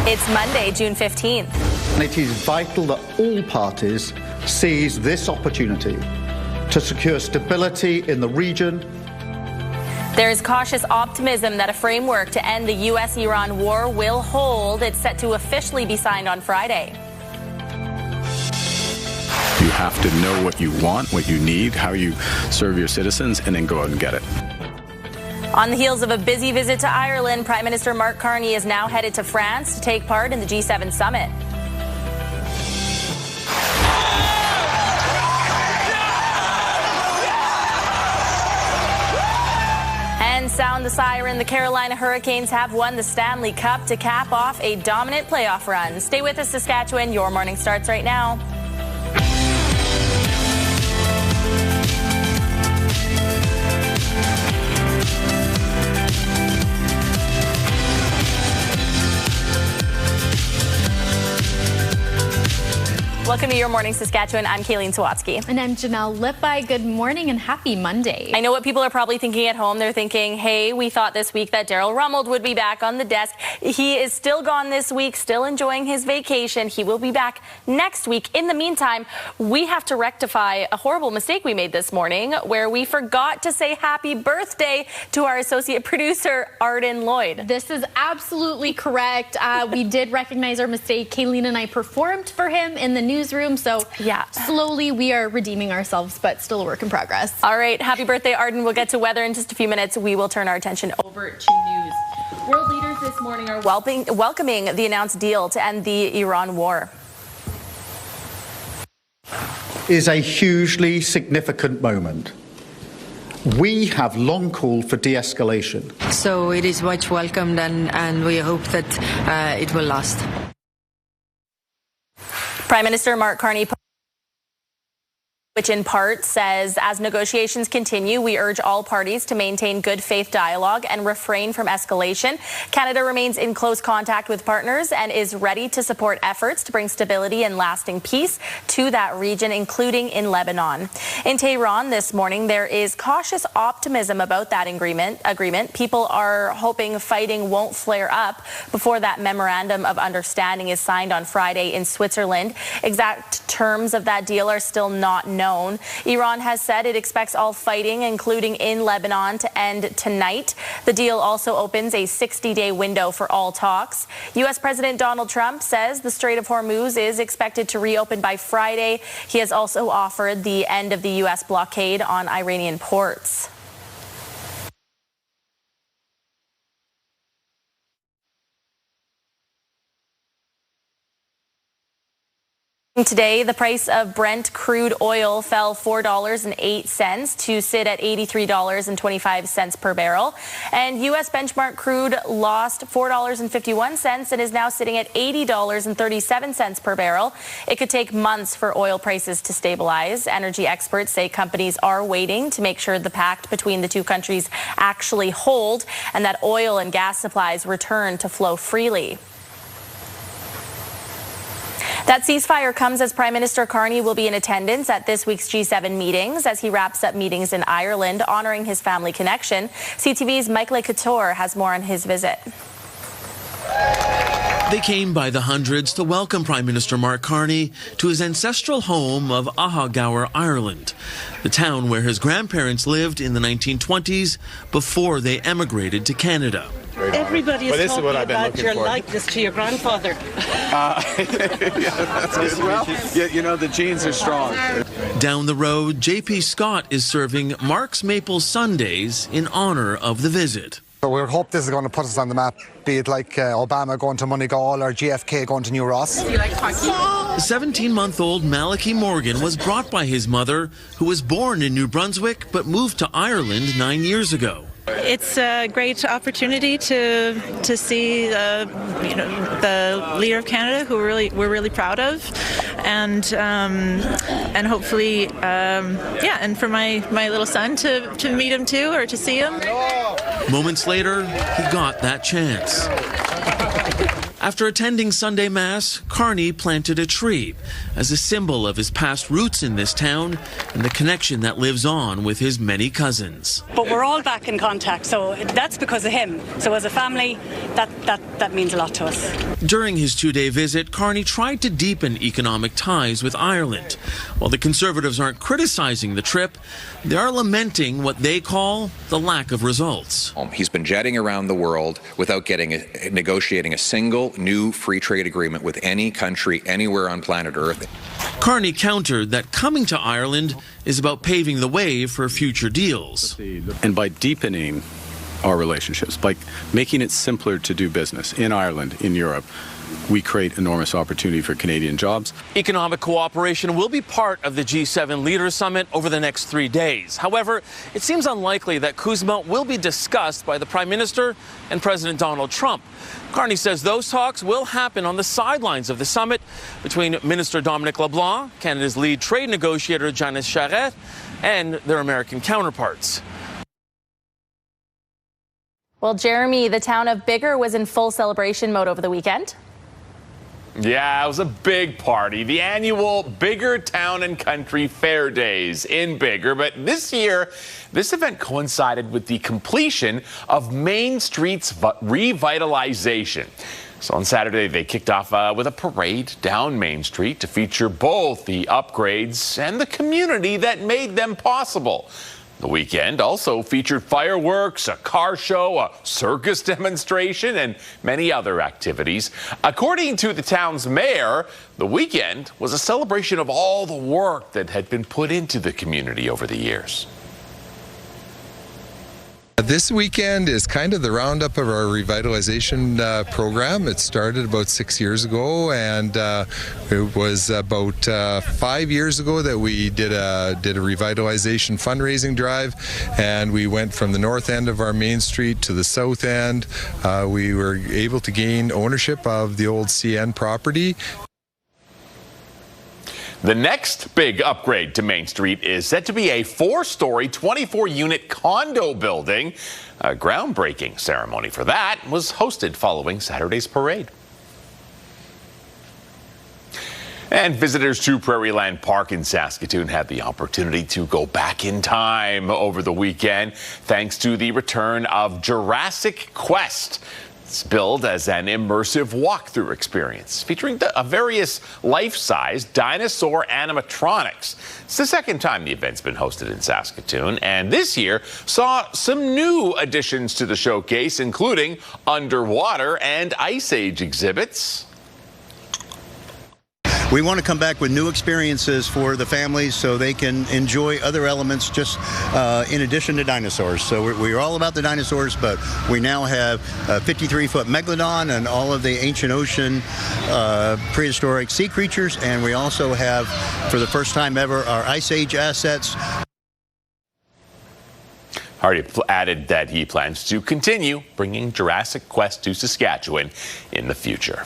It's Monday, June 15th. And it is vital that all parties seize this opportunity to secure stability in the region. There is cautious optimism that a framework to end the U.S.-Iran war will hold. It's set to officially be signed on Friday. You have to know what you want, what you need, how you serve your citizens, and then go out and get it. On the heels of a busy visit to Ireland, Prime Minister Mark Carney is now headed to France to take part in the G7 summit. And sound the siren, the Carolina Hurricanes have won the Stanley Cup to cap off a dominant playoff run. Stay with us, Saskatchewan. Your morning starts right now. Welcome to Your Morning Saskatchewan. I'm Kayleen Sawatsky. And I'm Janelle Lippi. Good morning and happy Monday. I know what people are probably thinking at home. They're thinking, hey, we thought this week that Darryl Rummold would be back on the desk. He is still gone this week, still enjoying his vacation. He will be back next week. In the meantime, we have to rectify a horrible mistake we made this morning where we forgot to say happy birthday to our associate producer, Arden Lloyd. This is absolutely correct. We did recognize our mistake. Kayleen and I performed for him in the newsroom, so yeah, slowly we are redeeming ourselves, but still a work in progress. All right, happy birthday, Arden. We'll get to weather in just a few minutes. We will turn our attention over to news. World leaders this morning are welcoming the announced deal to end the Iran war. Is a hugely significant moment. We have long called for de-escalation. So it is much welcomed, and we hope that it will last. Prime Minister Mark Carney, which in part says, as negotiations continue, we urge all parties to maintain good faith dialogue and refrain from escalation. Canada remains in close contact with partners and is ready to support efforts to bring stability and lasting peace to that region, including in Lebanon. In Tehran this morning, there is cautious optimism about that agreement. People are hoping fighting won't flare up before that memorandum of understanding is signed on Friday in Switzerland. Exact terms of that deal are still not known. Iran has said it expects all fighting, including in Lebanon, to end tonight. The deal also opens a 60-day window for all talks. U.S. President Donald Trump says the Strait of Hormuz is expected to reopen by Friday. He has also offered the end of the U.S. blockade on Iranian ports. Today, the price of Brent crude oil fell $4.08 to sit at $83.25 per barrel. And U.S. benchmark crude lost $4.51 and is now sitting at $80.37 per barrel. It could take months for oil prices to stabilize. Energy experts say companies are waiting to make sure the pact between the two countries actually hold and that oil and gas supplies return to flow freely. That ceasefire comes as Prime Minister Carney will be in attendance at this week's G7 meetings as he wraps up meetings in Ireland, honoring his family connection. CTV's Michael Couture has more on his visit. They came by the hundreds to welcome Prime Minister Mark Carney to his ancestral home of Ahagower, Ireland, the town where his grandparents lived in the 1920s before they emigrated to Canada. Everybody is talking about your likeness to your grandfather. Yeah, you know, the genes are strong. Down the road, J.P. Scott is serving Mark's Maple Sundays in honor of the visit. So we hope this is going to put us on the map, be it like Obama going to Moneygall or JFK going to New Ross. Do you like hockey? 17-month-old Malachy Morgan was brought by his mother, who was born in New Brunswick but moved to Ireland 9 years ago. It's a great opportunity to see the leader of Canada, who we're really proud of, and hopefully and for my little son to meet him too, or to see him. Moments later, he got that chance. After attending Sunday Mass, Carney planted a tree as a symbol of his past roots in this town and the connection that lives on with his many cousins. But we're all back in contact, so that's because of him. So as a family, that means a lot to us. During his two-day visit, Carney tried to deepen economic ties with Ireland. While the Conservatives aren't criticizing the trip, they are lamenting what they call the lack of results. He's been jetting around the world without negotiating a single new free trade agreement with any country anywhere on planet Earth. Carney countered that coming to Ireland is about paving the way for future deals. And by deepening our relationships, by making it simpler to do business in Ireland, in Europe, we create enormous opportunity for Canadian jobs. Economic cooperation will be part of the G7 Leaders Summit over the next 3 days. However, it seems unlikely that CUSMA will be discussed by the Prime Minister and President Donald Trump. Carney says those talks will happen on the sidelines of the summit between Minister Dominic LeBlanc, Canada's lead trade negotiator Janice Charette, and their American counterparts. Well, Jeremy, the town of Biggar was in full celebration mode over the weekend. Yeah, it was a big party. The annual Biggar Town and Country Fair Days in Biggar. But this year, this event coincided with the completion of Main Street's revitalization. So on Saturday, they kicked off with a parade down Main Street to feature both the upgrades and the community that made them possible. The weekend also featured fireworks, a car show, a circus demonstration, and many other activities. According to the town's mayor, the weekend was a celebration of all the work that had been put into the community over the years. This weekend is kind of the roundup of our revitalization program. It started about 6 years ago, and it was about 5 years ago that we did a revitalization fundraising drive, and we went from the north end of our main street to the south end. We were able to gain ownership of the old CN property. The next big upgrade to Main Street is set to be a 4-story, 24-unit condo building. A groundbreaking ceremony for that was hosted following Saturday's parade. And visitors to Prairieland Park in Saskatoon had the opportunity to go back in time over the weekend thanks to the return of Jurassic Quest. It's billed as an immersive walkthrough experience featuring various life-size dinosaur animatronics. It's the second time the event's been hosted in Saskatoon, and this year saw some new additions to the showcase, including underwater and ice age exhibits. We want to come back with new experiences for the families so they can enjoy other elements just in addition to dinosaurs. So we're all about the dinosaurs, but we now have a 53-foot megalodon and all of the ancient ocean prehistoric sea creatures, and we also have, for the first time ever, our Ice Age assets. Hardy added that he plans to continue bringing Jurassic Quest to Saskatchewan in the future.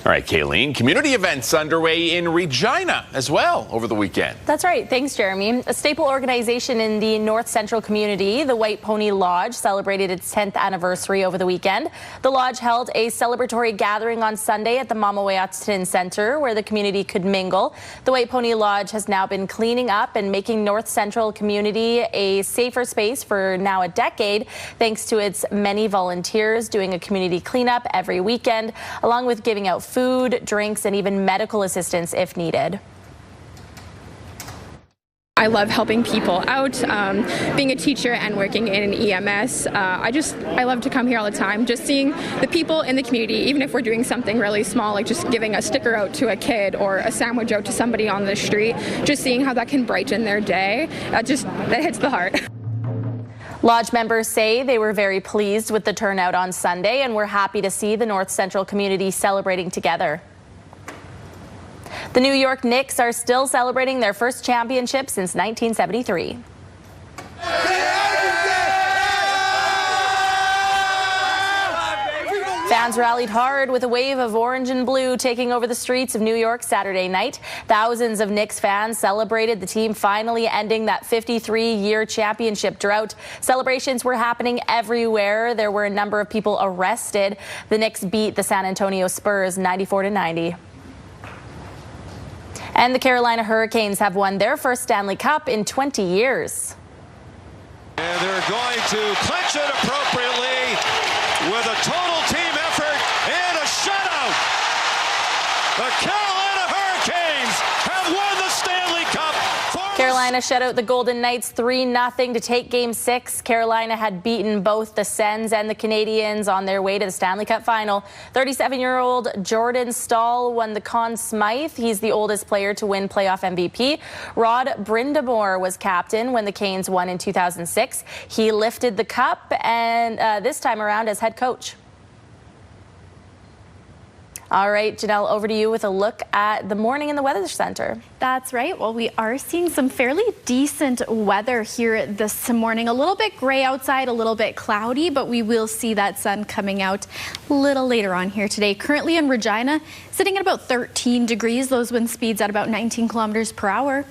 All right, Kayleen, community events underway in Regina as well over the weekend. That's right. Thanks, Jeremy. A staple organization in the North Central community, the White Pony Lodge, celebrated its 10th anniversary over the weekend. The lodge held a celebratory gathering on Sunday at the Mamawayatin Center where the community could mingle. The White Pony Lodge has now been cleaning up and making North Central community a safer space for now a decade, thanks to its many volunteers doing a community cleanup every weekend, along with giving out food, drinks, and even medical assistance if needed. I love helping people out, being a teacher and working in EMS. I love to come here all the time, just seeing the people in the community, even if we're doing something really small, like just giving a sticker out to a kid or a sandwich out to somebody on the street, just seeing how that can brighten their day. That hits the heart. Lodge members say they were very pleased with the turnout on Sunday and were happy to see the North Central community celebrating together. The New York Knicks are still celebrating their first championship since 1973. Fans rallied hard with a wave of orange and blue taking over the streets of New York Saturday night. Thousands of Knicks fans celebrated the team finally ending that 53-year championship drought. Celebrations were happening everywhere. There were a number of people arrested. The Knicks beat the San Antonio Spurs 94-90. And the Carolina Hurricanes have won their first Stanley Cup in 20 years. And they're going to clinch it appropriately with a total team effort and a shutout. The Carolina Hurricanes have won the Stanley Cup. Carolina shut out the Golden Knights 3-0 to take Game 6. Carolina had beaten both the Sens and the Canadiens on their way to the Stanley Cup final. 37-year-old Jordan Stahl won the Conn Smythe. He's the oldest player to win playoff MVP. Rod Brind'Amour was captain when the Canes won in 2006. He lifted the cup and this time around as head coach. All right, Janelle, over to you with a look at the morning in the Weather Center. That's right. Well, we are seeing some fairly decent weather here this morning. A little bit gray outside, a little bit cloudy, but we will see that sun coming out a little later on here today. Currently in Regina, sitting at about 13 degrees. Those wind speeds at about 19 kilometers per hour.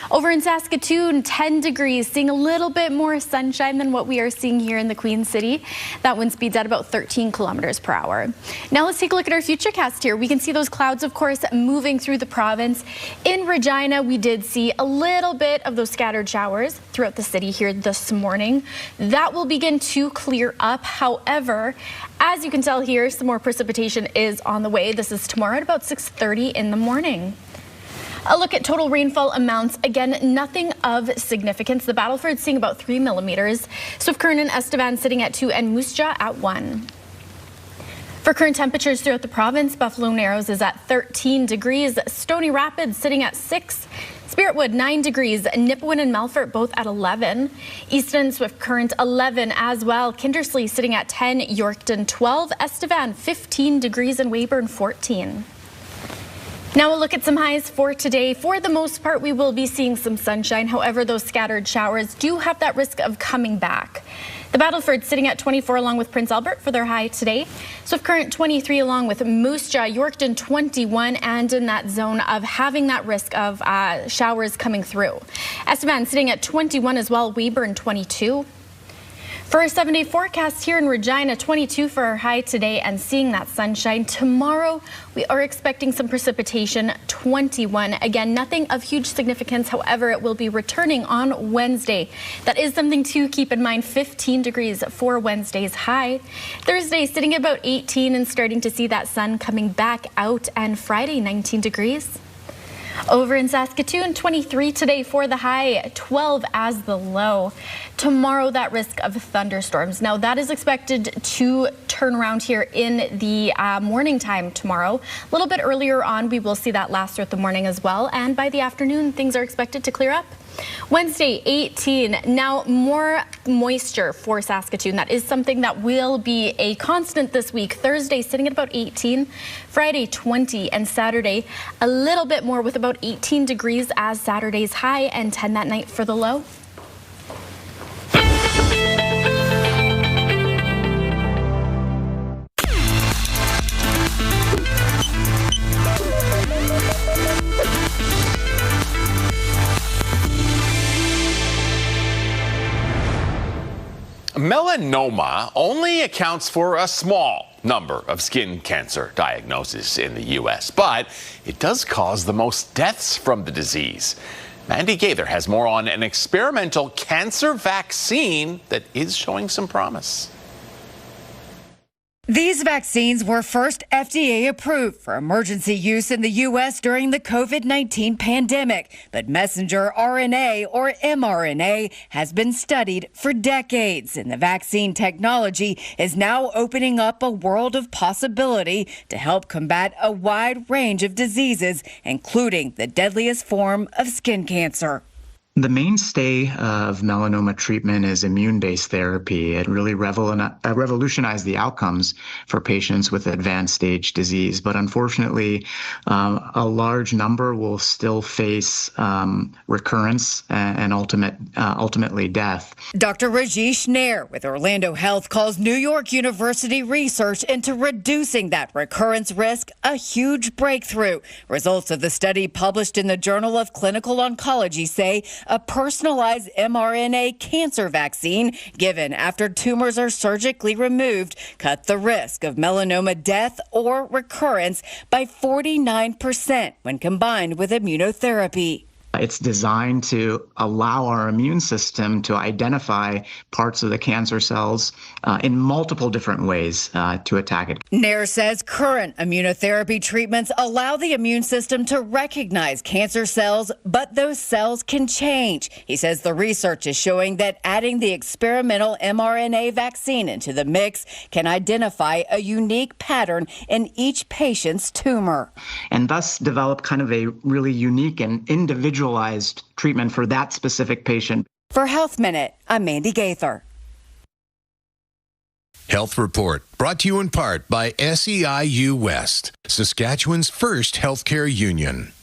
Over in Saskatoon, 10 degrees, seeing a little bit more sunshine than what we are seeing here in the Queen City. That wind speed's at about 13 kilometers per hour. Now let's take a look at our futurecast here. We can see those clouds, of course, moving through the province. In Regina, we did see a little bit of those scattered showers throughout the city here this morning. That will begin to clear up. However, as you can tell here, some more precipitation is on the way. This is tomorrow at about 6:30 in the morning. A look at total rainfall amounts. Again, nothing of significance. The Battleford seeing about 3 millimeters. Swift Current and Estevan sitting at 2 and Moose Jaw at 1. For current temperatures throughout the province, Buffalo Narrows is at 13 degrees. Stony Rapids sitting at 6. Spiritwood 9 degrees. Nipawin and Melfort both at 11. Easton and Swift Current 11 as well. Kindersley sitting at 10. Yorkton 12. Estevan 15 degrees and Weyburn 14. Now we'll look at some highs for today. For the most part, we will be seeing some sunshine. However, those scattered showers do have that risk of coming back. The Battleford sitting at 24 along with Prince Albert for their high today. Swift Current 23 along with Moose Jaw, Yorkton 21, and in that zone of having that risk of showers coming through. Estevan sitting at 21 as well, Weyburn 22. For our 7-day forecast here in Regina, 22 for our high today and seeing that sunshine. Tomorrow, we are expecting some precipitation, 21. Again, nothing of huge significance. However, it will be returning on Wednesday. That is something to keep in mind. 15 degrees for Wednesday's high. Thursday, sitting at about 18 and starting to see that sun coming back out. And Friday, 19 degrees. Over in Saskatoon, 23 today for the high, 12 as the low. Tomorrow, that risk of thunderstorms. Now, that is expected to turn around here in the morning time tomorrow. A little bit earlier on, we will see that last throughout the morning as well. And by the afternoon, things are expected to clear up. Wednesday, 18. Now, more moisture for Saskatoon. That is something that will be a constant this week. Thursday, sitting at about 18. Friday, 20. And Saturday, a little bit more with about 18 degrees as Saturday's high and 10 that night for the low. Melanoma only accounts for a small number of skin cancer diagnoses in the U.S., but it does cause the most deaths from the disease. Mandy Gaither has more on an experimental cancer vaccine that is showing some promise. These vaccines were first FDA approved for emergency use in the U.S. during the COVID-19 pandemic, but messenger RNA or mRNA has been studied for decades, and the vaccine technology is now opening up a world of possibility to help combat a wide range of diseases, including the deadliest form of skin cancer. The mainstay of melanoma treatment is immune-based therapy. It really revolutionized the outcomes for patients with advanced stage disease. But unfortunately, a large number will still face recurrence and ultimately death. Dr. Rajesh Nair with Orlando Health calls New York University research into reducing that recurrence risk a huge breakthrough. Results of the study published in the Journal of Clinical Oncology say a personalized mRNA cancer vaccine given after tumors are surgically removed cut the risk of melanoma death or recurrence by 49% when combined with immunotherapy. It's designed to allow our immune system to identify parts of the cancer cells in multiple different ways to attack it. Nair says current immunotherapy treatments allow the immune system to recognize cancer cells, but those cells can change. He says the research is showing that adding the experimental mRNA vaccine into the mix can identify a unique pattern in each patient's tumor. And thus develop kind of a really unique and individualized treatment for that specific patient. For Health Minute, I'm Mandy Gaither. Health Report, brought to you in part by SEIU West, Saskatchewan's first healthcare union.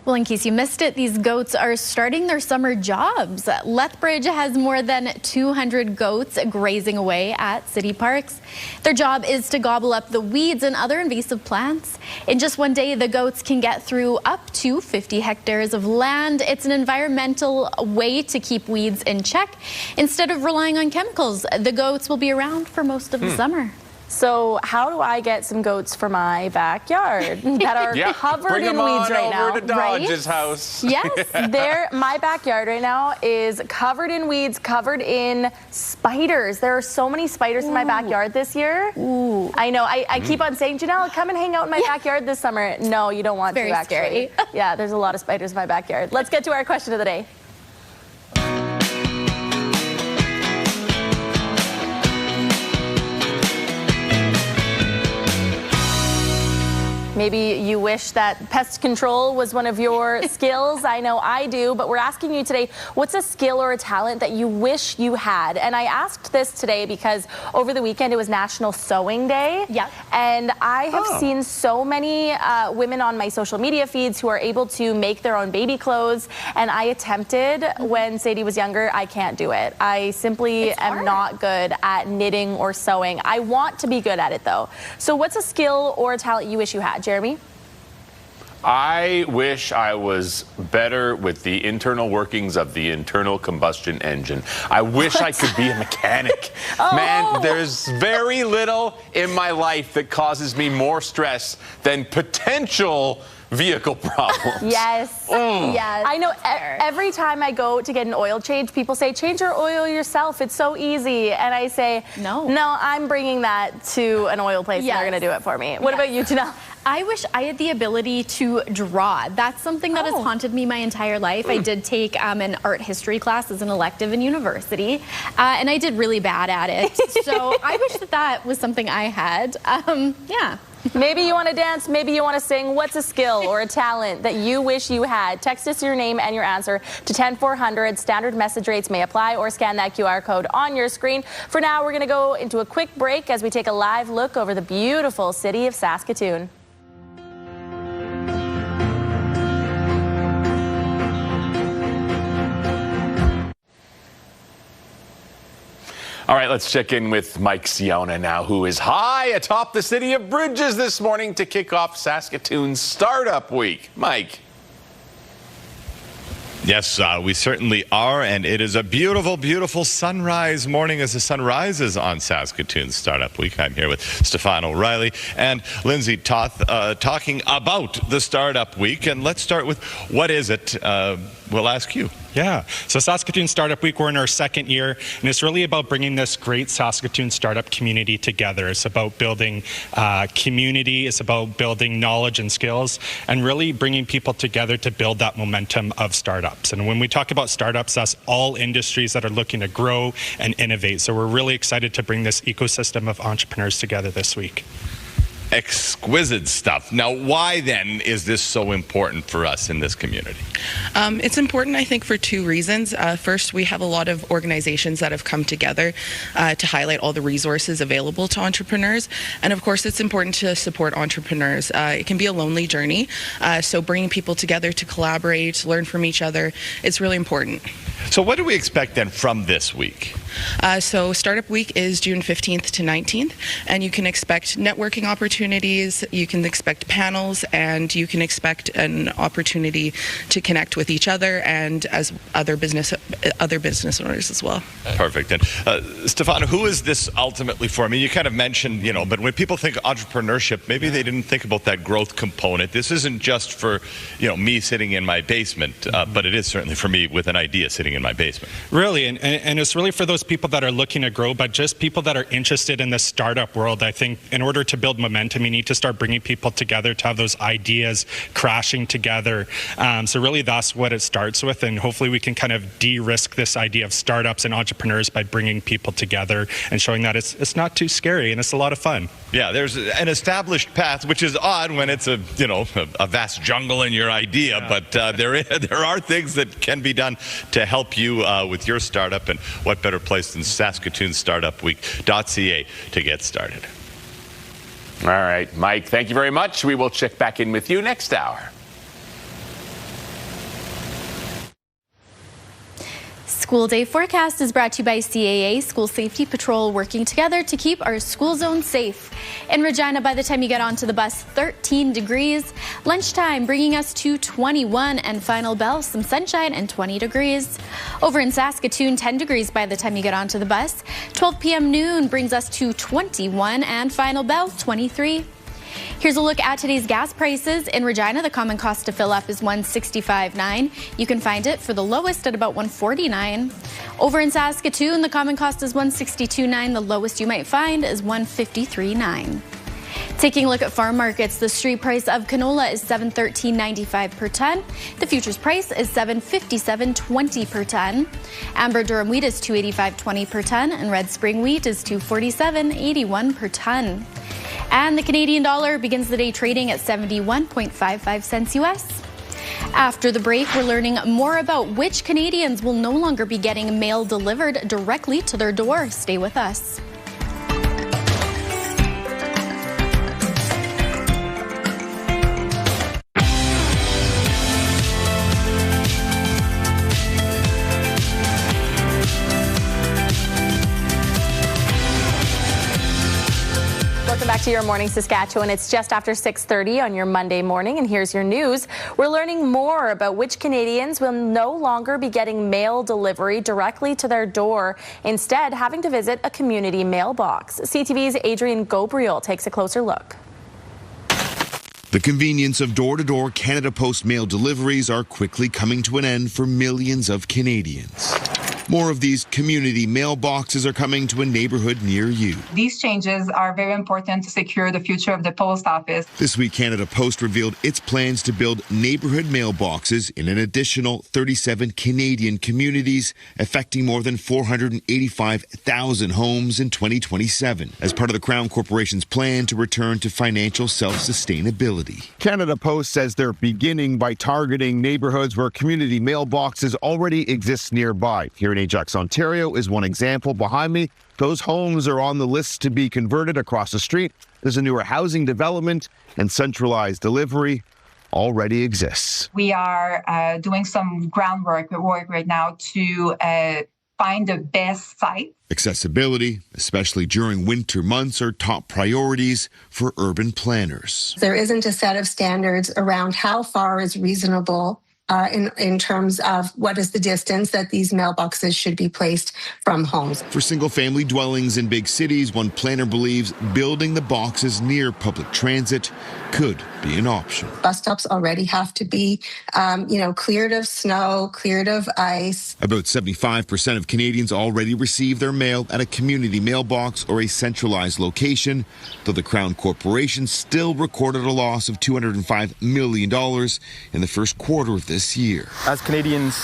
Well, in case you missed it, these goats are starting their summer jobs. Lethbridge has more than 200 goats grazing away at city parks. Their job is to gobble up the weeds and other invasive plants. In just one day, the goats can get through up to 50 hectares of land. It's an environmental way to keep weeds in check. Instead of relying on chemicals, the goats will be around for most of the summer. So how do I get some goats for my backyard that are covered in weeds right now? Bring them on over to Dodge's house. Yes, my backyard right now is covered in weeds, covered in spiders. There are so many spiders in my backyard this year. Ooh. I know. I keep on saying, Janelle, come and hang out in my backyard this summer. No, you don't want to, actually. Very scary. Yeah, there's a lot of spiders in my backyard. Let's get to our question of the day. Maybe you wish that pest control was one of your skills. I know I do, but we're asking you today, what's a skill or a talent that you wish you had? And I asked this today because over the weekend it was National Sewing Day. Yep. And I have seen so many women on my social media feeds who are able to make their own baby clothes. And I attempted when Sadie was younger. I can't do it. I simply am not good at knitting or sewing. I want to be good at it though. So what's a skill or a talent you wish you had? Jeremy? I wish I was better with the internal workings of the internal combustion engine. I wish I could be a mechanic. Man, there's very little in my life that causes me more stress than potential vehicle problems. Yes. Yes. I know every time I go to get an oil change, people say, change your oil yourself. It's so easy. And I say, no, I'm bringing that to an oil place and they're going to do it for me. What about you, Janelle? I wish I had the ability to draw. That's something that has haunted me my entire life. I did take an art history class as an elective in university, and I did really bad at it. So I wish that was something I had. Yeah. Maybe you want to dance, maybe you want to sing. What's a skill or a talent that you wish you had? Text us your name and your answer to 10400. Standard message rates may apply, or scan that QR code on your screen. For now, we're going to go into a quick break as we take a live look over the beautiful city of Saskatoon. All right, let's check in with Mike Siona now, who is high atop the City of Bridges this morning to kick off Saskatoon's Startup Week. Mike. Yes, we certainly are, and it is a beautiful, beautiful sunrise morning as the sun rises on Saskatoon's Startup Week. I'm here with Stefan O'Reilly and Lindsay Toth talking about the Startup Week, and let's start with what is it? We'll ask you. Yeah, so Saskatoon Startup Week, we're in our second year, and it's really about bringing this great Saskatoon startup community together. It's about building community, it's about building knowledge and skills, and really bringing people together to build that momentum of startups. And when we talk about startups, that's all industries that are looking to grow and innovate. So we're really excited to bring this ecosystem of entrepreneurs together this week. Exquisite stuff. Now, why then is this so important for us in this community? It's important, I think, for two reasons. First, we have a lot of organizations that have come together to highlight all the resources available to entrepreneurs. And of course, it's important to support entrepreneurs. It can be a lonely journey. So bringing people together to collaborate, learn from each other, it's really important. So what do we expect then from this week? So Startup Week is June 15th to 19th, and you can expect networking opportunities, you can expect panels, and you can expect an opportunity to connect with each other and as other business owners as well. Perfect. And Stefano, who is this ultimately for? I mean, you kind of mentioned, but when people think entrepreneurship, maybe they didn't think about that growth component. This isn't just for, me sitting in my basement, but it is certainly for me with an idea sitting in my basement. Really, and it's really for those people that are looking to grow, but just people that are interested in the startup world. I think in order to build momentum, you need to start bringing people together to have those ideas crashing together. So really that's what it starts with, and hopefully we can kind of de-risk this idea of startups and entrepreneurs by bringing people together and showing that it's not too scary and it's a lot of fun. Yeah, there's an established path, which is odd when it's a vast jungle in your idea, but there are things that can be done to help you with your startup, and what better place than SaskatoonStartupWeek.ca to get started. All right, Mike, thank you very much. We will check back in with you next hour. School Day Forecast is brought to you by CAA, School Safety Patrol, working together to keep our school zone safe. In Regina, by the time you get onto the bus, 13 degrees. Lunchtime bringing us to 21, and final bell, some sunshine and 20 degrees. Over in Saskatoon, 10 degrees by the time you get onto the bus. 12 p.m. noon brings us to 21, and final bell, 23. Here's a look at today's gas prices. In Regina, the common cost to fill up is $165.9. You can find it for the lowest at about $149. Over in Saskatoon, the common cost is $162.9. The lowest you might find is $153.9. Taking a look at farm markets, the street price of canola is $713.95 per ton. The futures price is $757.20 per ton. Amber durum wheat is $285.20 per ton, and red spring wheat is $247.81 per ton. And the Canadian dollar begins the day trading at 71.55 cents US. After the break, we're learning more about which Canadians will no longer be getting mail delivered directly to their door. Stay with us. Welcome back to your Morning Saskatchewan. It's just after 6:30 on your Monday morning, and here's your news. We're learning more about which Canadians will no longer be getting mail delivery directly to their door, instead having to visit a community mailbox. CTV's Adrian Gobriel takes a closer look. The convenience of door-to-door Canada Post mail deliveries are quickly coming to an end for millions of Canadians. More of these community mailboxes are coming to a neighborhood near you. These changes are very important to secure the future of the post office. This week, Canada Post revealed its plans to build neighborhood mailboxes in an additional 37 Canadian communities, affecting more than 485,000 homes in 2027, as part of the Crown Corporation's plan to return to financial self-sustainability. Canada Post says they're beginning by targeting neighborhoods where community mailboxes already exist nearby. Here in Ajax, Ontario is one example. Behind me, those homes are on the list to be converted. Across the street, there's a newer housing development, and centralized delivery already exists. We are doing some groundwork right now to find the best site. Accessibility, especially during winter months, are top priorities for urban planners. There isn't a set of standards around how far is reasonable in terms of what is the distance that these mailboxes should be placed from homes. For single-family dwellings in big cities, one planner believes building the boxes near public transit could be an option. Bus stops already have to be, cleared of snow, cleared of ice. About 75% of Canadians already receive their mail at a community mailbox or a centralized location, though the Crown Corporation still recorded a loss of $205 million in the first quarter of this year. As Canadians,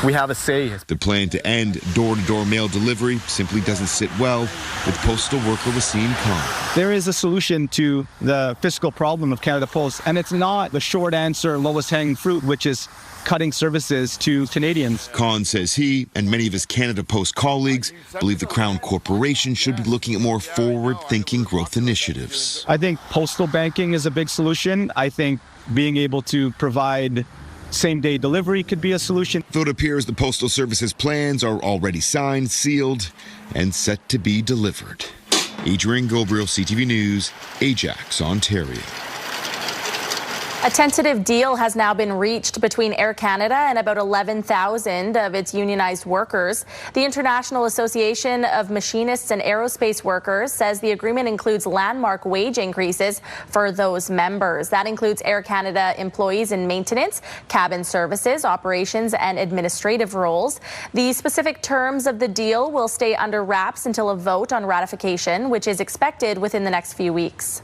we have a say. The plan to end door-to-door mail delivery simply doesn't sit well with postal worker Wasim Khan. There is a solution to the fiscal problem of Canada Post, and it's not the short answer, lowest hanging fruit, which is cutting services to Canadians. Khan says he and many of his Canada Post colleagues believe the Crown Corporation should be looking at more forward-thinking growth initiatives. I think postal banking is a big solution. I think being able to provide same-day delivery could be a solution. Though it appears the Postal Service's plans are already signed, sealed, and set to be delivered. Adrian Gabriel, CTV News, Ajax, Ontario. A tentative deal has now been reached between Air Canada and about 11,000 of its unionized workers. The International Association of Machinists and Aerospace Workers says the agreement includes landmark wage increases for those members. That includes Air Canada employees in maintenance, cabin services, operations, and administrative roles. The specific terms of the deal will stay under wraps until a vote on ratification, which is expected within the next few weeks.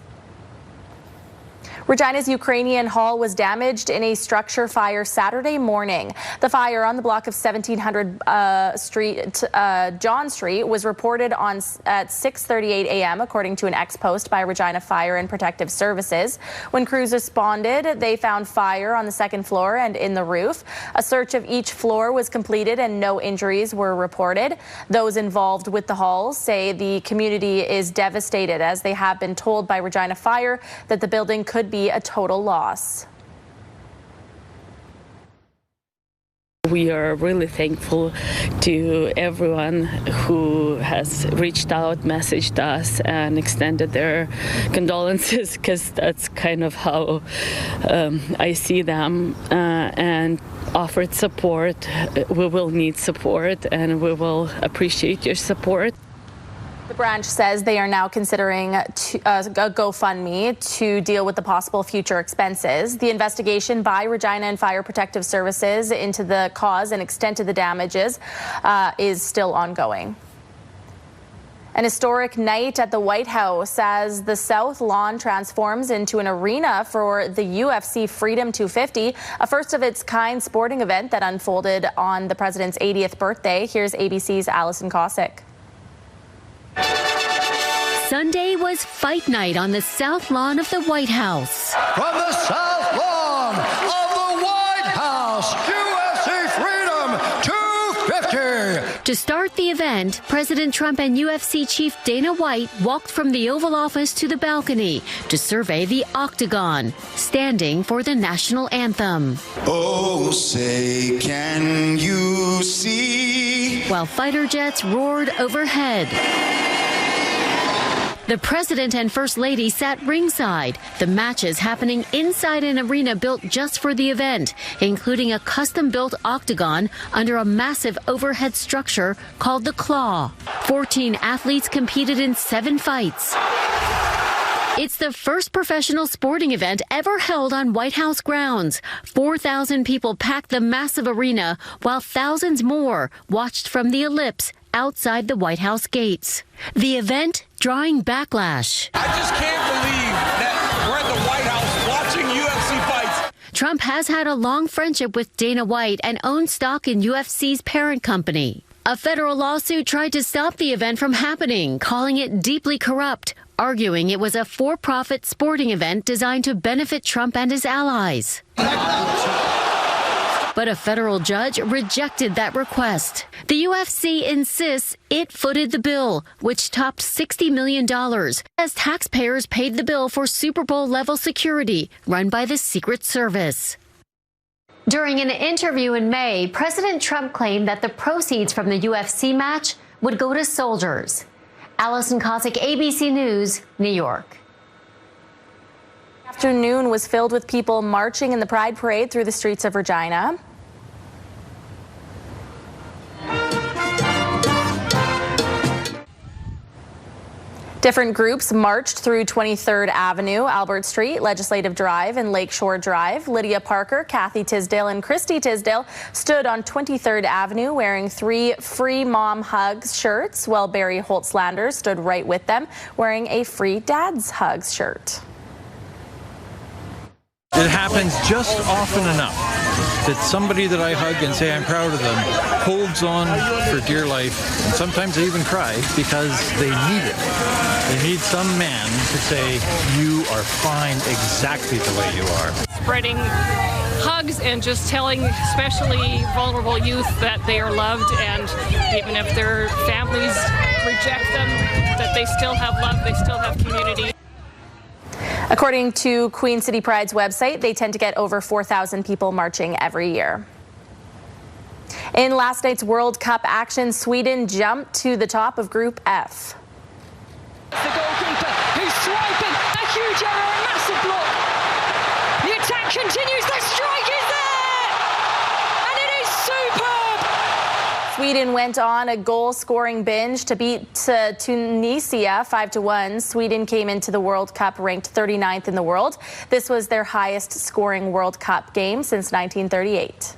Regina's Ukrainian Hall was damaged in a structure fire Saturday morning. The fire on the block of 1700 John Street was reported at 6:38 a.m., according to an ex-post by Regina Fire and Protective Services. When crews responded, they found fire on the second floor and in the roof. A search of each floor was completed and no injuries were reported. Those involved with the hall say the community is devastated, as they have been told by Regina Fire that the building could be a total loss. We are really thankful to everyone who has reached out, messaged us, and extended their condolences, because that's kind of how I see them, and offered support. We will need support, and we will appreciate your support. The branch says they are now considering a GoFundMe to deal with the possible future expenses. The investigation by Regina and Fire Protective Services into the cause and extent of the damages is still ongoing. An historic night at the White House as the South Lawn transforms into an arena for the UFC Freedom 250, a first-of-its-kind sporting event that unfolded on the president's 80th birthday. Here's ABC's Allison Cossack. Sunday was fight night on the South Lawn of the White House. From the South Lawn of the White House, UFC Freedom 250. To start the event, President Trump and UFC chief Dana White walked from the Oval Office to the balcony to survey the Octagon, standing for the national anthem. Oh, say, can you see? While fighter jets roared overhead. The president and first lady sat ringside, the matches happening inside an arena built just for the event, including a custom-built octagon under a massive overhead structure called the Claw. 14 athletes competed in 7 fights. It's the first professional sporting event ever held on White House grounds. 4,000 people packed the massive arena, while thousands more watched from the ellipse outside the White House gates. The event drawing backlash. I just can't believe that we're at the White House watching UFC fights. Trump has had a long friendship with Dana White and owns stock in UFC's parent company. A federal lawsuit tried to stop the event from happening, calling it deeply corrupt, arguing it was a for-profit sporting event designed to benefit Trump and his allies. But a federal judge rejected that request. The UFC insists it footed the bill, which topped $60 million, as taxpayers paid the bill for Super Bowl-level security run by the Secret Service. During an interview in May, President Trump claimed that the proceeds from the UFC match would go to soldiers. Allison Cossack, ABC News, New York. Afternoon was filled with people marching in the Pride Parade through the streets of Regina. Different groups marched through 23rd Avenue, Albert Street, Legislative Drive, and Lakeshore Drive. Lydia Parker, Kathy Tisdale, and Christy Tisdale stood on 23rd Avenue wearing 3 Free Mom Hugs shirts, while Barry Holtzlander stood right with them wearing a Free Dad's Hugs shirt. It happens just often enough that somebody that I hug and say I'm proud of them holds on for dear life, and sometimes they even cry because they need it. They need some man to say, you are fine exactly the way you are. Spreading hugs and just telling especially vulnerable youth that they are loved, and even if their families reject them, that they still have love, they still have community. According to Queen City Pride's website, they tend to get over 4,000 people marching every year. In last night's World Cup action, Sweden jumped to the top of Group F. The goalkeeper who's swiping, a huge error, a massive block. The attack continues, the strike is there! And it is superb! Sweden went on a goal-scoring binge to beat Tunisia 5-1. Sweden came into the World Cup ranked 39th in the world. This was their highest-scoring World Cup game since 1938.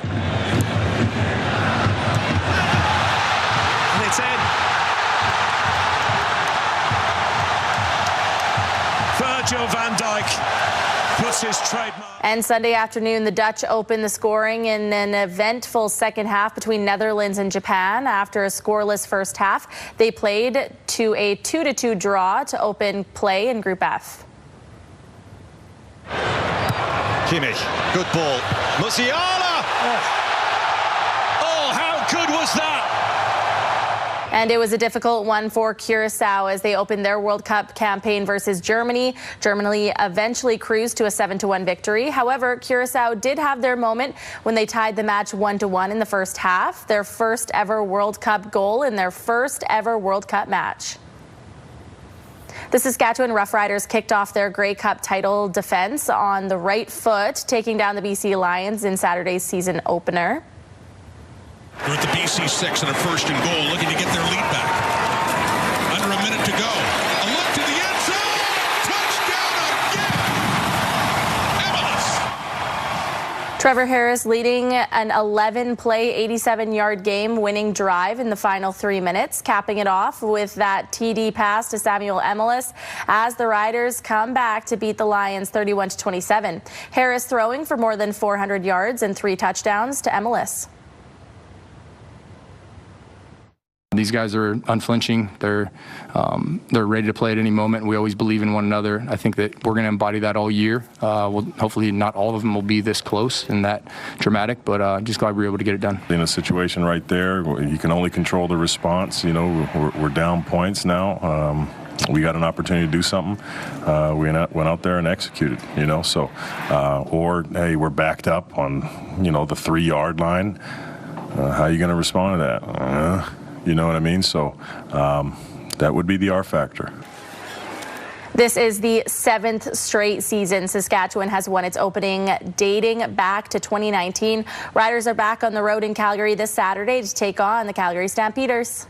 And it's in. Virgil van Dijk puts his trademark. And Sunday afternoon, the Dutch opened the scoring in an eventful second half between Netherlands and Japan. After a scoreless first half, they played to a 2-2 draw to open play in Group F. Kimmich, good ball. Musiala! Oh, how good was that? And it was a difficult one for Curacao as they opened their World Cup campaign versus Germany. Germany eventually cruised to a 7-1 victory. However, Curacao did have their moment when they tied the match 1-1 in the first half, their first ever World Cup goal in their first ever World Cup match. The Saskatchewan Roughriders kicked off their Grey Cup title defense on the right foot, taking down the BC Lions in Saturday's season opener. They're at the BC 6 and a first and goal, looking to get their lead back. Under a minute to go. A look to the end zone. Touchdown again. Emilus. Trevor Harris leading an 11-play, 87-yard game-winning drive in the final 3 minutes, capping it off with that TD pass to Samuel Emilus as the Riders come back to beat the Lions 31-27. Harris throwing for more than 400 yards and 3 touchdowns to Emilus. These guys are unflinching. They're ready to play at any moment. We always believe in one another. I think that we're going to embody that all year. Hopefully not all of them will be this close and that dramatic, but just glad we were able to get it done. In a situation right there, you can only control the response. You know, we're down points now. We got an opportunity to do something. We went out there and executed, you know. So, or, hey, we're backed up on, you know, the 3-yard line. How are you going to respond to that? You know what I mean? So that would be the R factor. This is the 7th straight season Saskatchewan has won its opening dating back to 2019. Riders are back on the road in Calgary this Saturday to take on the Calgary Stampeders.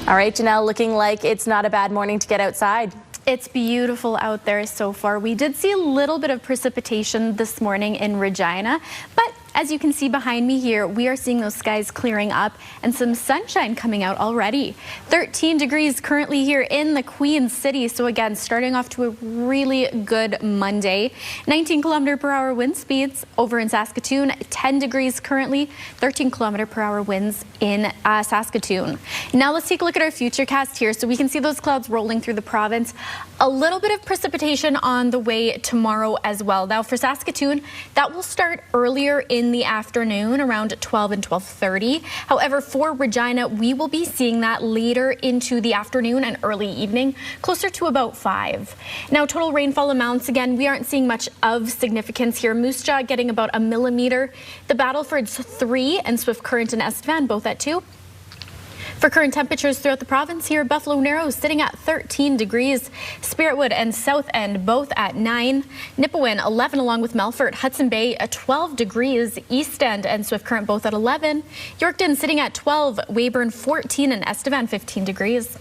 All right, Janelle, looking like it's not a bad morning to get outside. It's beautiful out there so far. We did see a little bit of precipitation this morning in Regina, but as you can see behind me here, we are seeing those skies clearing up and some sunshine coming out already. 13 degrees currently here in the Queen City. So again, starting off to a really good Monday. 19-kilometer-per-hour wind speeds over in Saskatoon. 10 degrees currently. 13-kilometer-per-hour winds in Saskatoon. Now let's take a look at our futurecast here. So we can see those clouds rolling through the province. A little bit of precipitation on the way tomorrow as well. Now for Saskatoon, that will start earlier in the afternoon around 12 and 12:30. However, for Regina, we will be seeing that later into the afternoon and early evening, closer to about 5. Now, total rainfall amounts, again, we aren't seeing much of significance here. Moose Jaw getting about 1 millimeter. The Battlefords 3 and Swift Current and Estevan both at 2. For current temperatures throughout the province here, Buffalo Narrows sitting at 13 degrees. Spiritwood and South End both at 9. Nipawin 11 along with Melfort. Hudson Bay at 12 degrees. East End and Swift Current both at 11. Yorkton sitting at 12. Weyburn 14 and Estevan 15 degrees.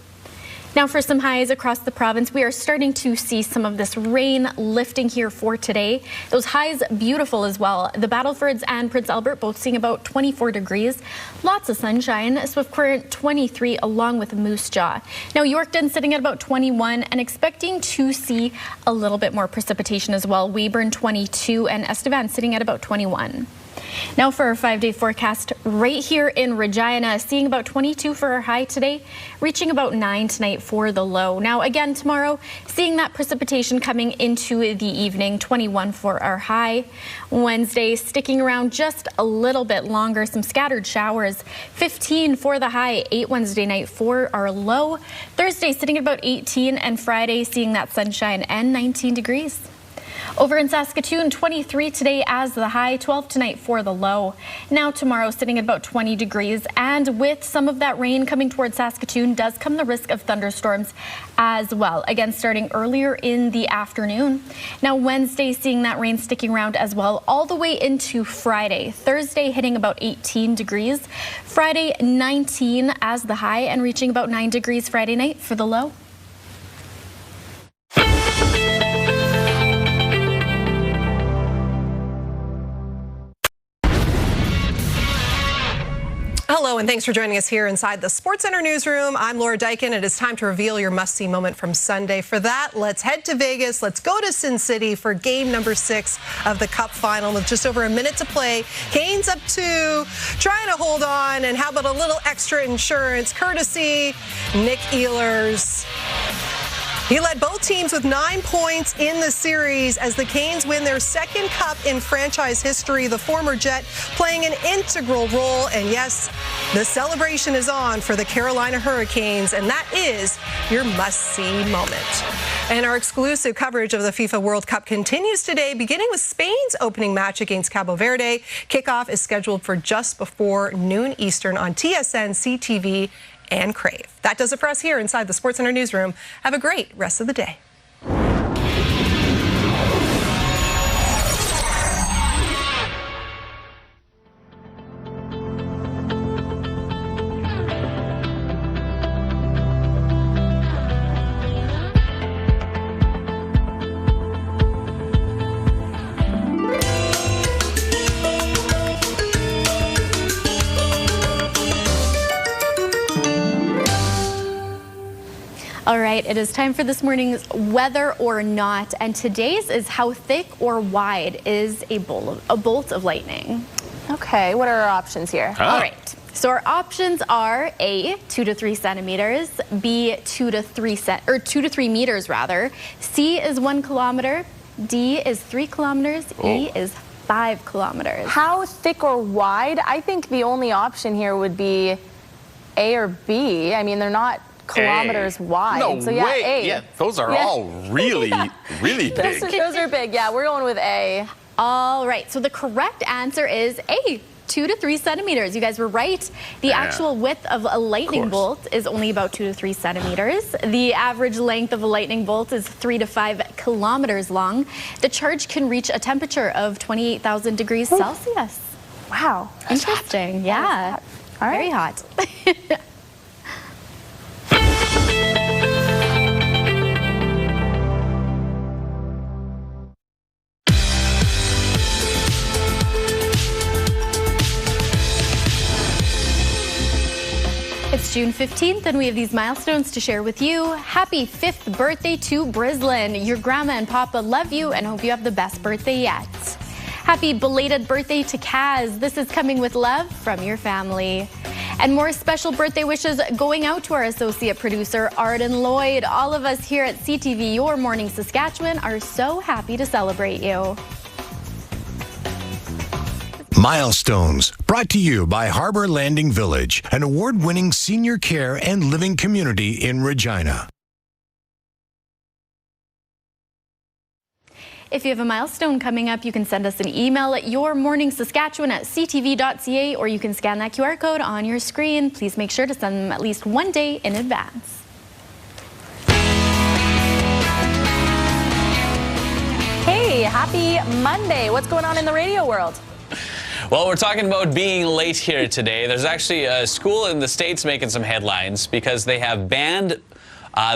Now for some highs across the province, we are starting to see some of this rain lifting here for today. Those highs beautiful as well. The Battlefords and Prince Albert both seeing about 24 degrees. Lots of sunshine. Swift Current 23 along with Moose Jaw. Now Yorkton sitting at about 21 and expecting to see a little bit more precipitation as well. Weyburn 22 and Estevan sitting at about 21. Now for our 5-day forecast right here in Regina, seeing about 22 for our high today, reaching about 9 tonight for the low. Now again tomorrow, seeing that precipitation coming into the evening, 21 for our high. Wednesday sticking around just a little bit longer, some scattered showers, 15 for the high, 8 Wednesday night for our low. Thursday sitting at about 18 and Friday seeing that sunshine and 19 degrees. Over in Saskatoon, 23 today as the high, 12 tonight for the low. Now tomorrow sitting at about 20 degrees, and with some of that rain coming towards Saskatoon does come the risk of thunderstorms as well. Again, starting earlier in the afternoon. Now Wednesday seeing that rain sticking around as well all the way into Friday. Thursday hitting about 18 degrees. Friday 19 as the high and reaching about 9 degrees Friday night for the low. Hello, and thanks for joining us here inside the SportsCenter newsroom. I'm Laura Dykin. It is time to reveal your must-see moment from Sunday. For that, let's head to Vegas. Let's go to Sin City for game number 6 of the Cup final with just over a minute to play. Canes up 2, trying to hold on, and how about a little extra insurance courtesy Nick Ehlers. He led both teams with 9 points in the series as the Canes win their second cup in franchise history. The former Jet playing an integral role. And yes, the celebration is on for the Carolina Hurricanes, and that is your must-see moment. And our exclusive coverage of the FIFA World Cup continues today, beginning with Spain's opening match against Cabo Verde. Kickoff is scheduled for just before noon Eastern on TSN, CTV, and Crave. That does it for us here inside the SportsCenter newsroom. Have a great rest of the day. All right, it is time for this morning's Whether or Not, and today's is how thick or wide is a bolt of lightning? Okay, what are our options here? All right, so our options are A, 2 to 3 centimeters, B, 2 to 3 meters rather, C is 1 kilometer, D is 3 kilometers, E is 5 kilometers. How thick or wide? I think the only option here would be A or B. I mean, they're not kilometers wide. No so yeah, way. A. Yeah, those are all really, really big. Those are big. Yeah, we're going with A. All right, so the correct answer is A, 2 to 3 centimeters. You guys were right. The actual width of a lightning bolt is only about 2 to 3 centimeters. The average length of a lightning bolt is 3 to 5 kilometers long. The charge can reach a temperature of 28,000 degrees Celsius. Wow. Interesting. Yeah. All right. Very hot. It's June 15th, and we have these milestones to share with you. Happy 5th birthday to Brislin. Your grandma and papa love you and hope you have the best birthday yet. Happy belated birthday to Kaz. This is coming with love from your family. And more special birthday wishes going out to our associate producer, Arden Lloyd. All of us here at CTV, Your Morning Saskatchewan, are so happy to celebrate you. Milestones, brought to you by Harbor Landing Village, an award-winning senior care and living community in Regina. If you have a milestone coming up, you can send us an email at yourmorningsaskatchewan@ctv.ca, or you can scan that QR code on your screen. Please make sure to send them at least one day in advance. Hey, happy Monday. What's going on in the radio world? Well, we're talking about being late here today. There's actually a school in the States making some headlines because they have banned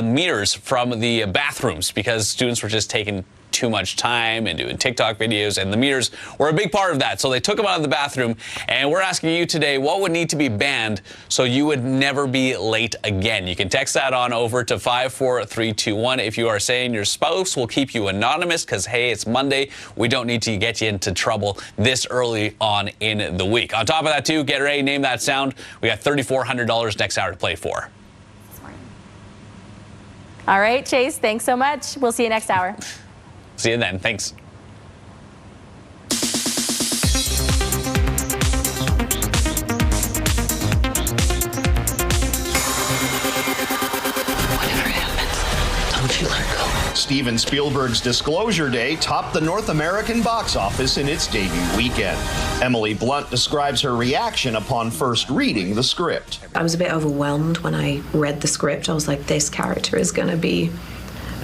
meters from the bathrooms because students were just taking too much time and doing TikTok videos, and the meters were a big part of that. So they took them out of the bathroom, and we're asking you today, what would need to be banned so you would never be late again? You can text that on over to 54321. If you are saying your spouse will keep you anonymous because, hey, it's Monday, we don't need to get you into trouble this early on in the week. On top of that, too, get ready, name that sound. We got $3,400 next hour to play for. All right, Chase, thanks so much. We'll see you next hour. See you then. Thanks. Whatever happens, don't you let go. Steven Spielberg's Disclosure Day topped the North American box office in its debut weekend. Emily Blunt describes her reaction upon first reading the script. I was a bit overwhelmed when I read the script. I was like, this character is going to be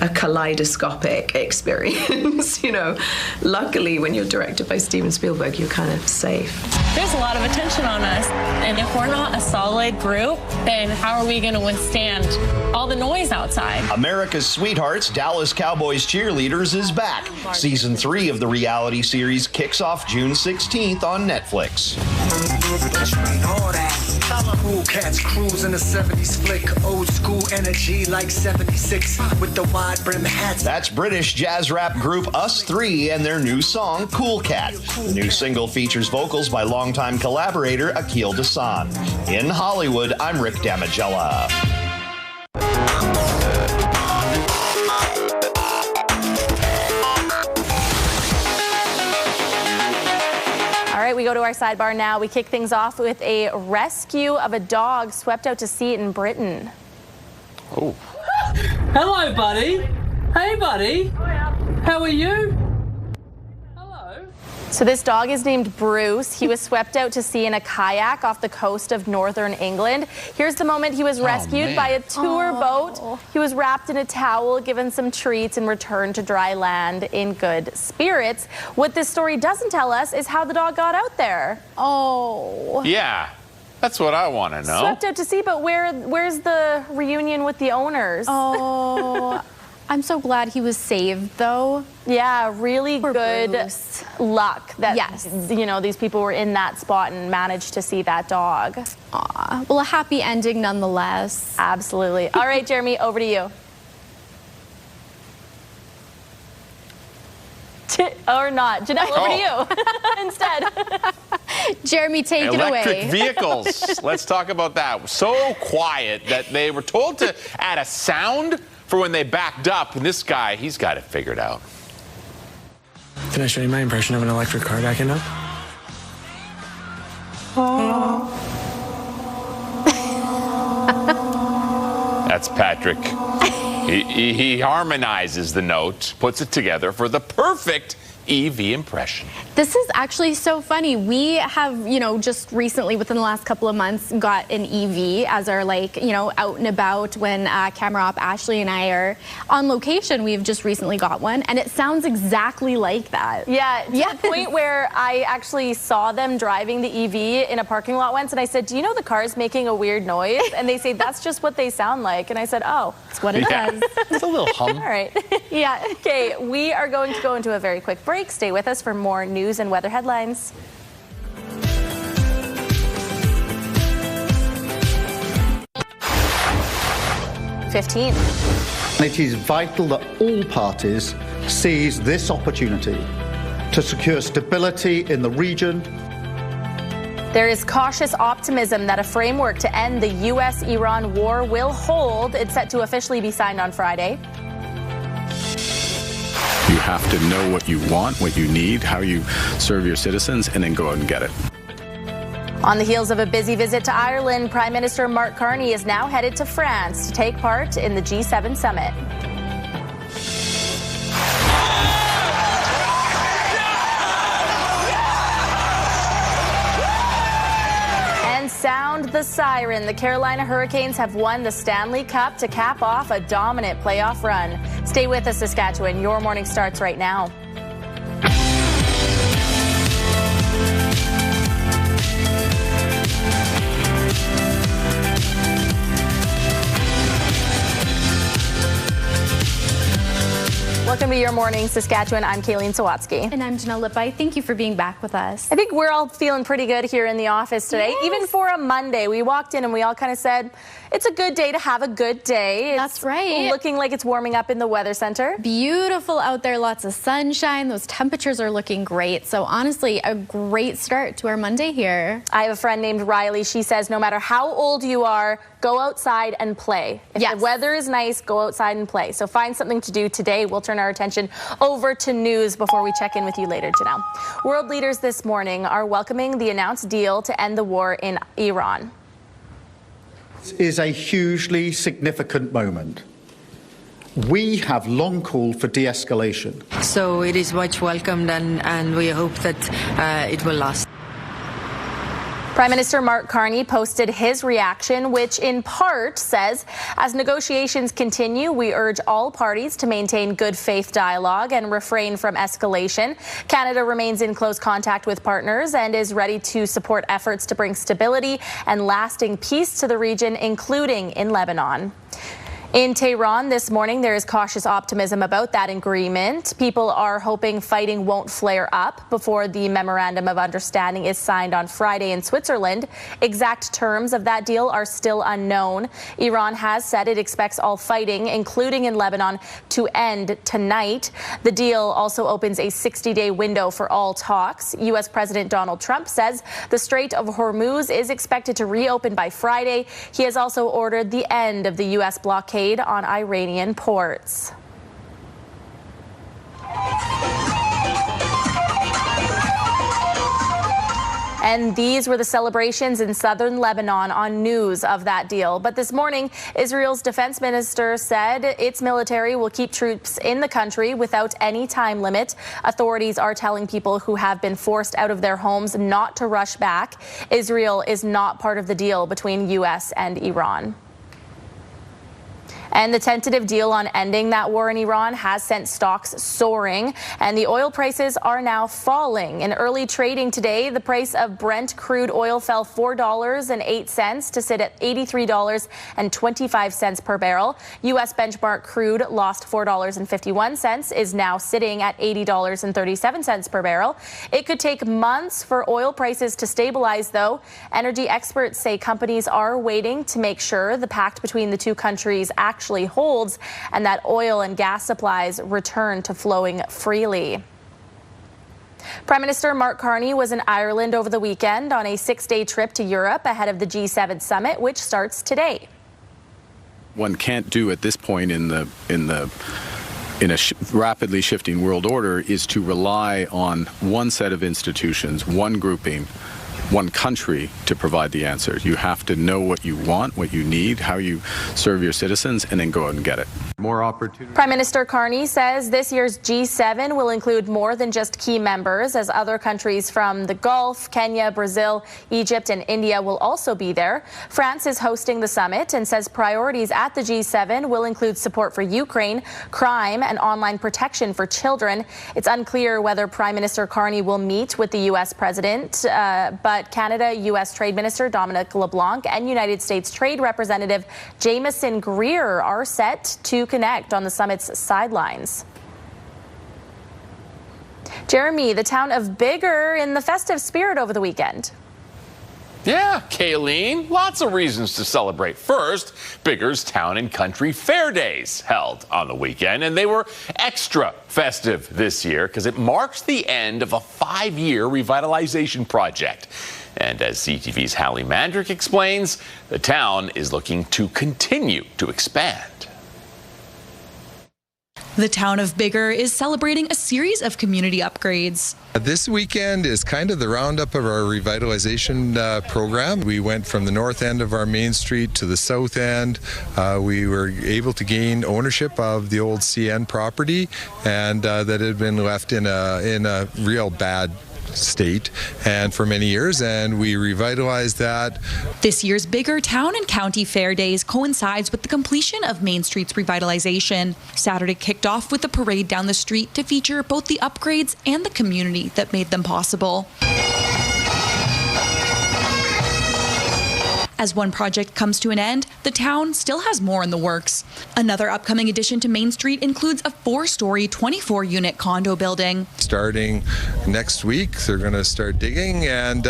a kaleidoscopic experience, you know. Luckily, when you're directed by Steven Spielberg, you're kind of safe. There's a lot of attention on us, and if we're not a solid group, then how are we going to withstand all the noise outside? America's Sweethearts, Dallas Cowboys Cheerleaders is back. Season 3 of the reality series kicks off June 16th on Netflix. Cool cats cruise in the 70s flick, old school energy like 76 with the wide brim hats. That's British jazz rap group Us3 and their new song Cool Cat. The new single features vocals by longtime collaborator Akil Dasan. In Hollywood, I'm Rick Damigella. All right, we go to our sidebar now. We kick things off with a rescue of a dog swept out to sea in Britain. Oh. Hello, buddy. Hey, buddy. How are you? So this dog is named Bruce. He was swept out to sea in a kayak off the coast of northern England. Here's the moment he was rescued by a tour boat. He was wrapped in a towel, given some treats, and returned to dry land in good spirits. What this story doesn't tell us is how the dog got out there. Oh. Yeah, that's what I want to know. Swept out to sea, but where's the reunion with the owners? Oh. I'm so glad he was saved, though. Yeah, really good luck that, you know, these people were in that spot and managed to see that dog. Aw. Well, a happy ending nonetheless. Absolutely. All right, Jeremy, over to you. Or not. Jeanette, over to you instead. Jeremy, take it away. Electric vehicles. Let's talk about that. So quiet that they were told to add a sound for when they backed up, and this guy, he's got it figured out. Can I show you my impression of an electric car backing up? That's Patrick. He harmonizes the note, puts it together for the perfect EV impression. This is actually so funny. We have, you know, just recently within the last couple of months got an EV as our, like, you know, out and about when camera op Ashley and I are on location. We've just recently got one, and it sounds exactly like that. Yeah, to the point where I actually saw them driving the EV in a parking lot once, and I said, do you know the car's making a weird noise? And they say, that's just what they sound like. And I said, oh, that's what it does. It's a little hum. All right. Yeah. Okay, we are going to go into a very quick break. Stay with us for more news and weather headlines. It is vital that all parties seize this opportunity to secure stability in the region. There is cautious optimism that a framework to end the U.S.-Iran war will hold. It's set to officially be signed on Friday. You have to know what you want, what you need, how you serve your citizens, and then go out and get it. On the heels of a busy visit to Ireland, Prime Minister Mark Carney is now headed to France to take part in the G7 summit. the siren. The Carolina Hurricanes have won the Stanley Cup to cap off a dominant playoff run. Stay with us, Saskatchewan. Your morning starts right now. Welcome to Your Morning Saskatchewan. I'm Kayleen Sawatsky. And I'm Janelle Lippai. Thank you for being back with us. I think we're all feeling pretty good here in the office today. Yes. Even for a Monday, we walked in and we all kind of said, it's a good day to have a good day. That's right. Looking like it's warming up in the weather center. Beautiful out there, lots of sunshine. Those temperatures are looking great. So honestly, a great start to our Monday here. I have a friend named Riley. She says no matter how old you are, go outside and play. If the weather is nice, go outside and play. So find something to do today. We'll turn our attention over to news before we check in with you later, Janelle. World leaders this morning are welcoming the announced deal to end the war in Iran. This is a hugely significant moment. We have long called for de-escalation. So it is much welcomed and we hope that it will last. Prime Minister Mark Carney posted his reaction, which in part says, as negotiations continue, we urge all parties to maintain good faith dialogue and refrain from escalation. Canada remains in close contact with partners and is ready to support efforts to bring stability and lasting peace to the region, including in Lebanon. In Tehran this morning, there is cautious optimism about that agreement. People are hoping fighting won't flare up before the memorandum of understanding is signed on Friday in Switzerland. Exact terms of that deal are still unknown. Iran has said it expects all fighting, including in Lebanon, to end tonight. The deal also opens a 60-day window for all talks. U.S. President Donald Trump says the Strait of Hormuz is expected to reopen by Friday. He has also ordered the end of the U.S. blockade on Iranian ports. And these were the celebrations in southern Lebanon on news of that deal. But this morning, Israel's defense minister said its military will keep troops in the country without any time limit. Authorities are telling people who have been forced out of their homes not to rush back. Israel is not part of the deal between U.S. and Iran. And the tentative deal on ending that war in Iran has sent stocks soaring, and the oil prices are now falling. In early trading today, the price of Brent crude oil fell $4.08 to sit at $83.25 per barrel. U.S. benchmark crude lost $4.51, is now sitting at $80.37 per barrel. It could take months for oil prices to stabilize, though. Energy experts say companies are waiting to make sure the pact between the two countries actually holds and that oil and gas supplies return to flowing freely. Prime Minister Mark Carney was in Ireland over the weekend on a 6-day trip to Europe ahead of the G7 summit, which starts today. One can't do at this point in a rapidly shifting world order is to rely on one set of institutions, one grouping, one country to provide the answer. You have to know what you want, what you need, how you serve your citizens, and then go out and get it. More opportunity. Prime Minister Carney says this year's G7 will include more than just key members, as other countries from the Gulf, Kenya, Brazil, Egypt, and India will also be there. France is hosting the summit and says priorities at the G7 will include support for Ukraine, crime, and online protection for children. It's unclear whether Prime Minister Carney will meet with the U.S. president, but Canada-U.S. Trade Minister Dominic LeBlanc and United States Trade Representative Jamieson Greer are set to connect on the summit's sidelines. Jeremy, the town of Biggar in the festive spirit over the weekend. Yeah, Kayleen, lots of reasons to celebrate. First, Biggar's Town and Country Fair Days held on the weekend, and they were extra festive this year because it marks the end of a 5-year revitalization project. And as CTV's Hallie Mandrick explains, the town is looking to continue to expand. The town of Biggar is celebrating a series of community upgrades. This weekend is kind of the roundup of our revitalization program. We went from the north end of our main street to the south end. We were able to gain ownership of the old CN property and that had been left in a real bad state and for many years, and we revitalized that. This year's bigger town and county fair days coincides with the completion of Main Street's revitalization. Saturday kicked off with a parade down the street to feature both the upgrades and the community that made them possible. As one project comes to an end, the town still has more in the works. Another upcoming addition to Main Street includes a 4-story, 24-unit condo building. Starting next week, they're going to start digging, and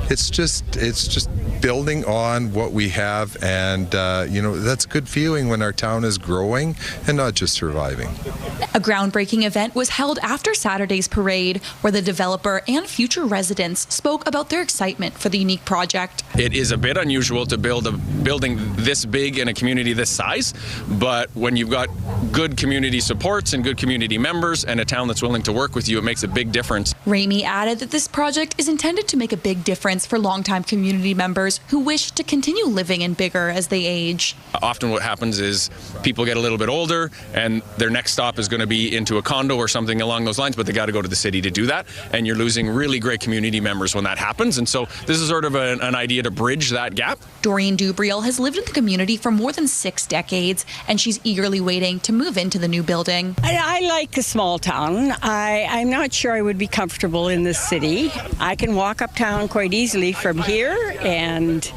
it's just building on what we have, and that's a good feeling when our town is growing and not just surviving. A groundbreaking event was held after Saturday's parade, where the developer and future residents spoke about their excitement for the unique project. It is a bit unusual to build a building this big in a community this size, but when you've got good community supports and good community members and a town that's willing to work with you, it makes a big difference. Ramey added that this project is intended to make a big difference for longtime community members who wish to continue living in Biggar as they age. Often what happens is people get a little bit older and their next stop is going to be into a condo or something along those lines, but they got to go to the city to do that, and you're losing really great community members when that happens. And so this is sort of an idea to bridge that gap. Doreen Dubriel has lived in the community for more than 6 decades, and she's eagerly waiting to move into the new building. I like a small town. I'm not sure I would be comfortable in the city. I can walk uptown quite easily from here, and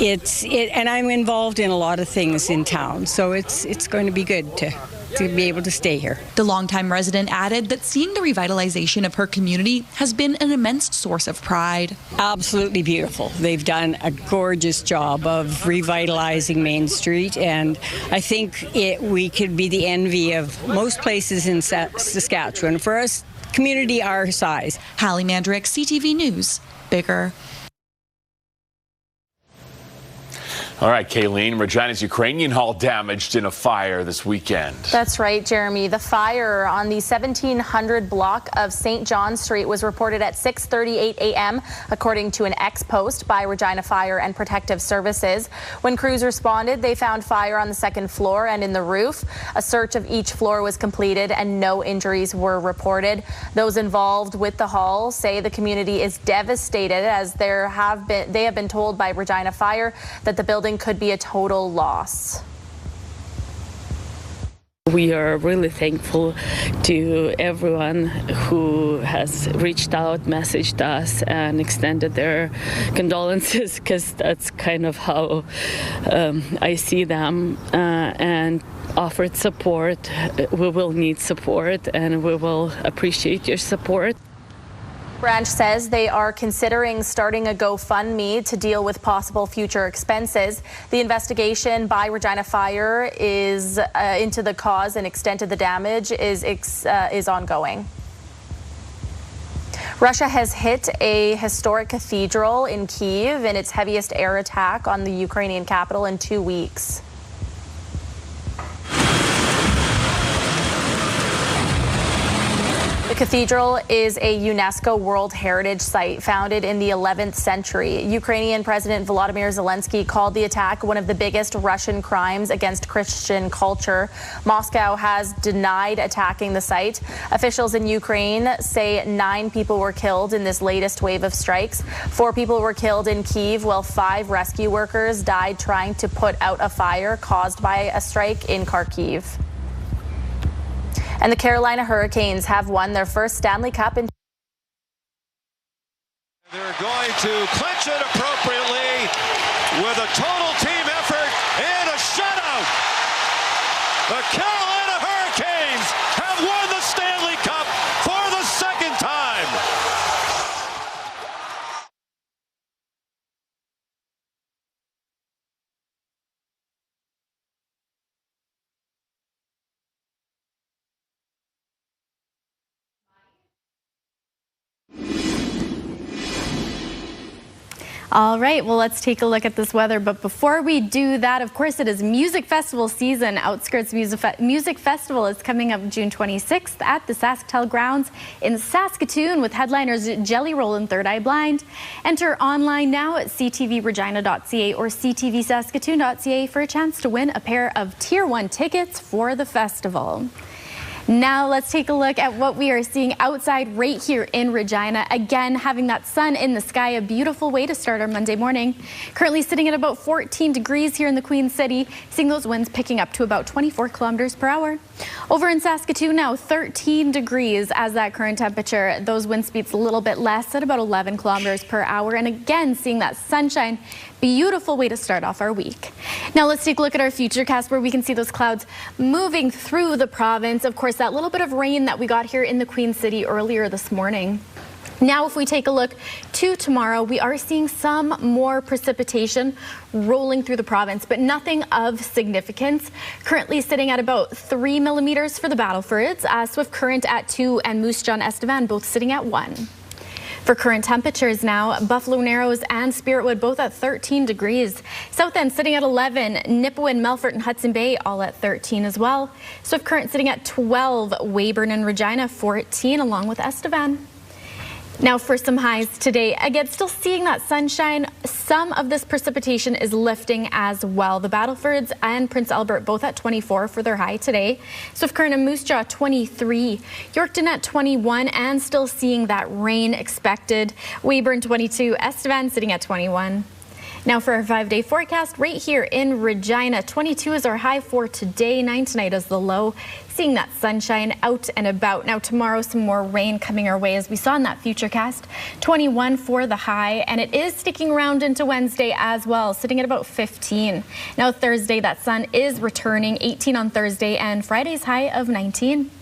and I'm involved in a lot of things in town, so it's going to be good to be able to stay here. The longtime resident added that seeing the revitalization of her community has been an immense source of pride. Absolutely beautiful. They've done a gorgeous job of revitalizing Main Street, and I think we could be the envy of most places in Saskatchewan for a community our size. Hallie Mandrick, CTV News, Biggar. All right, Kayleen, Regina's Ukrainian Hall damaged in a fire this weekend. That's right, Jeremy. The fire on the 1700 block of St. John Street was reported at 6:38 a.m., according to an X-post by Regina Fire and Protective Services. When crews responded, they found fire on the 2nd floor and in the roof. A search of each floor was completed and no injuries were reported. Those involved with the hall say the community is devastated, as they have been told by Regina Fire that the building could be a total loss. We are really thankful to everyone who has reached out, messaged us, and extended their condolences, because that's kind of how I see them, and offered support. We will need support, and we will appreciate your support. Branch says they are considering starting a GoFundMe to deal with possible future expenses. The investigation by Regina Fire is into the cause and extent of the damage is ongoing. Russia has hit a historic cathedral in Kyiv in its heaviest air attack on the Ukrainian capital in 2 weeks. The cathedral is a UNESCO World Heritage Site founded in the 11th century. Ukrainian President Volodymyr Zelensky called the attack one of the biggest Russian crimes against Christian culture. Moscow has denied attacking the site. Officials in Ukraine say 9 people were killed in this latest wave of strikes. 4 people were killed in Kyiv, while 5 rescue workers died trying to put out a fire caused by a strike in Kharkiv. And the Carolina Hurricanes have won their first Stanley Cup in. They're going to clinch it appropriately with a total team effort and a shutout. The Carolina Hurricanes have won the Stanley Cup for the second time. All right, well, let's take a look at this weather. But before we do that, of course, it is music festival season. Outskirts Music Festival is coming up June 26th at the SaskTel grounds in Saskatoon with headliners Jelly Roll and Third Eye Blind. Enter online now at ctvregina.ca or ctvsaskatoon.ca for a chance to win a pair of Tier 1 tickets for the festival. Now let's take a look at what we are seeing outside right here in Regina. Again, having that sun in the sky, a beautiful way to start our Monday morning. Currently sitting at about 14 degrees here in the Queen City, seeing those winds picking up to about 24 kilometers per hour. Over in Saskatoon now, 13 degrees as that current temperature. Those wind speeds a little bit less at about 11 kilometers per hour. And again, seeing that sunshine. Beautiful way to start off our week. Now let's take a look at our futurecast where we can see those clouds moving through the province. Of course, that little bit of rain that we got here in the Queen City earlier this morning. Now, if we take a look to tomorrow, we are seeing some more precipitation rolling through the province, but nothing of significance. Currently sitting at about 3 millimeters for the Battlefords, Swift Current at 2, and Moose Jaw and Estevan both sitting at 1. For current temperatures now, Buffalo Narrows and Spiritwood both at 13 degrees. South End sitting at 11, Nipawin, Melfort, and Hudson Bay all at 13 as well. Swift Current sitting at 12, Weyburn and Regina 14, along with Estevan. Now for some highs today, again, still seeing that sunshine. Some of this precipitation is lifting as well. The Battlefords and Prince Albert both at 24 for their high today. Swift Current and Moose Jaw 23. Yorkton at 21 and still seeing that rain expected. Weyburn 22. Estevan sitting at 21. Now for our 5-day forecast right here in Regina, 22 is our high for today, 9 tonight is the low. Seeing that sunshine out and about. Now tomorrow, some more rain coming our way as we saw in that futurecast. 21 for the high, and it is sticking around into Wednesday as well, sitting at about 15. Now Thursday, that sun is returning, 18 on Thursday, and Friday's high of 19.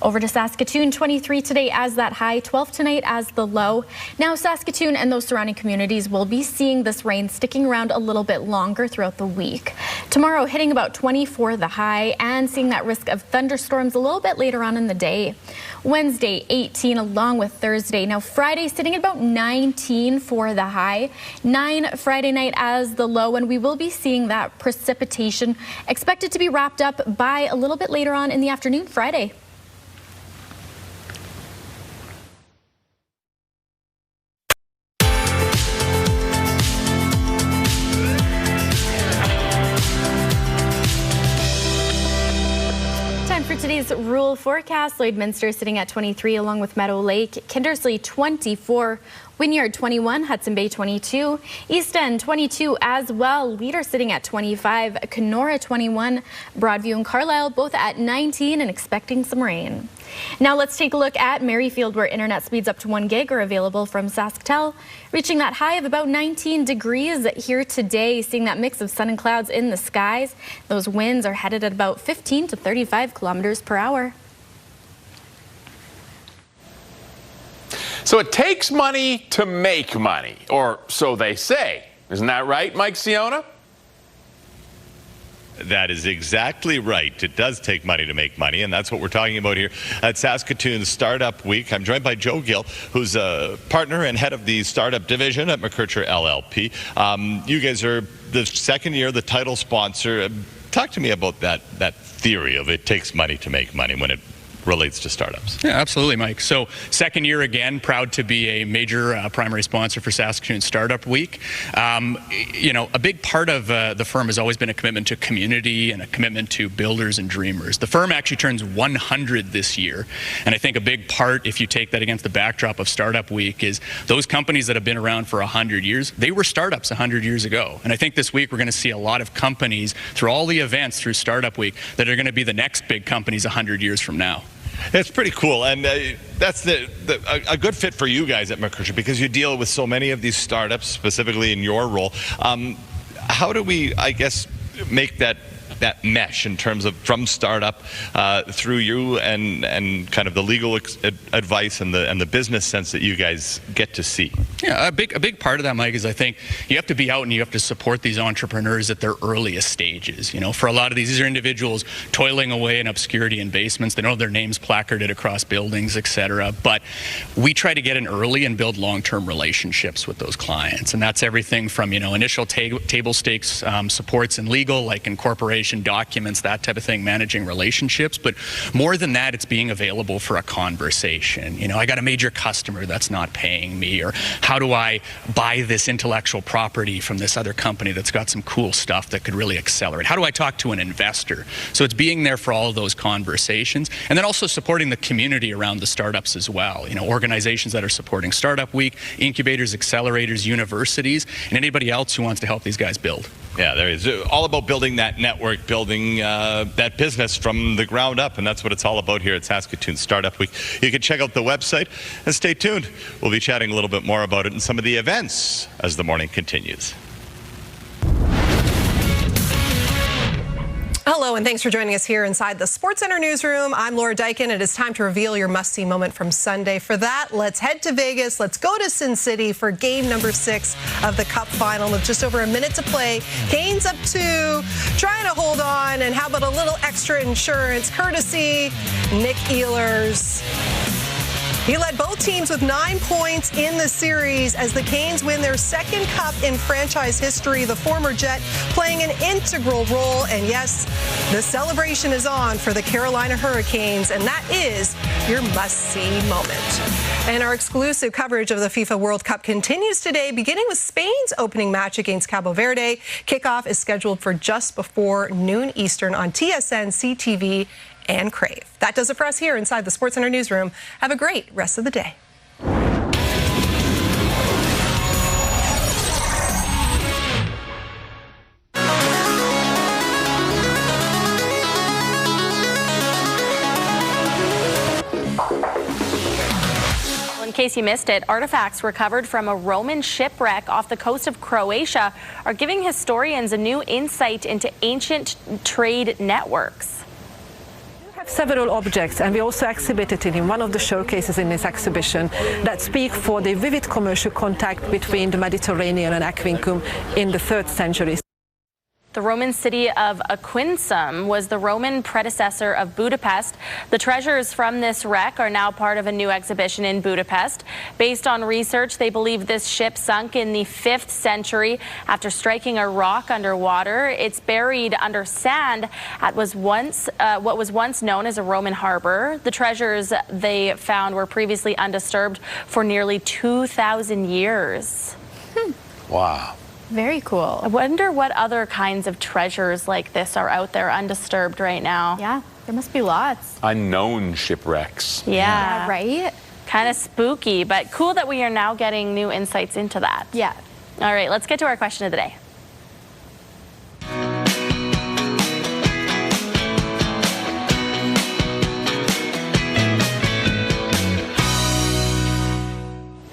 Over to Saskatoon, 23 today as that high, 12 tonight as the low. Now Saskatoon and those surrounding communities will be seeing this rain sticking around a little bit longer throughout the week. Tomorrow hitting about 20 for the high and seeing that risk of thunderstorms a little bit later on in the day. Wednesday, 18 along with Thursday. Now Friday sitting at about 19 for the high, 9 Friday night as the low, and we will be seeing that precipitation expected to be wrapped up by a little bit later on in the afternoon Friday. Today's rural forecast, Lloydminster sitting at 23 along with Meadow Lake, Kindersley 24, Wynyard 21, Hudson Bay 22, East End 22 as well, Leader sitting at 25, Kenora 21, Broadview and Carlisle both at 19 and expecting some rain. Now let's take a look at Merrifield, where internet speeds up to 1 gig are available from SaskTel, reaching that high of about 19 degrees here today, seeing that mix of sun and clouds in the skies. Those winds are headed at about 15 to 35 kilometers per hour. So it takes money to make money, or so they say. Isn't that right, Mike Siona? That is exactly right. It does take money to make money, and that's what we're talking about here at Saskatoon Startup Week. I'm joined by Joe Gill, who's a partner and head of the startup division at McKercher LLP. You guys are the second year, the title sponsor. Talk to me about that theory of it takes money to make money when it relates to startups. Yeah, absolutely, Mike. So second year again, proud to be a major primary sponsor for Saskatoon Startup Week. You know, a big part of the firm has always been a commitment to community and a commitment to builders and dreamers. The firm actually turns 100 this year, and I think a big part, if you take that against the backdrop of Startup Week, is those companies that have been around for 100 years, they were startups 100 years ago. And I think this week we're going to see a lot of companies through all the events through Startup Week that are going to be the next big companies 100 years from now. It's pretty cool, and that's a good fit for you guys at McKercher because you deal with so many of these startups, specifically in your role. How do we, I guess, make that mesh in terms of from startup through you and kind of the legal advice and the business sense that you guys get to see? Yeah, a big part of that, Mike, is I think you have to be out and you have to support these entrepreneurs at their earliest stages. You know, for a lot of these are individuals toiling away in obscurity in basements. They don't have their names placarded across buildings, etc. But we try to get in early and build long-term relationships with those clients, and that's everything from, you know, initial table stakes supports in legal, like incorporation information, documents, that type of thing, managing relationships. But more than that, it's being available for a conversation. You know, I got a major customer that's not paying me, or how do I buy this intellectual property from this other company that's got some cool stuff that could really accelerate? How do I talk to an investor? So it's being there for all of those conversations, and then also supporting the community around the startups as well. You know, organizations that are supporting Startup Week, incubators, accelerators, universities, and anybody else who wants to help these guys build. Yeah, there is. All about building that network, building that business from the ground up, and that's what it's all about here at Saskatoon Startup Week. You can check out the website and stay tuned. We'll be chatting a little bit more about it and some of the events as the morning continues. Hello, and thanks for joining us here inside the SportsCenter newsroom. I'm Laura Dykin. It is time to reveal your must-see moment from Sunday. For that, let's head to Vegas. Let's go to Sin City for game number 6 of the Cup final. With just over a minute to play, Canes up 2, trying to hold on. And how about a little extra insurance, courtesy Nick Ehlers. He led both teams with 9 points in the series as the Canes win their 2nd Cup in franchise history. The former Jet playing an integral role. And yes, the celebration is on for the Carolina Hurricanes, and that is your must-see moment. And our exclusive coverage of the FIFA World Cup continues today, beginning with Spain's opening match against Cabo Verde. Kickoff is scheduled for just before noon Eastern on TSN, CTV, and Crave. That does it for us here inside the SportsCenter newsroom. Have a great rest of the day. In case you missed it, artifacts recovered from a Roman shipwreck off the coast of Croatia are giving historians a new insight into ancient trade networks. Several objects, and we also exhibited it in one of the showcases in this exhibition, that speak for the vivid commercial contact between the Mediterranean and Aquincum in the 3rd century. The Roman city of Aquincum was the Roman predecessor of Budapest. The treasures from this wreck are now part of a new exhibition in Budapest. Based on research, they believe this ship sunk in the 5th century after striking a rock underwater. It's buried under sand at what was once known as a Roman harbor. The treasures they found were previously undisturbed for nearly 2,000 years. Wow. Very cool. I wonder what other kinds of treasures like this are out there undisturbed right now. Yeah, there must be lots. Unknown shipwrecks. Yeah, right? Kind of spooky, but cool that we are now getting new insights into that. Yeah. All right, let's get to our question of the day.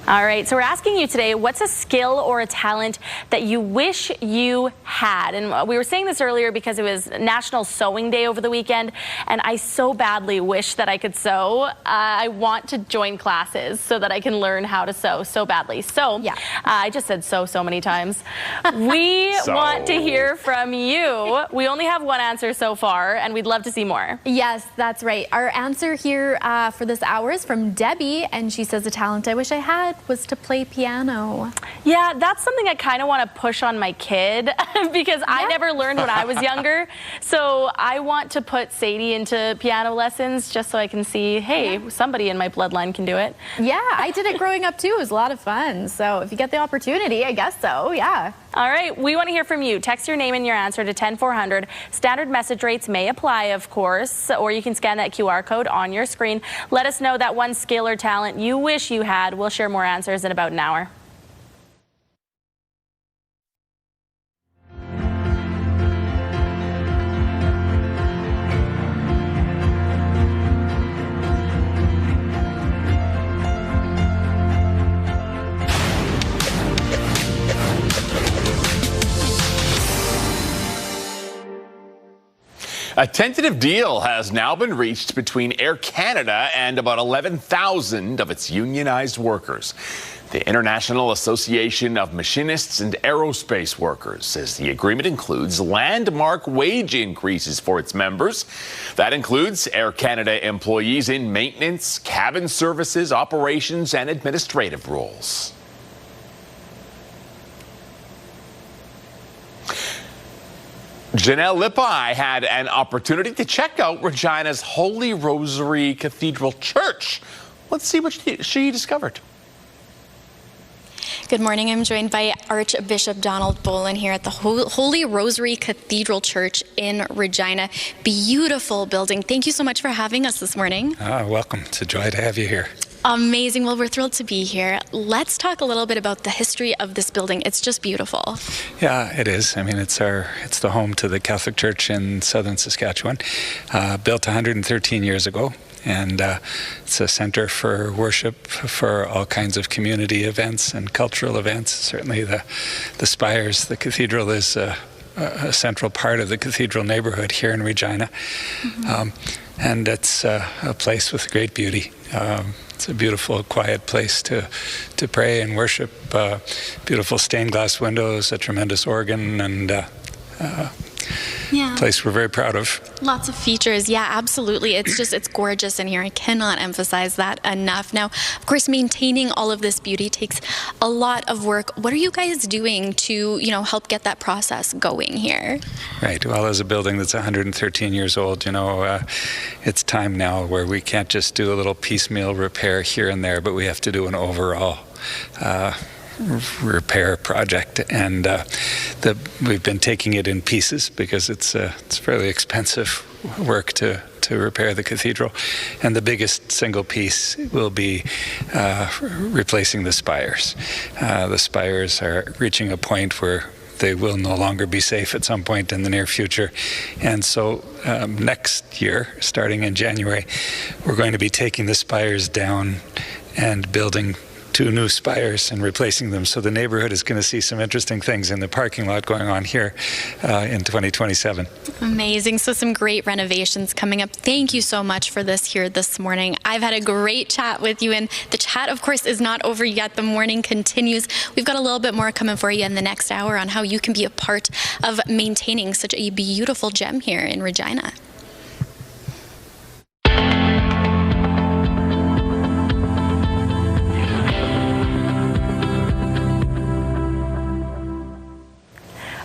All right, so we're asking you today, what's a skill or a talent that you wish you had? And we were saying this earlier because it was National Sewing Day over the weekend, and I so badly wish that I could sew. I want to join classes so that I can learn how to sew so badly. So, yeah, I just said so many times. We want to hear from you. We only have one answer so far, and we'd love to see more. Yes, that's right. Our answer here for this hour is from Debbie, and she says, a talent I wish I had was to play piano. Yeah, that's something I kind of want to push on my kid because I never learned when I was younger. So I want to put Sadie into piano lessons just so I can see, hey, somebody in my bloodline can do it. Yeah, I did it growing up too. It was a lot of fun. So if you get the opportunity, I guess so, yeah. All right, we want to hear from you. Text your name and your answer to 10400. Standard message rates may apply, of course, or you can scan that QR code on your screen. Let us know that one skill or talent you wish you had. We'll share more answers in about an hour. A tentative deal has now been reached between Air Canada and about 11,000 of its unionized workers. The International Association of Machinists and Aerospace Workers says the agreement includes landmark wage increases for its members. That includes Air Canada employees in maintenance, cabin services, operations, and administrative roles. Janelle Lippi had an opportunity to check out Regina's Holy Rosary Cathedral Church. Let's see what she discovered. Good morning. I'm joined by Archbishop Donald Bolin here at the Holy Rosary Cathedral Church in Regina. Beautiful building. Thank you so much for having us this morning. Welcome. It's a joy to have you here. Amazing. Well, we're thrilled to be here. Let's talk a little bit about the history of this building. It's just beautiful. Yeah, it is. I mean, it's the home to the Catholic Church in southern Saskatchewan, built 113 years ago. And it's a center for worship for all kinds of community events and cultural events. Certainly the spires, the cathedral is a central part of the cathedral neighborhood here in Regina. Mm-hmm. And it's a place with great beauty. It's a beautiful, quiet place to pray and worship. Beautiful stained glass windows, a tremendous organ, and yeah. Place we're very proud of. Lots of features. Yeah, absolutely. It's gorgeous in here. I cannot emphasize that enough. Now, of course, maintaining all of this beauty takes a lot of work. What are you guys doing to, help get that process going here? Right. Well, as a building that's 113 years old, it's time now where we can't just do a little piecemeal repair here and there, but we have to do an overall repair project, and we've been taking it in pieces because it's fairly expensive work to repair the cathedral, and the biggest single piece will be replacing the spires. The spires are reaching a point where they will no longer be safe at some point in the near future, and so next year, starting in January, we're going to be taking the spires down and building 2 new spires and replacing them. So the neighborhood is going to see some interesting things in the parking lot going on here in 2027. Amazing. So some great renovations coming up. Thank you so much for this here this morning. I've had a great chat with you, and the chat, of course, is not over yet. The morning continues. We've got a little bit more coming for you in the next hour on how you can be a part of maintaining such a beautiful gem here in Regina.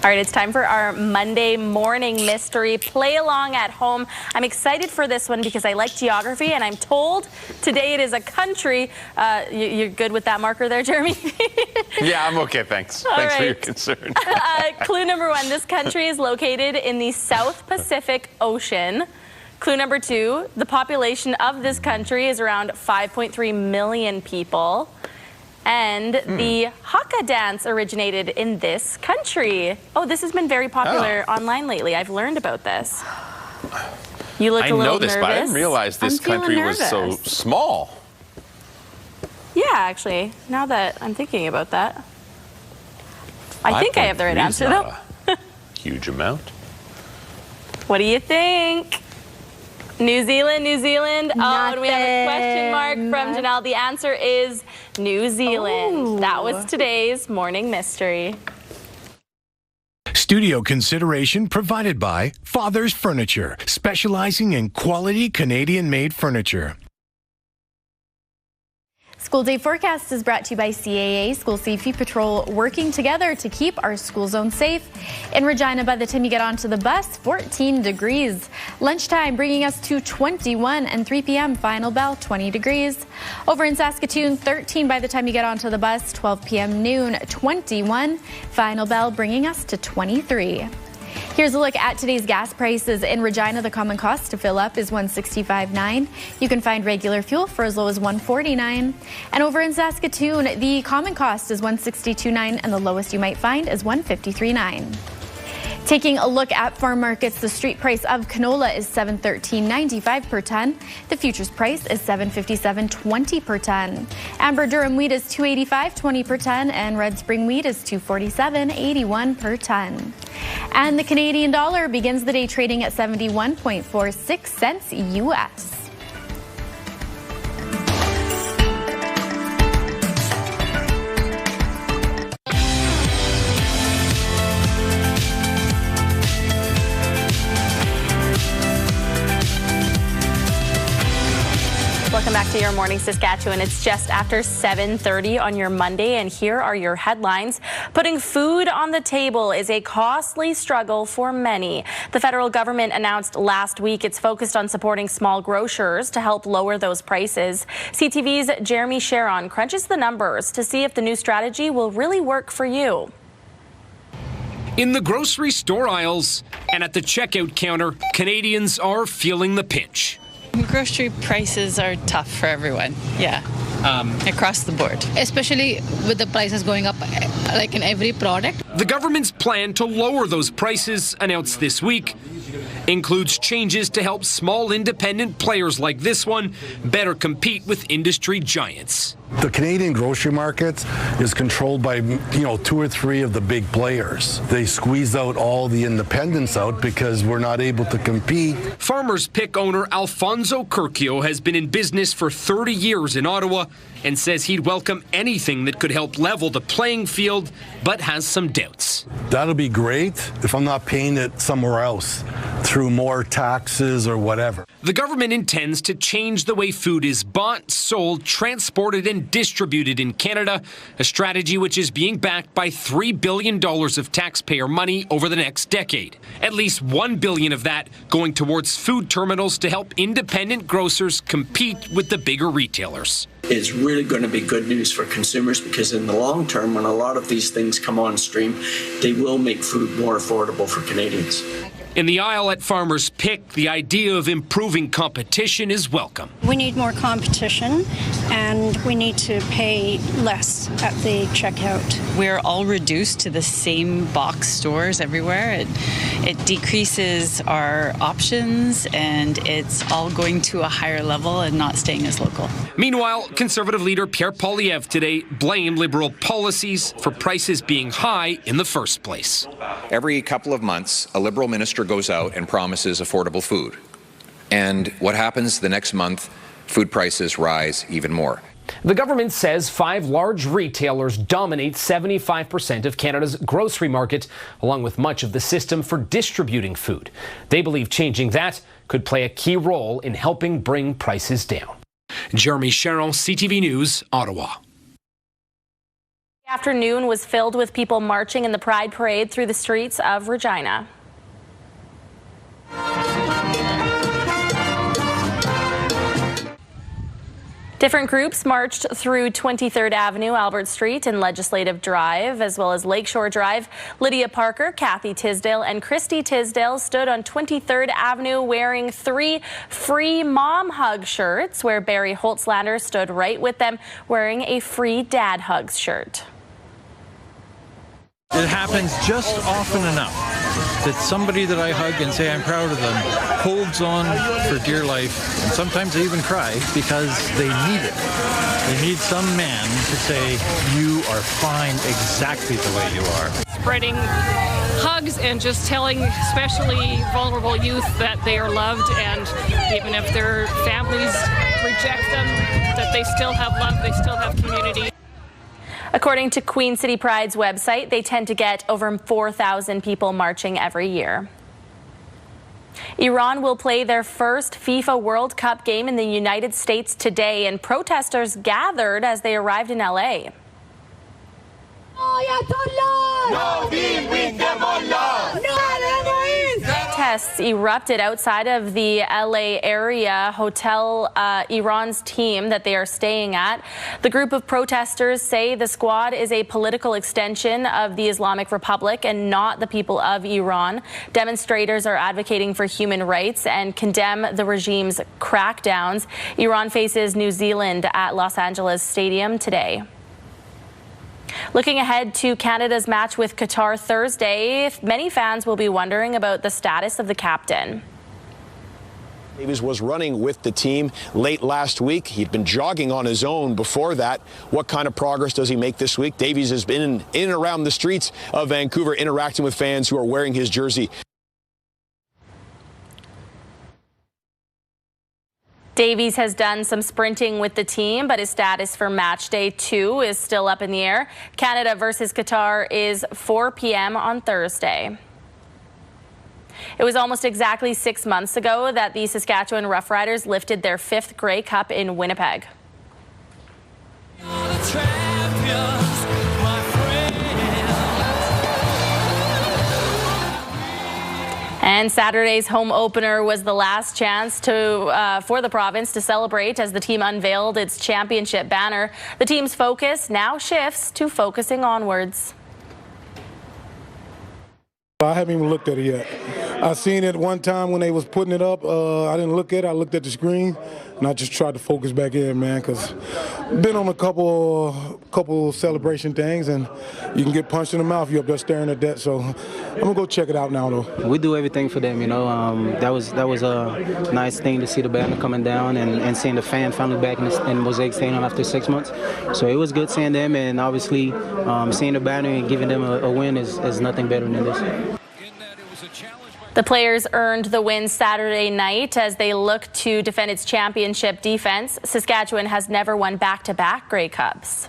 All right, it's time for our Monday morning mystery play along at home. I'm excited for this one because I like geography, and I'm told today it is a country. You're good with that marker there, Jeremy? Yeah, I'm okay, thanks. All thanks right. for your concern. Clue number 1, this country is located in the South Pacific Ocean. Clue number 2, the population of this country is around 5.3 million people. And the haka dance originated in this country. Oh, this has been very popular online lately. I've learned about this. You look a little nervous. I know this, but I didn't realize this country was so small. Yeah, actually, now that I'm thinking about that. I think I have the right answer, though. Huge amount. What do you think? New Zealand. Oh, and we have a question mark from Janelle. The answer is New Zealand. Ooh. That was today's morning mystery. Studio consideration provided by Father's Furniture, specializing in quality Canadian-made furniture. School Day Forecast is brought to you by CAA, School Safety Patrol, working together to keep our school zone safe. In Regina, by the time you get onto the bus, 14 degrees. Lunchtime bringing us to 21, and 3 p.m. final bell, 20 degrees. Over in Saskatoon, 13 by the time you get onto the bus, 12 p.m. noon, 21. Final bell bringing us to 23. Here's a look at today's gas prices. In Regina, the common cost to fill up is $1.65.9. You can find regular fuel for as low as $1.49. And over in Saskatoon, the common cost is $1.62.9, and the lowest you might find is $1.53.9. Taking a look at farm markets, the street price of canola is $713.95 per ton. The futures price is $757.20 per ton. Amber Durham wheat is $285.20 per ton, and red spring wheat is $247.81 per ton. And the Canadian dollar begins the day trading at 71.46 cents U.S. Welcome back to your morning, Saskatchewan. It's just after 7:30 on your Monday, and here are your headlines. Putting food on the table is a costly struggle for many. The federal government announced last week it's focused on supporting small grocers to help lower those prices. CTV's Jeremy Sharon crunches the numbers to see if the new strategy will really work for you. In the grocery store aisles and at the checkout counter, Canadians are feeling the pinch. Grocery prices are tough for everyone, across the board. Especially with the prices going up like in every product. The government's plan to lower those prices, announced this week, includes changes to help small independent players like this one better compete with industry giants. The Canadian grocery market is controlled by, 2 or 3 of the big players. They squeeze out all the independents out because we're not able to compete. Farmers Pick owner Alfonso Curcio has been in business for 30 years in Ottawa and says he'd welcome anything that could help level the playing field, but has some doubts. That'll be great if I'm not paying it somewhere else through more taxes or whatever. The government intends to change the way food is bought, sold, transported, and distributed in Canada, a strategy which is being backed by $3 billion of taxpayer money over the next decade. At least $1 billion of that going towards food terminals to help independent grocers compete with the bigger retailers. It's really going to be good news for consumers because in the long term, when a lot of these things come on stream, they will make food more affordable for Canadians. In the aisle at Farmers Pick, the idea of improving competition is welcome. We need more competition, and we need to pay less at the checkout. We're all reduced to the same box stores everywhere. It decreases our options, and it's all going to a higher level and not staying as local. Meanwhile, Conservative leader Pierre Poilievre today blamed Liberal policies for prices being high in the first place. Every couple of months, a Liberal minister goes out and promises affordable food. And what happens the next month? Food prices rise even more. The government says 5 large retailers dominate 75% of Canada's grocery market, along with much of the system for distributing food. They believe changing that could play a key role in helping bring prices down. Jeremy Sharon, CTV News, Ottawa. The afternoon was filled with people marching in the Pride Parade through the streets of Regina. Different groups marched through 23rd Avenue, Albert Street, and Legislative Drive, as well as Lakeshore Drive. Lydia Parker, Kathy Tisdale, and Christy Tisdale stood on 23rd Avenue wearing 3 free mom hug shirts, where Barry Holtzlander stood right with them wearing a free dad hugs shirt. It happens just often enough that somebody that I hug and say I'm proud of them holds on for dear life, and sometimes they even cry because they need it. They need some man to say, you are fine exactly the way you are. Spreading hugs and just telling especially vulnerable youth that they are loved, and even if their families reject them, that they still have love, they still have community. According to Queen City Pride's website, they tend to get over 4,000 people marching every year. Iran will play their first FIFA World Cup game in the United States today, and protesters gathered as they arrived in LA. Protests erupted outside of the LA area hotel Iran's team that they are staying at. The group of protesters say the squad is a political extension of the Islamic Republic and not the people of Iran. Demonstrators are advocating for human rights and condemn the regime's crackdowns. Iran faces New Zealand at Los Angeles Stadium today. Looking ahead to Canada's match with Qatar Thursday, many fans will be wondering about the status of the captain. Davies was running with the team late last week. He'd been jogging on his own before that. What kind of progress does he make this week? Davies has been in and around the streets of Vancouver interacting with fans who are wearing his jersey. Davies has done some sprinting with the team, but his status for match day 2 is still up in the air. Canada versus Qatar is 4 p.m. on Thursday. It was almost exactly 6 months ago that the Saskatchewan Roughriders lifted their 5th Grey Cup in Winnipeg. And Saturday's home opener was the last chance for the province to celebrate as the team unveiled its championship banner. The team's focus now shifts to focusing onwards. I haven't even looked at it yet. I seen it one time when they was putting it up. I didn't look at it. I looked at the screen, and I just tried to focus back in, man, because been on a couple celebration things, and you can get punched in the mouth. You're up there staring at that. So I'm gonna go check it out now, though. We do everything for them, you know. That was a nice thing to see the banner coming down and seeing the fan finally back in Mosaic Stadium after 6 months. So it was good seeing them, and obviously seeing the banner and giving them a win is nothing better than this. The players earned the win Saturday night as they look to defend its championship defense. Saskatchewan has never won back-to-back Grey Cups.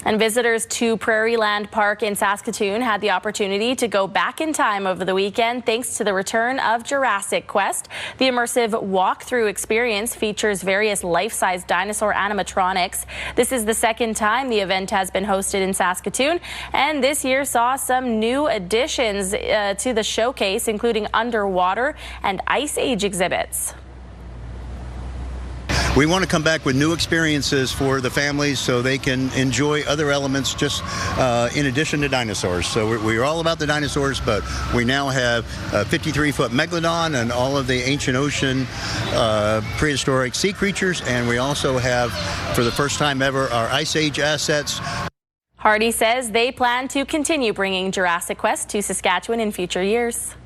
And visitors to Prairie Land Park in Saskatoon had the opportunity to go back in time over the weekend thanks to the return of Jurassic Quest. The immersive walkthrough experience features various life-size dinosaur animatronics. This is the second time the event has been hosted in Saskatoon, and this year saw some new additions to the showcase, including underwater and ice age exhibits. We want to come back with new experiences for the families so they can enjoy other elements just in addition to dinosaurs. So we're all about the dinosaurs, but we now have a 53-foot megalodon and all of the ancient ocean prehistoric sea creatures, and we also have, for the first time ever, our Ice Age assets. Hardy says they plan to continue bringing Jurassic Quest to Saskatchewan in future years.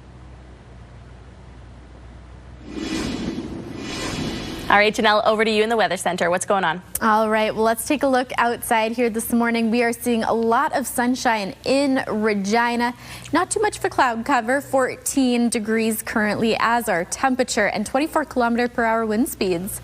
All right, Janelle, over to you in the Weather Center. What's going on? All right, well, let's take a look outside here this morning. We are seeing a lot of sunshine in Regina. Not too much of a cloud cover, 14 degrees currently as our temperature and 24-kilometer-per-hour wind speeds.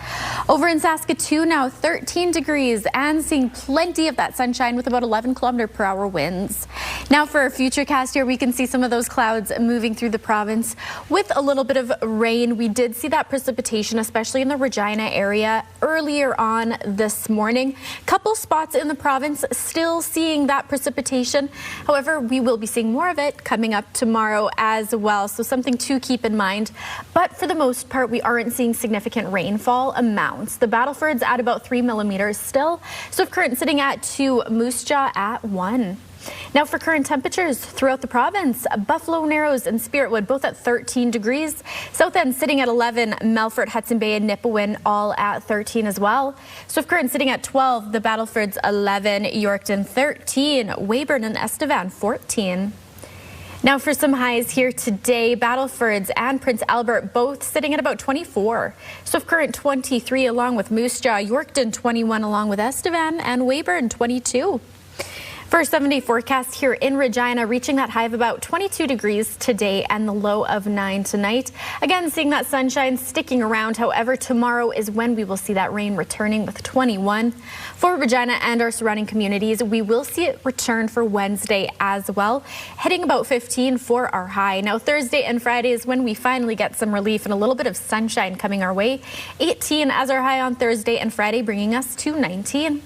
Over in Saskatoon now, 13 degrees and seeing plenty of that sunshine with about 11-kilometer-per-hour winds. Now for our future cast here, we can see some of those clouds moving through the province with a little bit of rain. We did see that precipitation, especially in the Regina area earlier on this morning. Couple spots in the province still seeing that precipitation. However, we will be seeing more of it coming up tomorrow as well. So something to keep in mind. But for the most part, we aren't seeing significant rainfall amounts. The Battleford's at about 3 millimeters still. Swift Current sitting at 2, Moose Jaw at 1. Now for current temperatures throughout the province, Buffalo Narrows and Spiritwood both at 13 degrees. South End sitting at 11, Melfort, Hudson Bay and Nipawin all at 13 as well. Swift Current sitting at 12, the Battleford's 11, Yorkton 13, Weyburn and Estevan 14. Now for some highs here today, Battleford's and Prince Albert both sitting at about 24. Swift Current 23 along with Moose Jaw, Yorkton 21 along with Estevan and Weyburn 22. For a 7-day forecast here in Regina, reaching that high of about 22 degrees today and the low of 9 tonight. Again, seeing that sunshine sticking around. However, tomorrow is when we will see that rain returning with 21. For Regina and our surrounding communities, we will see it return for Wednesday as well, hitting about 15 for our high. Now, Thursday and Friday is when we finally get some relief and a little bit of sunshine coming our way. 18 as our high on Thursday and Friday, bringing us to 19.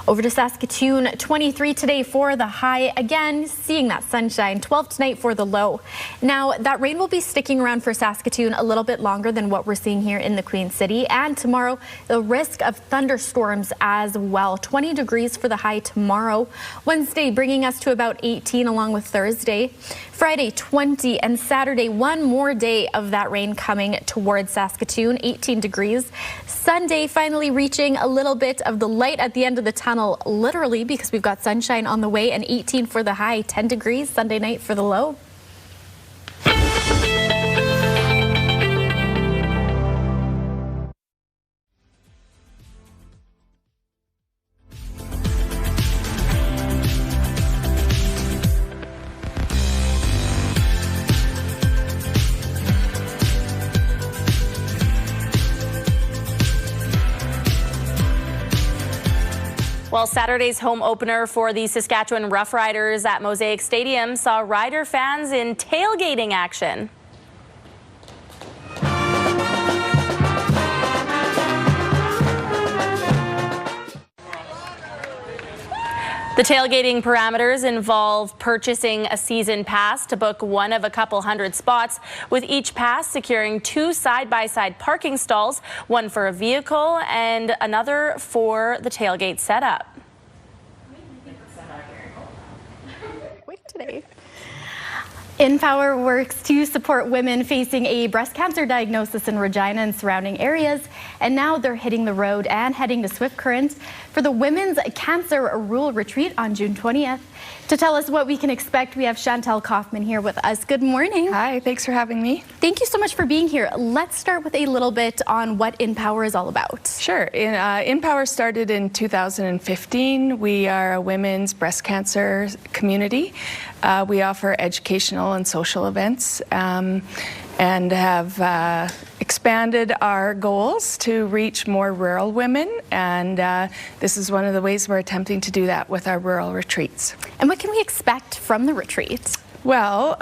Over to Saskatoon, 23 today for the high. Again, seeing that sunshine, 12 tonight for the low. Now, that rain will be sticking around for Saskatoon a little bit longer than what we're seeing here in the Queen City. And tomorrow, the risk of thunderstorms as well. 20 degrees for the high tomorrow. Wednesday bringing us to about 18 along with Thursday. Friday, 20, and Saturday, one more day of that rain coming towards Saskatoon, 18 degrees. Sunday, finally reaching a little bit of the light at the end of the tunnel, literally, because we've got sunshine on the way, and 18 for the high, 10 degrees Sunday night for the low. Well, Saturday's home opener for the Saskatchewan Roughriders at Mosaic Stadium saw Rider fans in tailgating action. The tailgating parameters involve purchasing a season pass to book one of a couple hundred spots, with each pass securing 2 side-by-side parking stalls, one for a vehicle and another for the tailgate setup. Wait today. InPower works to support women facing a breast cancer diagnosis in Regina and surrounding areas, and now they're hitting the road and heading to Swift Current for the Women's Cancer Rural Retreat on June 20th. To tell us what we can expect, we have Chantel Kaufman here with us. Good morning. Hi, thanks for having me. Thank you so much for being here. Let's start with a little bit on what InPower is all about. Sure. InPower started in 2015. We are a women's breast cancer community. We offer educational and social events and have expanded our goals to reach more rural women, and this is one of the ways we're attempting to do that with our rural retreats. And what can we expect from the retreat? Well,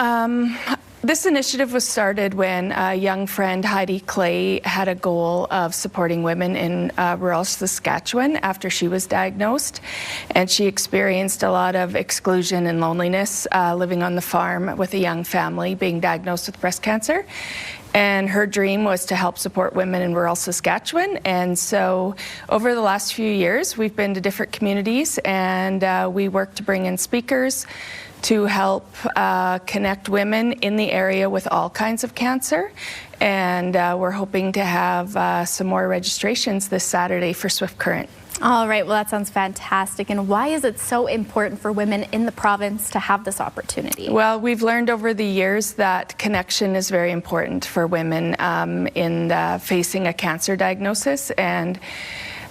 this initiative was started when a young friend, Heidi Clay, had a goal of supporting women in rural Saskatchewan after she was diagnosed, and she experienced a lot of exclusion and loneliness living on the farm with a young family being diagnosed with breast cancer. And her dream was to help support women in rural Saskatchewan. And so over the last few years, we've been to different communities, and we work to bring in speakers to help connect women in the area with all kinds of cancer. And we're hoping to have some more registrations this Saturday for Swift Current. All right, well, that sounds fantastic. And why is it so important for women in the province to have this opportunity? Well, we've learned over the years that connection is very important for women in facing a cancer diagnosis, and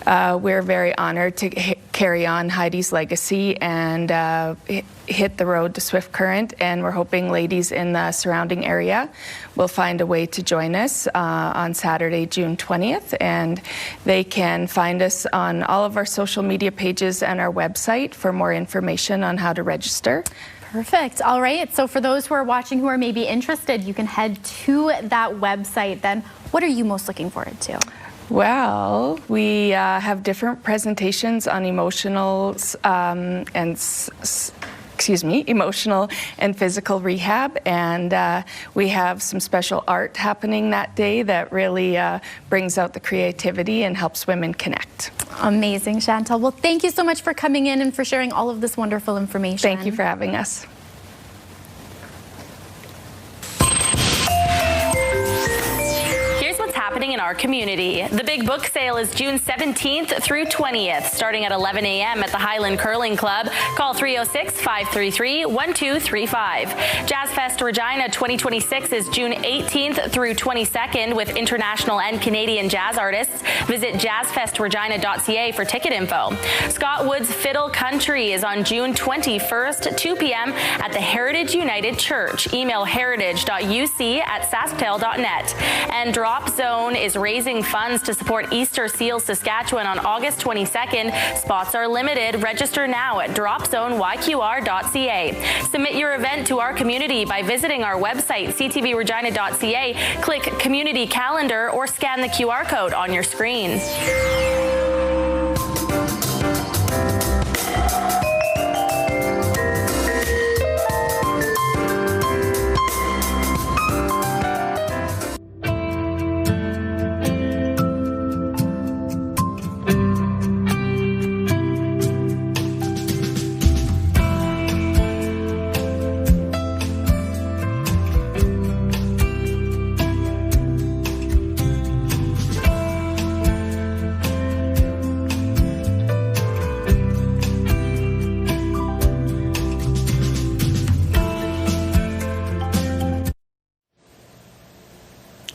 we're very honored to carry on Heidi's legacy and hit the road to Swift Current, and we're hoping ladies in the surrounding area will find a way to join us on Saturday, June 20th, and they can find us on all of our social media pages and our website for more information on how to register. Perfect. All right. So for those who are watching who are maybe interested, you can head to that website then. What are you most looking forward to? Well, we have different presentations on emotional and physical rehab, and we have some special art happening that day that really brings out the creativity and helps women connect. Amazing, Chantal. Well, thank you so much for coming in and for sharing all of this wonderful information. Thank you for having us. Happening in our community. The big book sale is June 17th through 20th, starting at 11 a.m. at the Highland Curling Club. Call 306-533-1235. Jazz Fest Regina 2026 is June 18th through 22nd with international and Canadian jazz artists. Visit jazzfestregina.ca for ticket info. Scott Wood's Fiddle Country is on June 21st, 2 p.m. at the Heritage United Church. Email heritage.uc@sasktel.net. And Drop Zone is raising funds to support Easter Seals Saskatchewan on August 22nd. Spots are limited. Register now at dropzoneyqr.ca. Submit your event to our community by visiting our website, ctvregina.ca. Click Community Calendar or scan the QR code on your screen.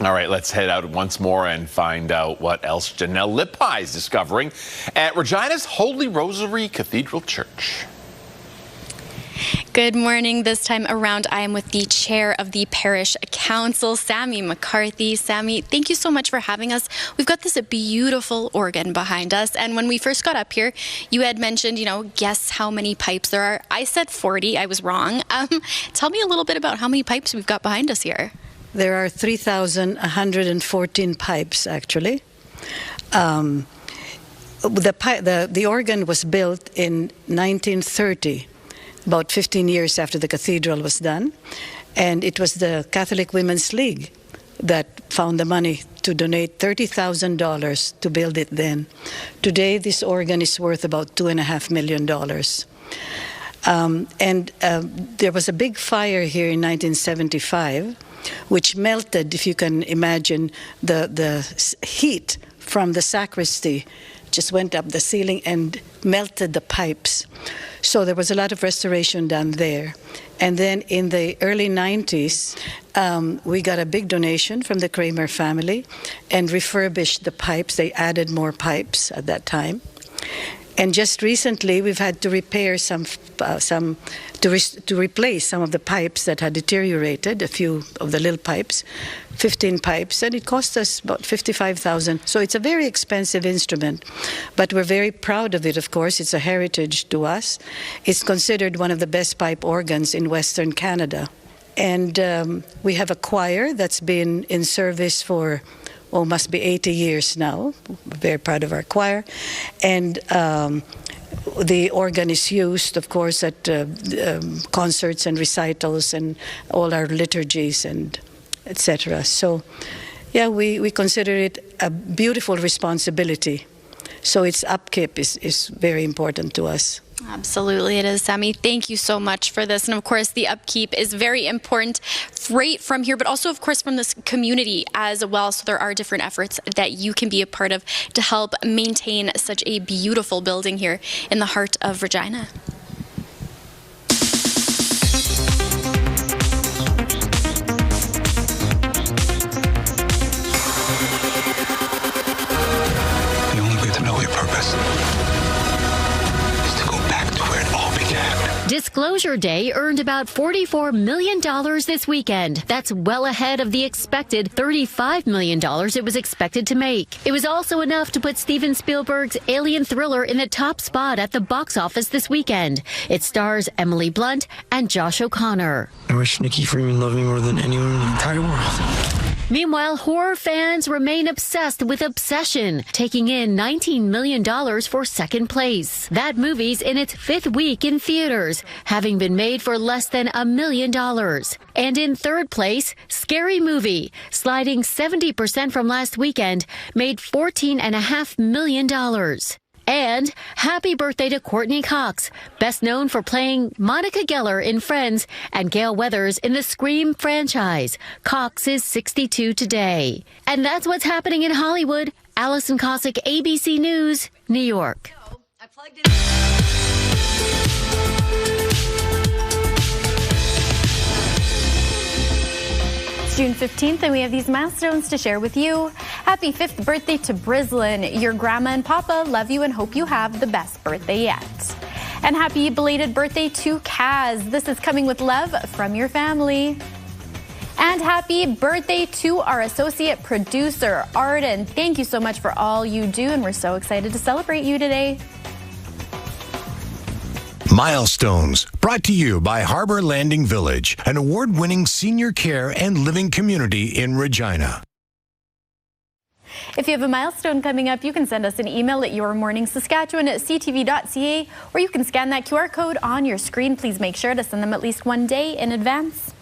All right, let's head out once more and find out what else Janelle Lippi is discovering at Regina's Holy Rosary Cathedral Church. Good morning. This time around, I am with the chair of the Parish Council, Sammy McCarthy. Sammy, thank you so much for having us. We've got this beautiful organ behind us. And when we first got up here, you had mentioned, guess how many pipes there are. I said 40. I was wrong. Tell me a little bit about how many pipes we've got behind us here. There are 3,114 pipes, actually. The organ was built in 1930. About 15 years after the cathedral was done. And it was the Catholic Women's League that found the money to donate $30,000 to build it then. Today, this organ is worth about $2.5 million. There was a big fire here in 1975, which melted, if you can imagine, the heat from the sacristy just went up the ceiling and melted the pipes. So there was a lot of restoration done there. And then in the early 90s, we got a big donation from the Kramer family and refurbished the pipes. They added more pipes at that time. And just recently, we've had to repair to replace some of the pipes that had deteriorated, a few of the little pipes, 15 pipes, and it cost us about $55,000. So it's a very expensive instrument, but we're very proud of it, of course. It's a heritage to us. It's considered one of the best pipe organs in Western Canada. And we have a choir that's been in service for must be 80 years now. We're very proud of our choir. And the organ is used, of course, at concerts and recitals and all our liturgies and etc. So, yeah, we consider it a beautiful responsibility. So its upkeep is very important to us. Absolutely, it is, Sammy. Thank you so much for this. And of course, the upkeep is very important right from here, but also, of course, from this community as well. So there are different efforts that you can be a part of to help maintain such a beautiful building here in the heart of Regina. The only way to know your purpose. Disclosure Day earned about $44 million this weekend. That's well ahead of the expected $35 million it was expected to make. It was also enough to put Steven Spielberg's alien thriller in the top spot at the box office this weekend. It stars Emily Blunt and Josh O'Connor. I wish Nikki Freeman loved me more than anyone in the entire world. Meanwhile, horror fans remain obsessed with Obsession, taking in $19 million for second place. That movie's in its 5th week in theaters, having been made for less than $1 million. And in third place, Scary Movie, sliding 70% from last weekend, made $14.5 million. And happy birthday to Courtney Cox, best known for playing Monica Geller in Friends and Gale Weathers in the Scream franchise. Cox is 62 today. And that's what's happening in Hollywood. Allison Cossack, ABC News, New York. June 15th, and we have these milestones to share with you. Happy 5th birthday to Brislin. Your grandma and papa love you and hope you have the best birthday yet. And happy belated birthday to Kaz. This is coming with love from your family. And happy birthday to our associate producer, Arden. Thank you so much for all you do, and we're so excited to celebrate you today. Milestones, brought to you by Harbor Landing Village, an award-winning senior care and living community in Regina. If you have a milestone coming up, you can send us an email at yourmorningsaskatchewan@ctv.ca, or you can scan that QR code on your screen. Please make sure to send them at least one day in advance.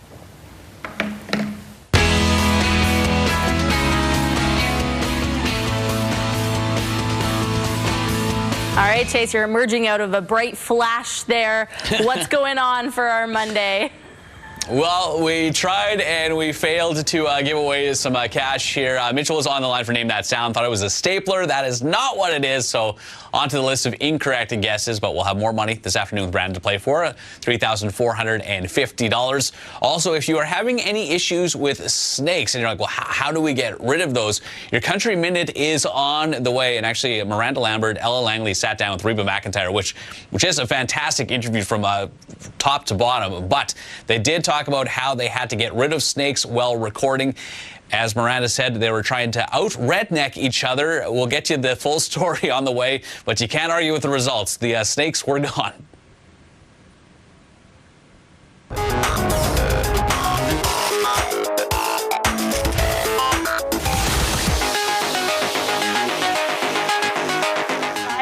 All right, Chase, you're emerging out of a bright flash there. What's going on for our Monday? Well, we tried and we failed to give away some cash here. Mitchell was on the line for Name That Sound, thought it was a stapler. That is not what it is. So on to the list of incorrect guesses, but we'll have more money this afternoon with Brandon to play for, $3,450. Also, if you are having any issues with snakes and you're like, well, how do we get rid of those? Your Country Minute is on the way. And actually, Miranda Lambert, Ella Langley sat down with Reba McEntire, which is a fantastic interview from top to bottom. But they did talk about how they had to get rid of snakes while recording. As Miranda said, they were trying to out-redneck each other. We'll get you the full story on the way, but you can't argue with the results. The snakes were gone.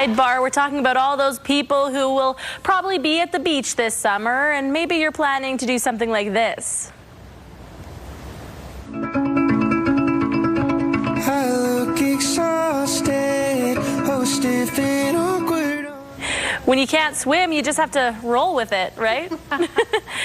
Sidebar, we're talking about all those people who will probably be at the beach this summer, and maybe you're planning to do something like this. I look exhausted, oh, stiff and awkward. When you can't swim, you just have to roll with it, right?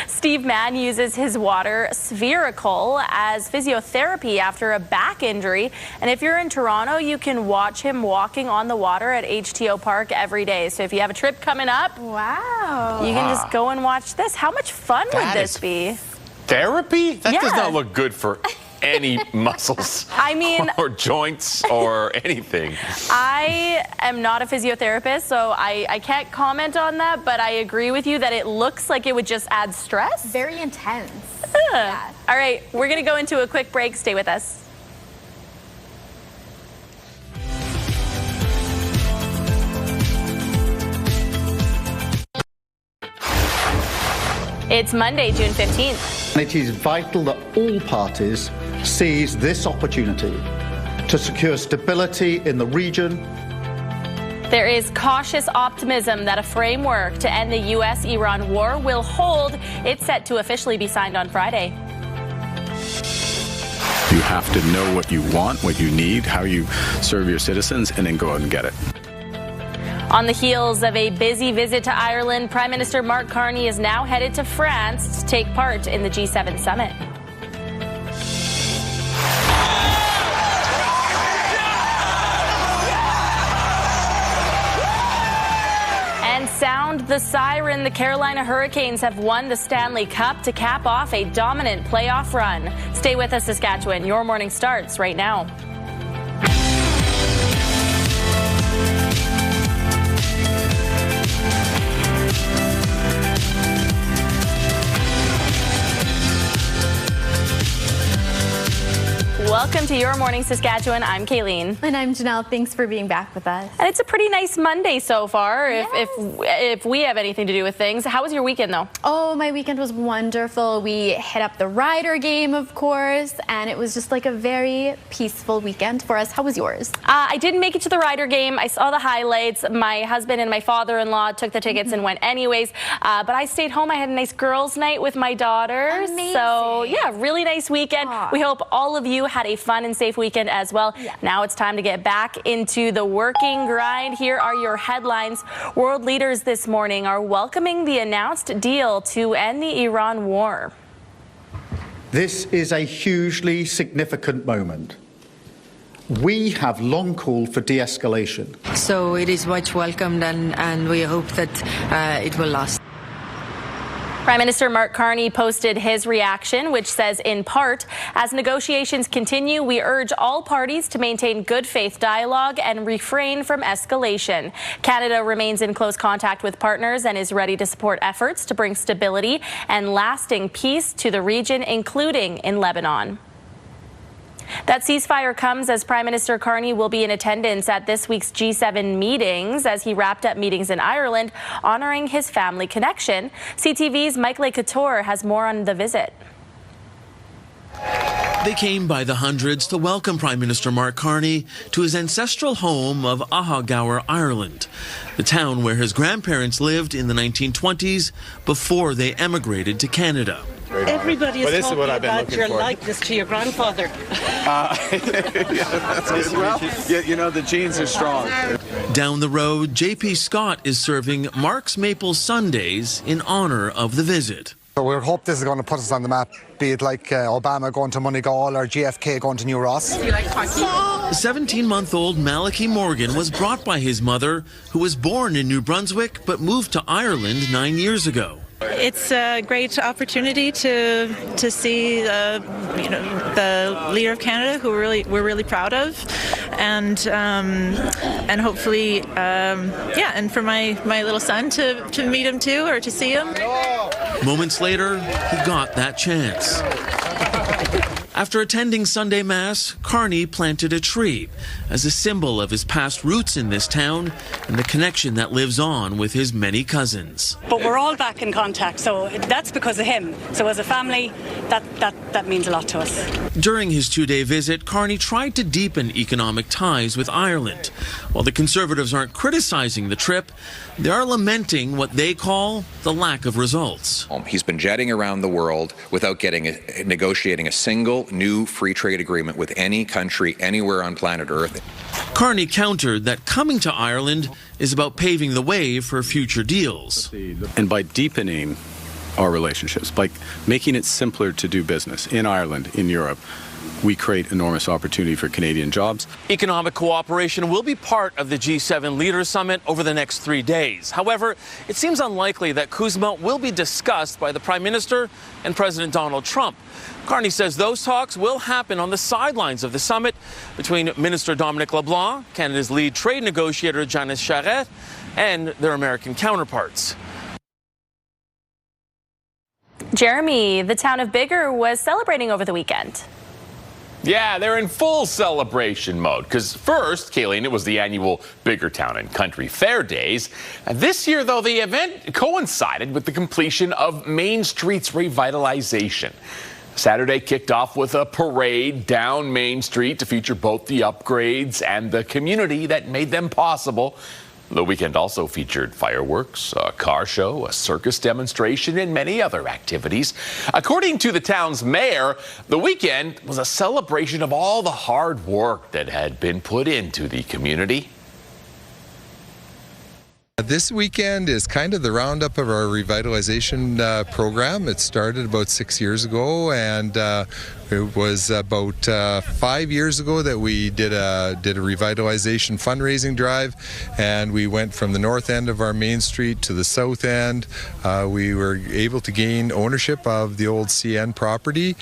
Steve Mann uses his water spherical as physiotherapy after a back injury. And if you're in Toronto, you can watch him walking on the water at HTO Park every day. So if you have a trip coming up, wow, you can just go and watch this. How much fun would this be? Therapy? That Yeah. does not look good for any muscles. I mean, or joints or anything. I am not a physiotherapist, so I can't comment on that, but I agree with you that it looks like it would just add stress. Very intense. Yeah. All right, we're going to go into a quick break. Stay with us. It's Monday, June 15th. It is vital that all parties seize this opportunity to secure stability in the region. There is cautious optimism that a framework to end the U.S.-Iran war will hold. It's set to officially be signed on Friday. You have to know what you want, what you need, how you serve your citizens, and then go out and get it. On the heels of a busy visit to Ireland, Prime Minister Mark Carney is now headed to France to take part in the G7 summit. And sound the siren. The Carolina Hurricanes have won the Stanley Cup to cap off a dominant playoff run. Stay with us, Saskatchewan. Your morning starts right now. Welcome to Your Morning Saskatchewan. I'm Kayleen. And I'm Janelle. Thanks for being back with us. And it's a pretty nice Monday so far, if we have anything to do with things. How was your weekend, though? Oh, my weekend was wonderful. We hit up the Rider game, of course, and it was just like a very peaceful weekend for us. How was yours? I didn't make it to the Rider game. I saw the highlights. My husband and my father-in-law took the tickets and went anyways. But I stayed home. I had a nice girls' night with my daughter. Amazing. So, yeah, really nice weekend. Aww. We hope all of you had a fun and safe weekend as well. Yeah. Now it's time to get back into the working grind. Here are your headlines. World leaders this morning are welcoming the announced deal to end the Iran war. This is a hugely significant moment. We have long called for de-escalation. So it is much welcomed, and we hope that it will last. Prime Minister Mark Carney posted his reaction, which says, in part, as negotiations continue, we urge all parties to maintain good faith dialogue and refrain from escalation. Canada remains in close contact with partners and is ready to support efforts to bring stability and lasting peace to the region, including in Lebanon. That ceasefire comes as Prime Minister Carney will be in attendance at this week's G7 meetings as he wrapped up meetings in Ireland, honoring his family connection. CTV's Mike Le-Couture has more on the visit. They came by the hundreds to welcome Prime Minister Mark Carney to his ancestral home of Ahagower, Ireland, the town where his grandparents lived in the 1920s before they emigrated to Canada. Everybody is talking about your likeness to your grandfather. You know, the genes are strong. Down the road, J.P. Scott is serving Mark's Maple Sundays in honor of the visit. So we hope this is going to put us on the map, be it like Obama going to Moneygall or JFK going to New Ross. The 17-month-old Malachi Morgan was brought by his mother, who was born in New Brunswick but moved to Ireland 9 years ago. It's a great opportunity to see the leader of Canada, who we're really proud of, and hopefully and for my little son to meet him too, or to see him. Moments later, he got that chance. After attending Sunday Mass, Carney planted a tree as a symbol of his past roots in this town and the connection that lives on with his many cousins. But we're all back in contact, so that's because of him. So as a family, that means a lot to us. During his 2-day visit, Carney tried to deepen economic ties with Ireland. While the Conservatives aren't criticizing the trip, they are lamenting what they call the lack of results. He's been jetting around the world without negotiating a single new free trade agreement with any country anywhere on planet Earth. Carney countered that coming to Ireland is about paving the way for future deals. And by deepening our relationships, by making it simpler to do business in Ireland, in Europe, we create enormous opportunity for Canadian jobs. Economic cooperation will be part of the G7 Leaders Summit over the next 3 days. However, it seems unlikely that CUSMA will be discussed by the Prime Minister and President Donald Trump. Carney says those talks will happen on the sidelines of the summit between Minister Dominic LeBlanc, Canada's lead trade negotiator Janice Charette, and their American counterparts. Jeremy, the town of Biggar was celebrating over the weekend. Yeah, they're in full celebration mode. Because first, Kayleen, it was the annual Biggar Town and Country Fair Days. And this year, though, the event coincided with the completion of Main Street's revitalization. Saturday kicked off with a parade down Main Street to feature both the upgrades and the community that made them possible. The weekend also featured fireworks, a car show, a circus demonstration, and many other activities. According to the town's mayor, the weekend was a celebration of all the hard work that had been put into the community. This weekend is kind of the roundup of our revitalization program. It started about 6 years ago, and it was about 5 years ago that we did a revitalization fundraising drive, and we went from the north end of our main street to the south end. We were able to gain ownership of the old CN property.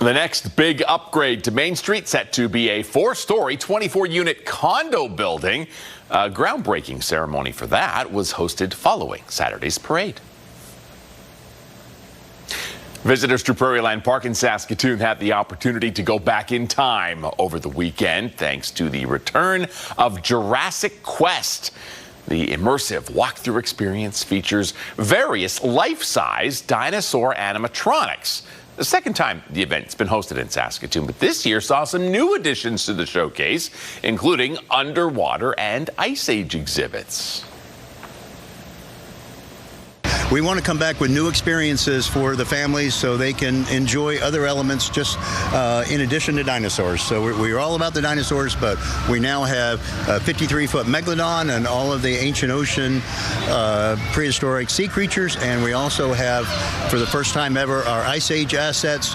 The next big upgrade to Main Street set to be a 4-story, 24-unit condo building. A groundbreaking ceremony for that was hosted following Saturday's parade. Visitors to Prairieland Park in Saskatoon had the opportunity to go back in time over the weekend thanks to the return of Jurassic Quest. The immersive walkthrough experience features various life-size dinosaur animatronics. The second time the event's been hosted in Saskatoon, but this year saw some new additions to the showcase, including underwater and ice age exhibits. We want to come back with new experiences for the families so they can enjoy other elements just in addition to dinosaurs. So we're all about the dinosaurs, but we now have a 53-foot megalodon and all of the ancient ocean prehistoric sea creatures, and we also have, for the first time ever, our Ice Age assets.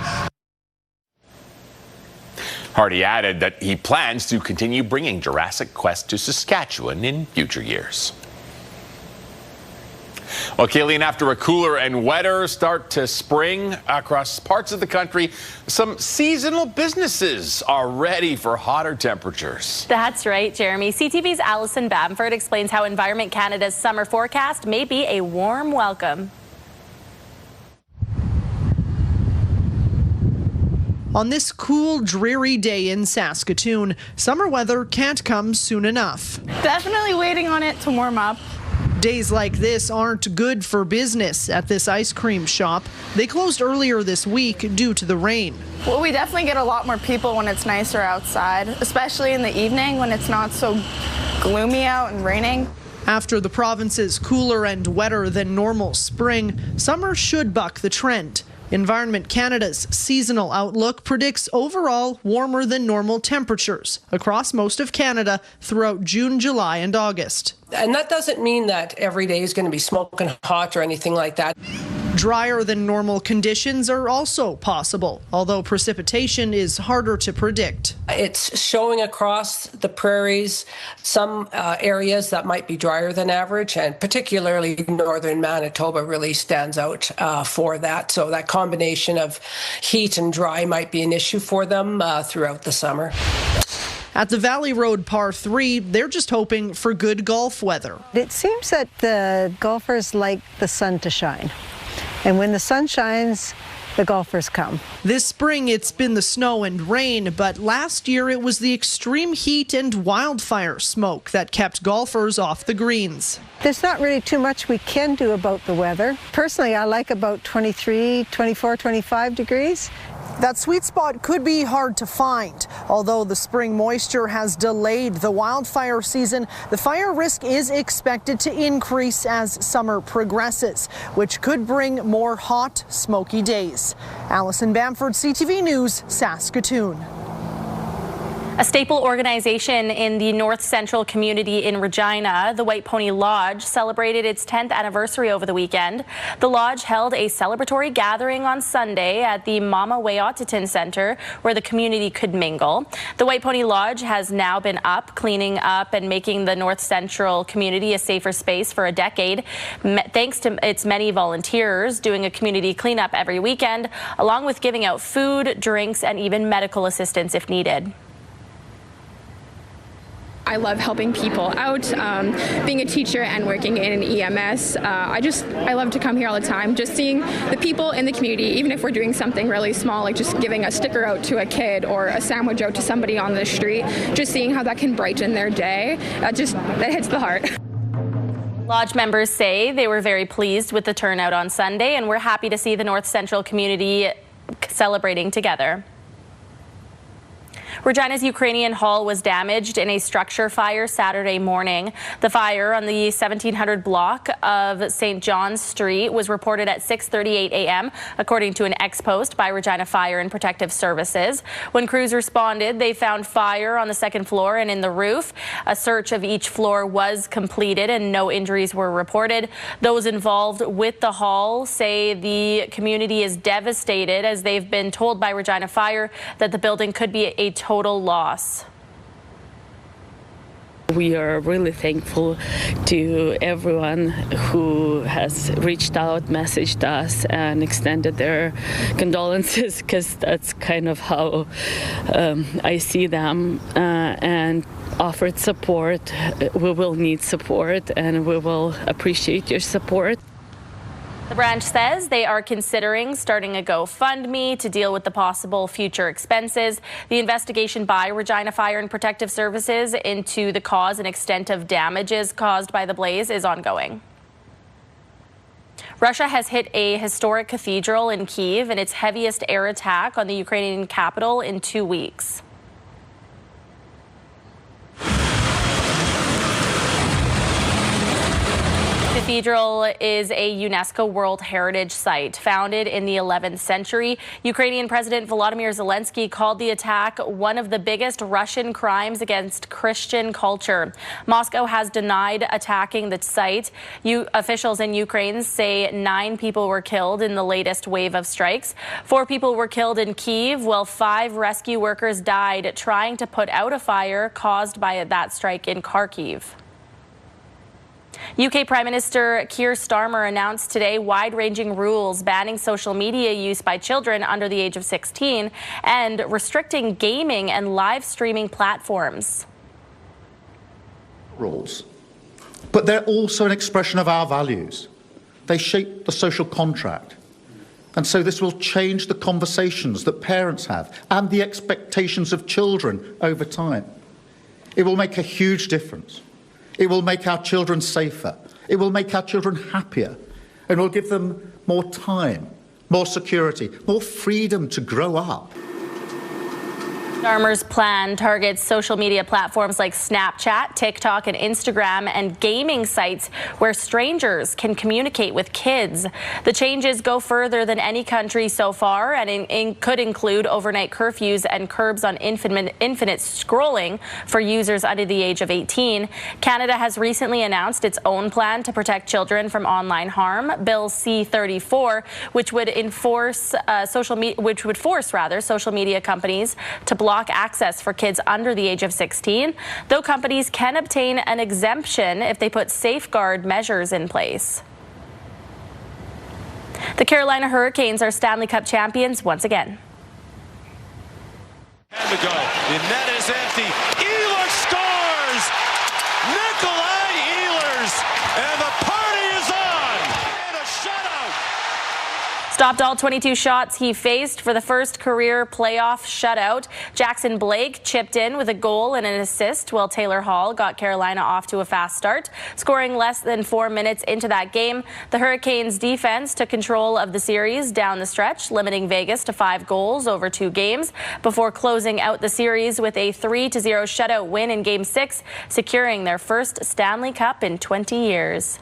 Hardy added that he plans to continue bringing Jurassic Quest to Saskatchewan in future years. Well, Kayleen, after a cooler and wetter start to spring across parts of the country, some seasonal businesses are ready for hotter temperatures. That's right, Jeremy. CTV's Alison Bamford explains how Environment Canada's summer forecast may be a warm welcome. On this cool, dreary day in Saskatoon, summer weather can't come soon enough. Definitely waiting on it to warm up. Days like this aren't good for business at this ice cream shop. They closed earlier this week due to the rain. Well, we definitely get a lot more people when it's nicer outside, especially in the evening when it's not so gloomy out and raining. After the province's cooler and wetter than normal spring, summer should buck the trend. Environment Canada's seasonal outlook predicts overall warmer than normal temperatures across most of Canada throughout June, July, and August. And that doesn't mean that every day is going to be smoking hot or anything like that. Drier than normal conditions are also possible, although precipitation is harder to predict. It's showing across the prairies some areas that might be drier than average, and particularly northern Manitoba really stands out for that. So that combination of heat and dry might be an issue for them throughout the summer. At the Valley Road Par 3, they're just hoping for good golf weather. It seems that the golfers like the sun to shine. And when the sun shines, the golfers come. This spring, it's been the snow and rain, but last year it was the extreme heat and wildfire smoke that kept golfers off the greens. There's not really too much we can do about the weather. Personally, I like about 23, 24, 25 degrees. That sweet spot could be hard to find. Although the spring moisture has delayed the wildfire season, the fire risk is expected to increase as summer progresses, which could bring more hot, smoky days. Allison Bamford, CTV News, Saskatoon. A staple organization in the North Central community in Regina, the White Pony Lodge, celebrated its 10th anniversary over the weekend. The lodge held a celebratory gathering on Sunday at the Mama Wayauteton Center, where the community could mingle. The White Pony Lodge has now been up, cleaning up and making the North Central community a safer space for a decade, thanks to its many volunteers doing a community cleanup every weekend, along with giving out food, drinks, and even medical assistance if needed. I love helping people out, being a teacher and working in an EMS. I love to come here all the time, just seeing the people in the community, even if we're doing something really small, like just giving a sticker out to a kid or a sandwich out to somebody on the street, just seeing how that can brighten their day. That hits the heart. Lodge members say they were very pleased with the turnout on Sunday and were happy to see the North Central community celebrating together. Regina's Ukrainian Hall was damaged in a structure fire Saturday morning. The fire on the 1700 block of St. John's Street was reported at 6:38 a.m., according to an ex-post by Regina Fire and Protective Services. When crews responded, they found fire on the second floor and in the roof. A search of each floor was completed and no injuries were reported. Those involved with the hall say the community is devastated, as they've been told by Regina Fire that the building could be a total loss. We are really thankful to everyone who has reached out, messaged us, and extended their condolences, because that's kind of how I see them, and offered support. We will need support, and we will appreciate your support. The branch says they are considering starting a GoFundMe to deal with the possible future expenses. The investigation by Regina Fire and Protective Services into the cause and extent of damages caused by the blaze is ongoing. Russia has hit a historic cathedral in Kyiv in its heaviest air attack on the Ukrainian capital in 2 weeks. The cathedral is a UNESCO World Heritage Site. Founded in the 11th century, Ukrainian President Volodymyr Zelensky called the attack one of the biggest Russian crimes against Christian culture. Moscow has denied attacking the site. Officials in Ukraine say 9 people were killed in the latest wave of strikes. 4 people were killed in Kyiv, while 5 rescue workers died trying to put out a fire caused by that strike in Kharkiv. UK Prime Minister Keir Starmer announced today wide-ranging rules banning social media use by children under the age of 16 and restricting gaming and live streaming platforms. Rules. But they're also an expression of our values. They shape the social contract. And so this will change the conversations that parents have and the expectations of children over time. It will make a huge difference. It will make our children safer. It will make our children happier. And will give them more time, more security, more freedom to grow up. Armour's plan targets social media platforms like Snapchat, TikTok, and Instagram, and gaming sites where strangers can communicate with kids. The changes go further than any country so far and could include overnight curfews and curbs on infinite scrolling for users under the age of 18. Canada has recently announced its own plan to protect children from online harm, Bill C-34, which would force social media companies to block access for kids under the age of 16, though companies can obtain an exemption if they put safeguard measures in place. The Carolina Hurricanes are Stanley Cup champions once again. And to go. The net is empty. Ehlers scores! Nikolai Ehlers! And the party is on! And a shutout! Stopped all 22 shots he faced for the first career playoff shutout. Jackson Blake chipped in with a goal and an assist, while Taylor Hall got Carolina off to a fast start. Scoring less than 4 minutes into that game, the Hurricanes defense took control of the series down the stretch, limiting Vegas to 5 goals over 2 games before closing out the series with a 3-0 shutout win in Game 6, securing their first Stanley Cup in 20 years.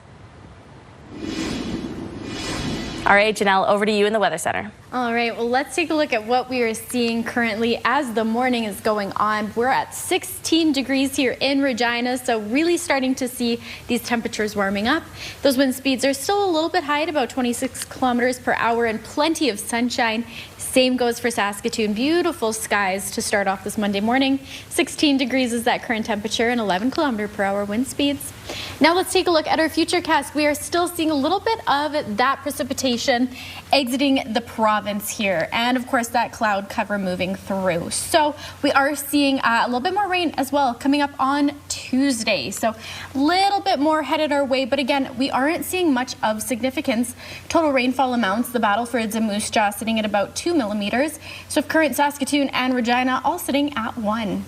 All right, Janelle, over to you in the Weather Center. All right, well, let's take a look at what we are seeing currently as the morning is going on. We're at 16 degrees here in Regina, so really starting to see these temperatures warming up. Those wind speeds are still a little bit high at about 26 kilometers per hour and plenty of sunshine. Same goes for Saskatoon. Beautiful skies to start off this Monday morning. 16 degrees is that current temperature and 11 kilometer per hour wind speeds. Now let's take a look at our futurecast. We are still seeing a little bit of that precipitation exiting the province here, and of course that cloud cover moving through. So we are seeing a little bit more rain as well coming up on Tuesday. So a little bit more headed our way, but again, we aren't seeing much of significance. Total rainfall amounts, the Battlefords and Moose Jaw sitting at about 2 millimeters. So current Saskatoon and Regina all sitting at 1.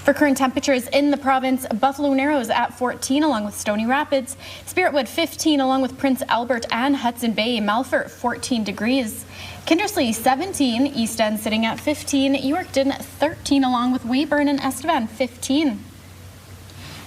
For current temperatures in the province, Buffalo Narrows at 14 along with Stony Rapids, Spiritwood 15 along with Prince Albert and Hudson Bay, Melfort 14 degrees, Kindersley 17, East End sitting at 15, Yorkton 13 along with Weyburn and Estevan 15.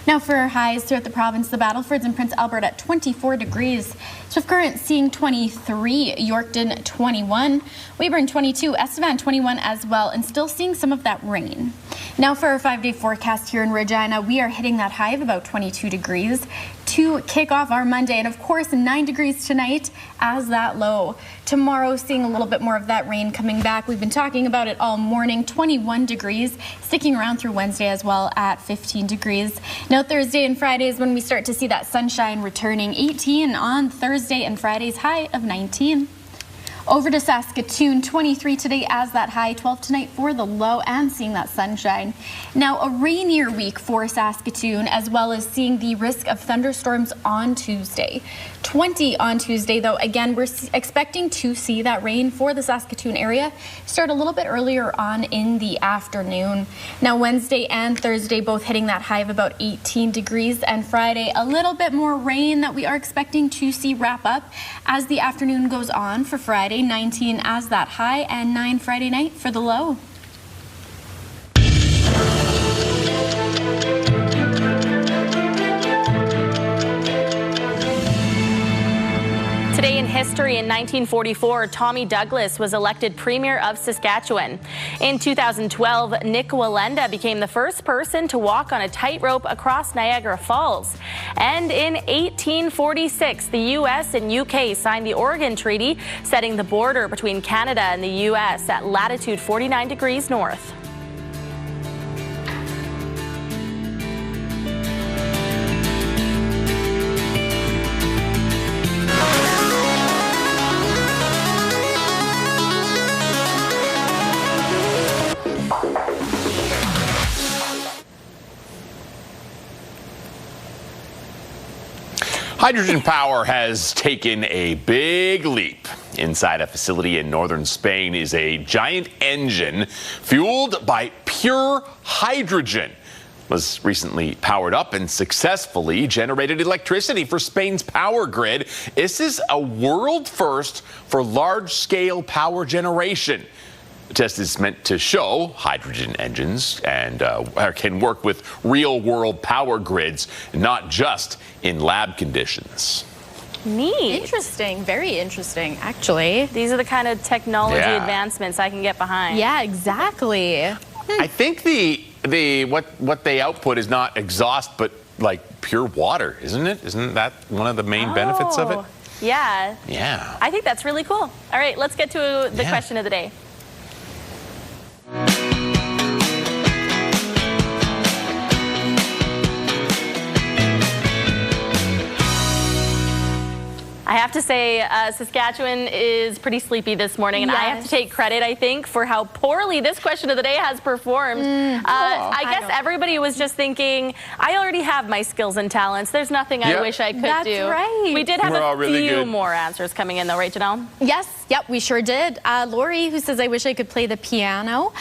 Now for our highs throughout the province, the Battlefords and Prince Albert at 24 degrees. Swift Current seeing 23, Yorkton 21, Weyburn 22, Estevan 21 as well, and still seeing some of that rain. Now for our 5-day forecast here in Regina, we are hitting that high of about 22 degrees to kick off our Monday, and of course 9 degrees tonight as that low. Tomorrow seeing a little bit more of that rain coming back. We've been talking about it all morning. 21 degrees, sticking around through Wednesday as well at 15 degrees. Now Thursday and Friday is when we start to see that sunshine returning. 18 on Thursday and Friday's high of 19. Over to Saskatoon, 23 today as that high, 12 tonight for the low, and seeing that sunshine. Now a rainier week for Saskatoon, as well as seeing the risk of thunderstorms on Tuesday. 20 on Tuesday, though, again, we're expecting to see that rain for the Saskatoon area start a little bit earlier on in the afternoon. Now Wednesday and Thursday both hitting that high of about 18 degrees, and Friday a little bit more rain that we are expecting to see wrap up as the afternoon goes on for Friday. 19 as that high and 9 Friday night for the low. Today in history, in 1944, Tommy Douglas was elected Premier of Saskatchewan. In 2012, Nick Wallenda became the first person to walk on a tightrope across Niagara Falls. And in 1846, the U.S. and U.K. signed the Oregon Treaty, setting the border between Canada and the U.S. at latitude 49 degrees north. Hydrogen power has taken a big leap. Inside a facility in northern Spain is a giant engine fueled by pure hydrogen. It was recently powered up and successfully generated electricity for Spain's power grid. This is a world first for large-scale power generation. The test is meant to show hydrogen engines and can work with real-world power grids, not just in lab conditions. Neat. Interesting. Very interesting, actually. These are the kind of technology advancements I can get behind. Yeah, exactly. I think what they output is not exhaust, but like pure water, isn't it? Isn't that one of the main benefits of it? Yeah. Yeah. I think that's really cool. All right, let's get to the question of the day. I have to say, Saskatchewan is pretty sleepy this morning, and I have to take credit, I think, for how poorly this question of the day has performed. I guess everybody was just thinking, I already have my skills and talents. There's nothing I wish I could do. That's right. We did have a few more answers coming in, though, right, Janelle? Yes. Yep, we sure did. Lori, who says, I wish I could play the piano.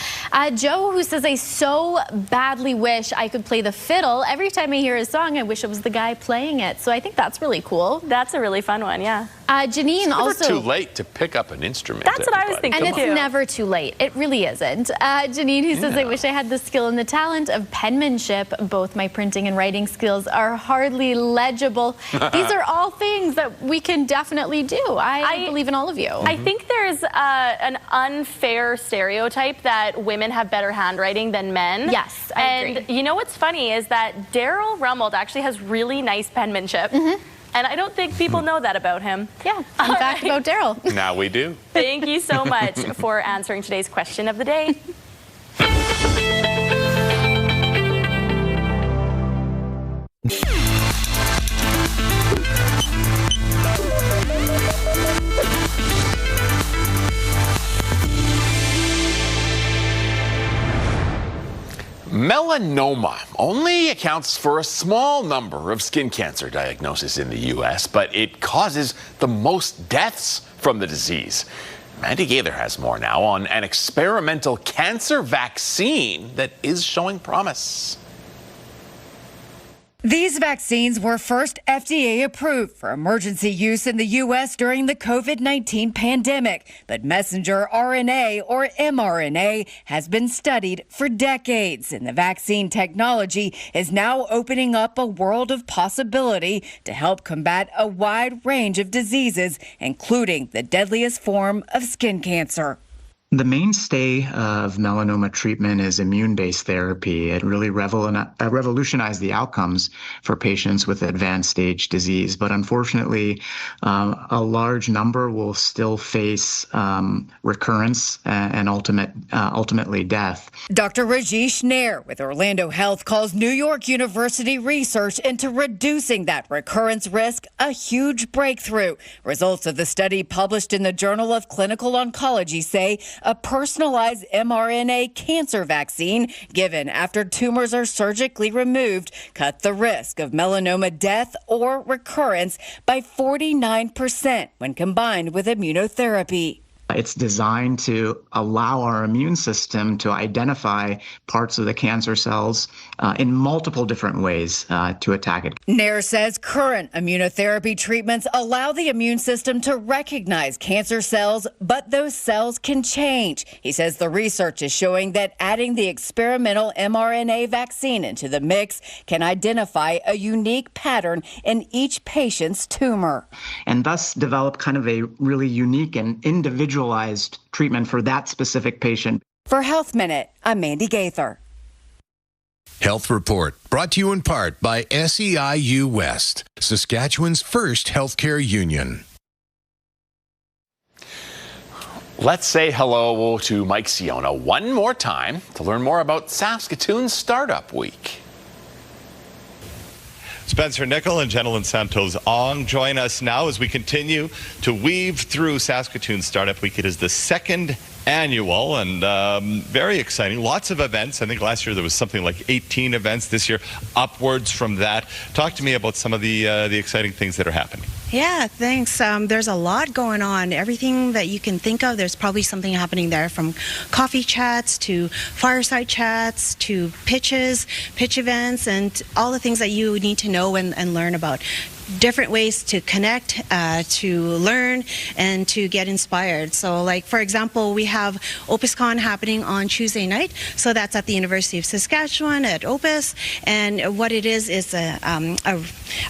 Joe, who says, I so badly wish I could play the fiddle. Every time I hear a song, I wish it was the guy playing it. So I think that's really cool. That's a really fun one, yeah. Janine it's also... never too late to pick up an instrument. That's what I was thinking, and it's never too late. It really isn't. Janine, who says, I wish I had the skill and the talent of penmanship. Both my printing and writing skills are hardly legible. These are all things that we can definitely do. I believe in all of you. I think there's an unfair stereotype that women have better handwriting than men. Yes, I agree. You know what's funny is that Daryl Rummold actually has really nice penmanship. And I don't think people know that about him. Yeah, fun fact about Daryl. Now we do. Thank you so much for answering today's question of the day. Melanoma only accounts for a small number of skin cancer diagnoses in the U.S., but it causes the most deaths from the disease. Mandy Gaither has more now on an experimental cancer vaccine that is showing promise. These vaccines were first FDA approved for emergency use in the U.S. during the COVID-19 pandemic, but messenger RNA or mRNA has been studied for decades, and the vaccine technology is now opening up a world of possibility to help combat a wide range of diseases, including the deadliest form of skin cancer. The mainstay of melanoma treatment is immune-based therapy. It really revolutionized the outcomes for patients with advanced stage disease. But unfortunately, a large number will still face recurrence and ultimately death. Dr. Rajesh Nair with Orlando Health calls New York University research into reducing that recurrence risk a huge breakthrough. Results of the study published in the Journal of Clinical Oncology say a personalized mRNA cancer vaccine given after tumors are surgically removed cut the risk of melanoma death or recurrence by 49% when combined with immunotherapy. It's designed to allow our immune system to identify parts of the cancer cells in multiple different ways to attack it. Nair says current immunotherapy treatments allow the immune system to recognize cancer cells, but those cells can change. He says the research is showing that adding the experimental mRNA vaccine into the mix can identify a unique pattern in each patient's tumor. And thus develop kind of a really unique and individualized treatment for that specific patient. For Health Minute, I'm Mandy Gaither. Health Report, brought to you in part by SEIU West, Saskatchewan's first healthcare union. Let's say hello to Mike Siona one more time to learn more about Saskatoon Startup Week. Spencer Nickel and Jenilyn Santos Ong join us now as we continue to weave through Saskatoon Startup Week. It is the second annual and very exciting. Lots of events. I think last year there was something like 18 events. This year, upwards from that. Talk to me about some of the exciting things that are happening. Yeah, thanks. There's a lot going on. Everything that you can think of, there's probably something happening there, from coffee chats to fireside chats to pitch events, and all the things that you need to know and learn about. different ways to connect, to learn, and to get inspired. So, like, for example, we have OpusCon happening on Tuesday night. So that's at the University of Saskatchewan at Opus. And what it is a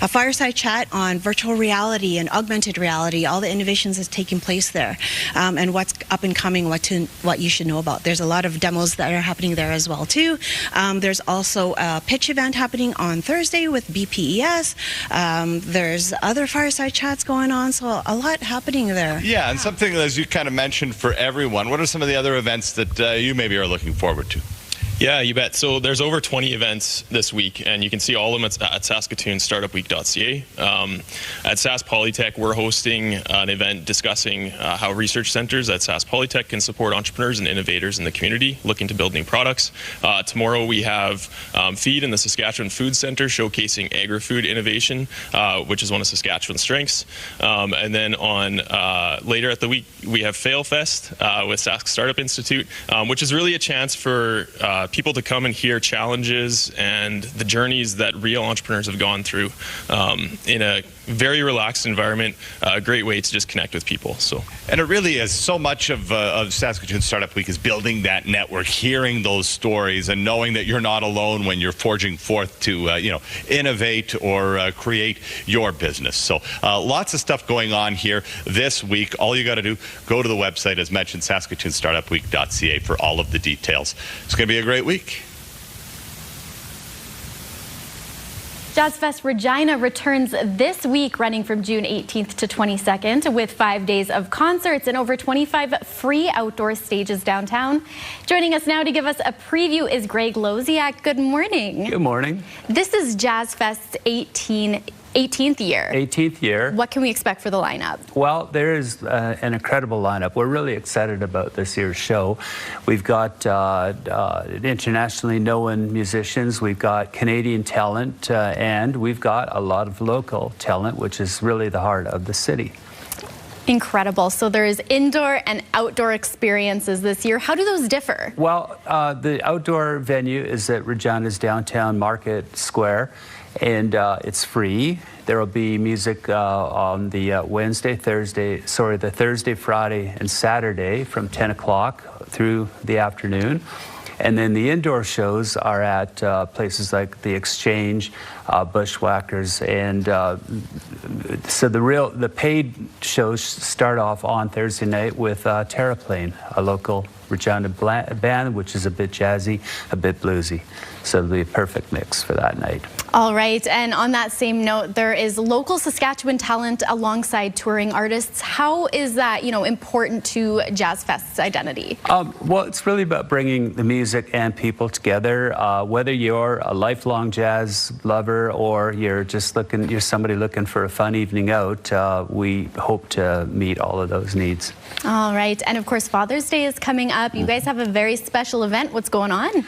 fireside chat on virtual reality and augmented reality, all the innovations that's taking place there, and what's up and coming, what you should know about. There's a lot of demos that are happening there as well, too. There's also a pitch event happening on Thursday with BPES. There's other fireside chats going on, so a lot happening there. Yeah, and something, as you kind of mentioned, for everyone, what are some of the other events that you maybe are looking forward to? Yeah, you bet. So there's over 20 events this week, and you can see all of them at SaskatoonStartupWeek.ca. At Sask Polytech, we're hosting an event discussing how research centers at Sask Polytech can support entrepreneurs and innovators in the community looking to build new products. Tomorrow we have Feed in the Saskatchewan Food Centre showcasing agri-food innovation, which is one of Saskatchewan's strengths. And then on later at the week, we have FailFest with Sask Startup Institute, which is really a chance for people to come and hear challenges and the journeys that real entrepreneurs have gone through in a very relaxed environment, a great way to just connect with people. And it really is so much of Saskatoon Startup Week is building that network, hearing those stories, and knowing that you're not alone when you're forging forth to innovate or create your business. So lots of stuff going on here this week. All you got to do, go to the website, as mentioned, SaskatoonStartupWeek.ca for all of the details. It's going to be a great week. Jazz Fest Regina returns this week, running from June 18th to 22nd, with 5 days of concerts and over 25 free outdoor stages downtown. Joining us now to give us a preview is Greg Loziak. Good morning. Good morning. This is Jazz Fest's 18th year. 18th year. What can we expect for the lineup? Well, there is an incredible lineup. We're really excited about this year's show. We've got internationally known musicians, we've got Canadian talent, and we've got a lot of local talent, which is really the heart of the city. Incredible. So there's indoor and outdoor experiences this year. How do those differ? Well, the outdoor venue is at Regina's downtown Market Square, and it's free. There will be music on the the Thursday, Friday, and Saturday from 10 o'clock through the afternoon. And then the indoor shows are at places like the Exchange, Bushwhackers, and so the paid shows start off on Thursday night with Terraplane, a local Regina band, which is a bit jazzy, a bit bluesy. So it'll be a perfect mix for that night. All right, and on that same note, there is local Saskatchewan talent alongside touring artists. How is that, important to Jazz Fest's identity? Well, it's really about bringing the music and people together. Whether you're a lifelong jazz lover or you're somebody looking for a fun evening out, we hope to meet all of those needs. All right, and of course, Father's Day is coming up. You guys have a very special event. What's going on?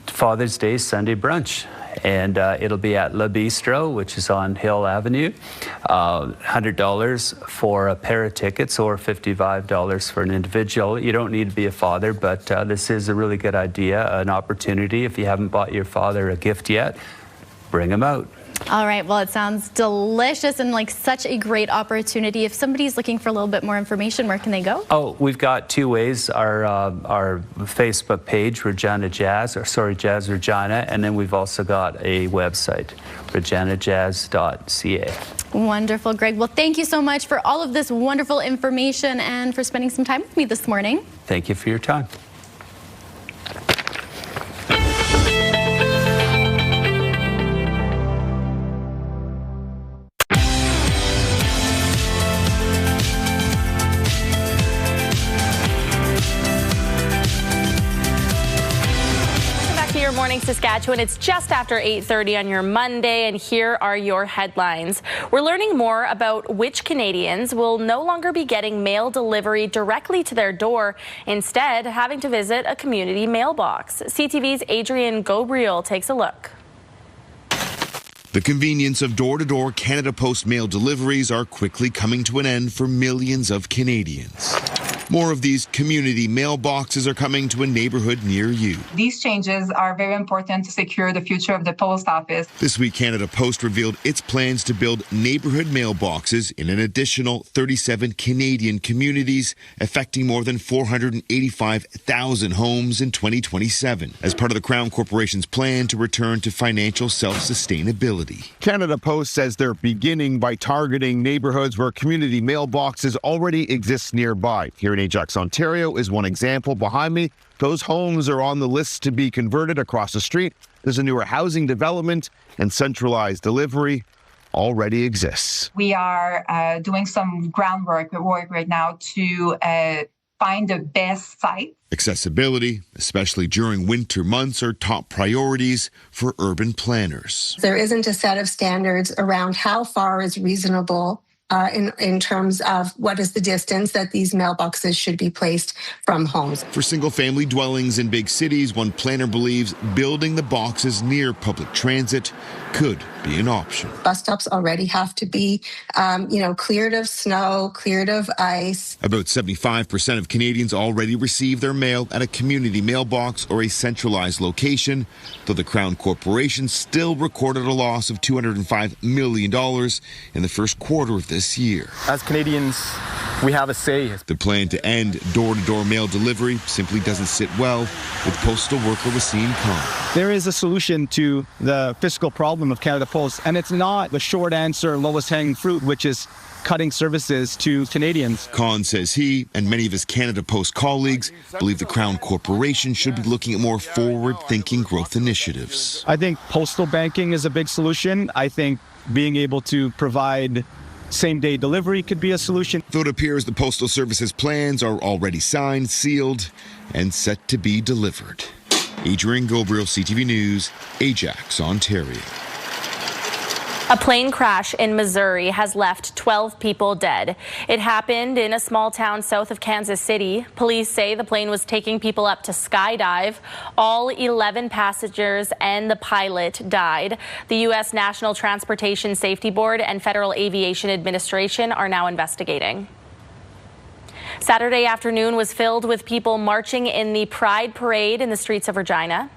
Father's Day Sunday brunch. And it'll be at Le Bistro, which is on Hill Avenue. $100 for a pair of tickets or $55 for an individual. You don't need to be a father, but this is a really good idea, an opportunity. If you haven't bought your father a gift yet, bring him out. All right, well, it sounds delicious and like such a great opportunity. If somebody's looking for a little bit more information, where can they go? Oh, we've got two ways. Our Facebook page, Jazz Regina, and then we've also got a website, reginajazz.ca. Wonderful, Greg. Well, thank you so much for all of this wonderful information and for spending some time with me this morning. Thank you for your time. Morning Saskatchewan. It's just after 8:30 on your Monday, and here are your headlines. We're learning more about which Canadians will no longer be getting mail delivery directly to their door, instead having to visit a community mailbox. CTV's Adrian Gabriel takes a look. The convenience of door-to-door Canada Post mail deliveries are quickly coming to an end for millions of Canadians. More of these community mailboxes are coming to a neighborhood near you. These changes are very important to secure the future of the post office. This week, Canada Post revealed its plans to build neighborhood mailboxes in an additional 37 Canadian communities, affecting more than 485,000 homes in 2027, as part of the Crown Corporation's plan to return to financial self-sustainability. Canada Post says they're beginning by targeting neighborhoods where community mailboxes already exist nearby. Here in Ajax, Ontario is one example. Behind me, those homes are on the list to be converted. Across the street, there's a newer housing development, and centralized delivery already exists. We are doing some groundwork right now to find the best site. Accessibility, especially during winter months, are top priorities for urban planners. There isn't a set of standards around how far is reasonable in terms of what is the distance that these mailboxes should be placed from homes. For single-family dwellings in big cities, one planner believes building the boxes near public transit could be an option. Bus stops already have to be, cleared of snow, cleared of ice. About 75% of Canadians already receive their mail at a community mailbox or a centralized location, though the Crown Corporation still recorded a loss of $205 million in the first quarter of this year. As Canadians, we have a say. The plan to end door-to-door mail delivery simply doesn't sit well with postal worker Wasim Khan. There is a solution to the fiscal problem of Canada Post, and it's not the short answer, lowest hanging fruit, which is cutting services to Canadians. Khan says he and many of his Canada Post colleagues believe the Crown Corporation should be looking at more forward-thinking growth initiatives. I think postal banking is a big solution. I think being able to provide same-day delivery could be a solution. Though it appears the Postal Service's plans are already signed, sealed, and set to be delivered. Adrian Gabriel, CTV News, Ajax, Ontario. A plane crash in Missouri has left 12 people dead. It happened in a small town south of Kansas City. Police say the plane was taking people up to skydive. All 11 passengers and the pilot died. The U.S. National Transportation Safety Board and Federal Aviation Administration are now investigating. Saturday afternoon was filled with people marching in the Pride Parade in the streets of Regina.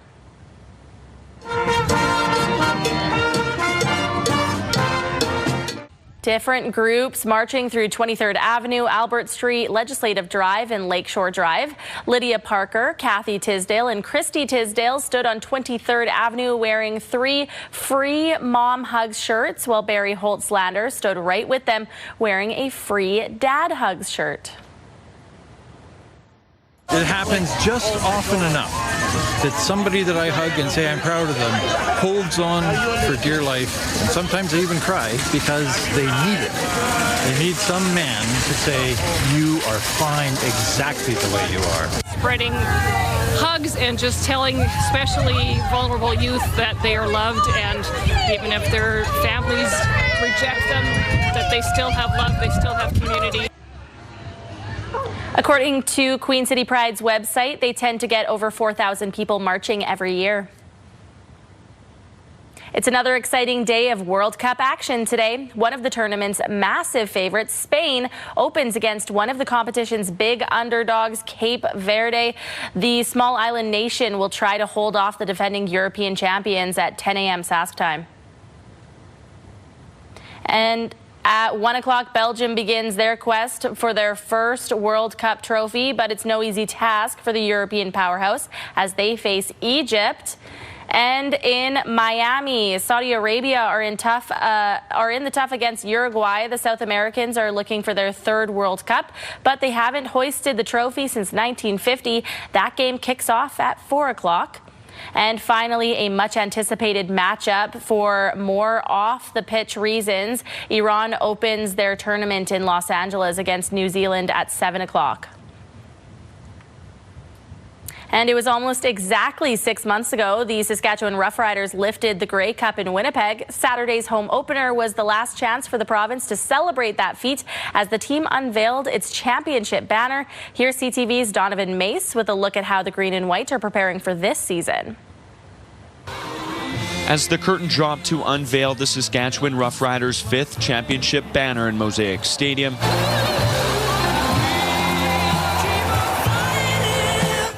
Different groups marching through 23rd Avenue, Albert Street, Legislative Drive, and Lakeshore Drive. Lydia Parker, Kathy Tisdale, and Christy Tisdale stood on 23rd Avenue wearing 3 free Mom Hugs shirts, while Barry Holtzlander stood right with them wearing a free Dad Hugs shirt. It happens just often enough that somebody that I hug and say I'm proud of them holds on for dear life, and sometimes they even cry because they need it. They need some man to say, you are fine exactly the way you are. Spreading hugs and just telling especially vulnerable youth that they are loved, and even if their families reject them, that they still have love, they still have community. According to Queen City Pride's website, they tend to get over 4,000 people marching every year. It's another exciting day of World Cup action today. One of the tournament's massive favorites, Spain, opens against one of the competition's big underdogs, Cape Verde. The small island nation will try to hold off the defending European champions at 10 a.m. Sask time. And at 1 o'clock, Belgium begins their quest for their first World Cup trophy, but it's no easy task for the European powerhouse as they face Egypt. And in Miami, Saudi Arabia are in the tough against Uruguay. The South Americans are looking for their 3rd World Cup, but they haven't hoisted the trophy since 1950. That game kicks off at 4 o'clock. And finally, a much-anticipated matchup for more off-the-pitch reasons. Iran opens their tournament in Los Angeles against New Zealand at 7 o'clock. And it was almost exactly 6 months ago the Saskatchewan Roughriders lifted the Grey Cup in Winnipeg. Saturday's home opener was the last chance for the province to celebrate that feat as the team unveiled its championship banner. Here's CTV's Donovan Mace with a look at how the green and white are preparing for this season. As the curtain dropped to unveil the Saskatchewan Roughriders' 5th championship banner in Mosaic Stadium,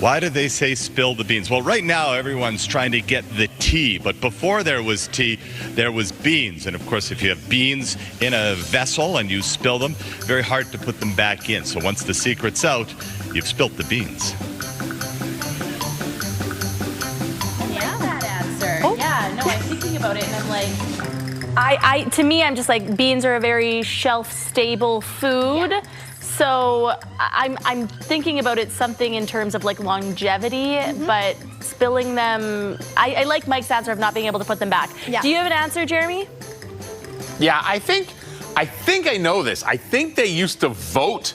Why do they say spill the beans? Well, right now everyone's trying to get the tea, but before there was tea, there was beans. And of course, if you have beans in a vessel and you spill them, very hard to put them back in. So once the secret's out, you've spilt the beans. Yeah, that answer. Oh. Yeah, no, I'm thinking about it and I'm like, to me, I'm just like, beans are a very shelf-stable food. Yeah. So I'm thinking about it something in terms of like longevity, but spilling them, I like Mike's answer of not being able to put them back. Yeah. Do you have an answer, Jeremy? Yeah, I think I know this. I think they used to vote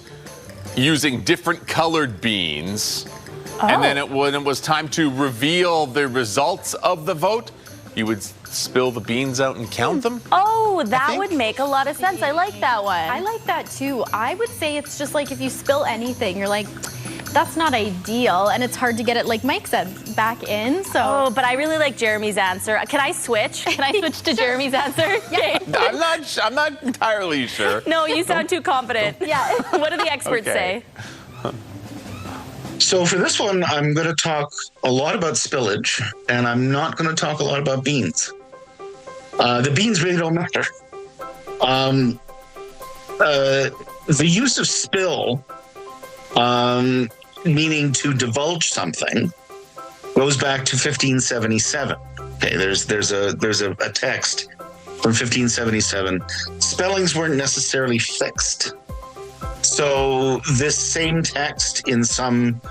using different colored beans. Oh. And then when it was time to reveal the results of the vote, you would spill the beans out and count them? Oh, that would make a lot of sense. I like that one. I like that too. I would say it's just like if you spill anything, you're like, that's not ideal, and it's hard to get it, like Mike said, back in. So. Oh, but I really like Jeremy's answer. Can I switch? Can I switch to Jeremy's answer? Yeah. I'm not entirely sure. No, you sound too confident. Yeah. What do the experts say? So for this one, I'm going to talk a lot about spillage, and I'm not going to talk a lot about beans. The beans really don't matter. The use of spill, meaning to divulge something, goes back to 1577. Okay, there's a text from 1577. Spellings weren't necessarily fixed. So this same text in some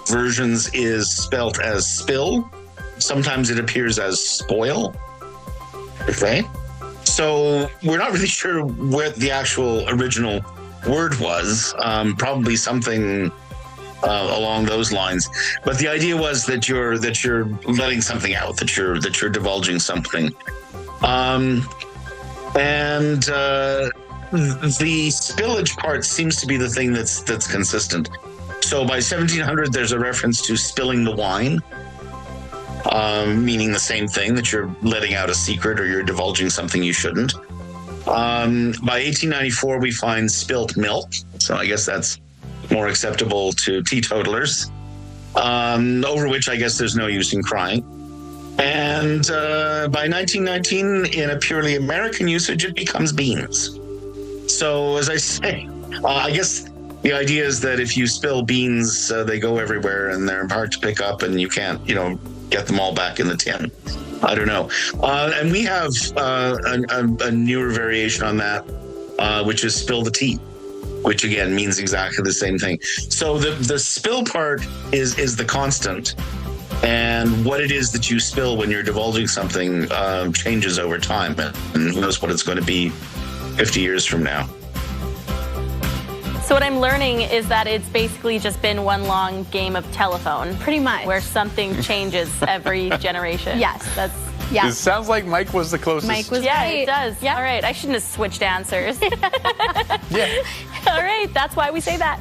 versions is spelt as spill. Sometimes it appears as spoil. Okay? So we're not really sure what the actual original word was. Probably something along those lines. But the idea was that you're letting something out, that you're divulging something. The spillage part seems to be the thing that's consistent. So by 1700, there's a reference to spilling the wine, meaning the same thing, that you're letting out a secret or you're divulging something you shouldn't. By 1894, we find spilt milk. So I guess that's more acceptable to teetotalers, over which I guess there's no use in crying. And by 1919, in a purely American usage, it becomes beans. So as I say, I guess the idea is that if you spill beans, they go everywhere and they're hard to pick up and you can't, get them all back in the tin. I don't know. And we have a newer variation on that, which is spill the tea, which again means exactly the same thing. So the spill part is the constant. And what it is that you spill when you're divulging something changes over time. And who knows what it's going to be 50 years from now. So what I'm learning is that it's basically just been one long game of telephone. Pretty much. Where something changes every generation. Yes. It sounds like Mike was the closest. Mike was right. It does. Yeah. All right. I shouldn't have switched answers. Yeah. All right. That's why we say that.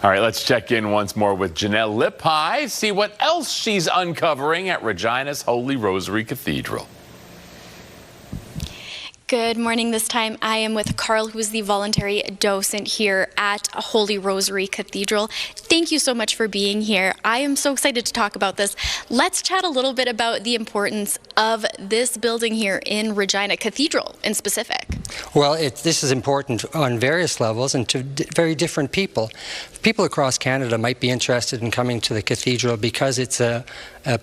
All right, let's check in once more with Janelle Lippi, see what else she's uncovering at Regina's Holy Rosary Cathedral. Good morning. This time I am with Carl, who is the voluntary docent here at Holy Rosary Cathedral. Thank you so much for being here. I am so excited to talk about this. Let's chat a little bit about the importance of this building here in Regina Cathedral in specific. Well, this is important on various levels and to very different people. People across Canada might be interested in coming to the cathedral because it's a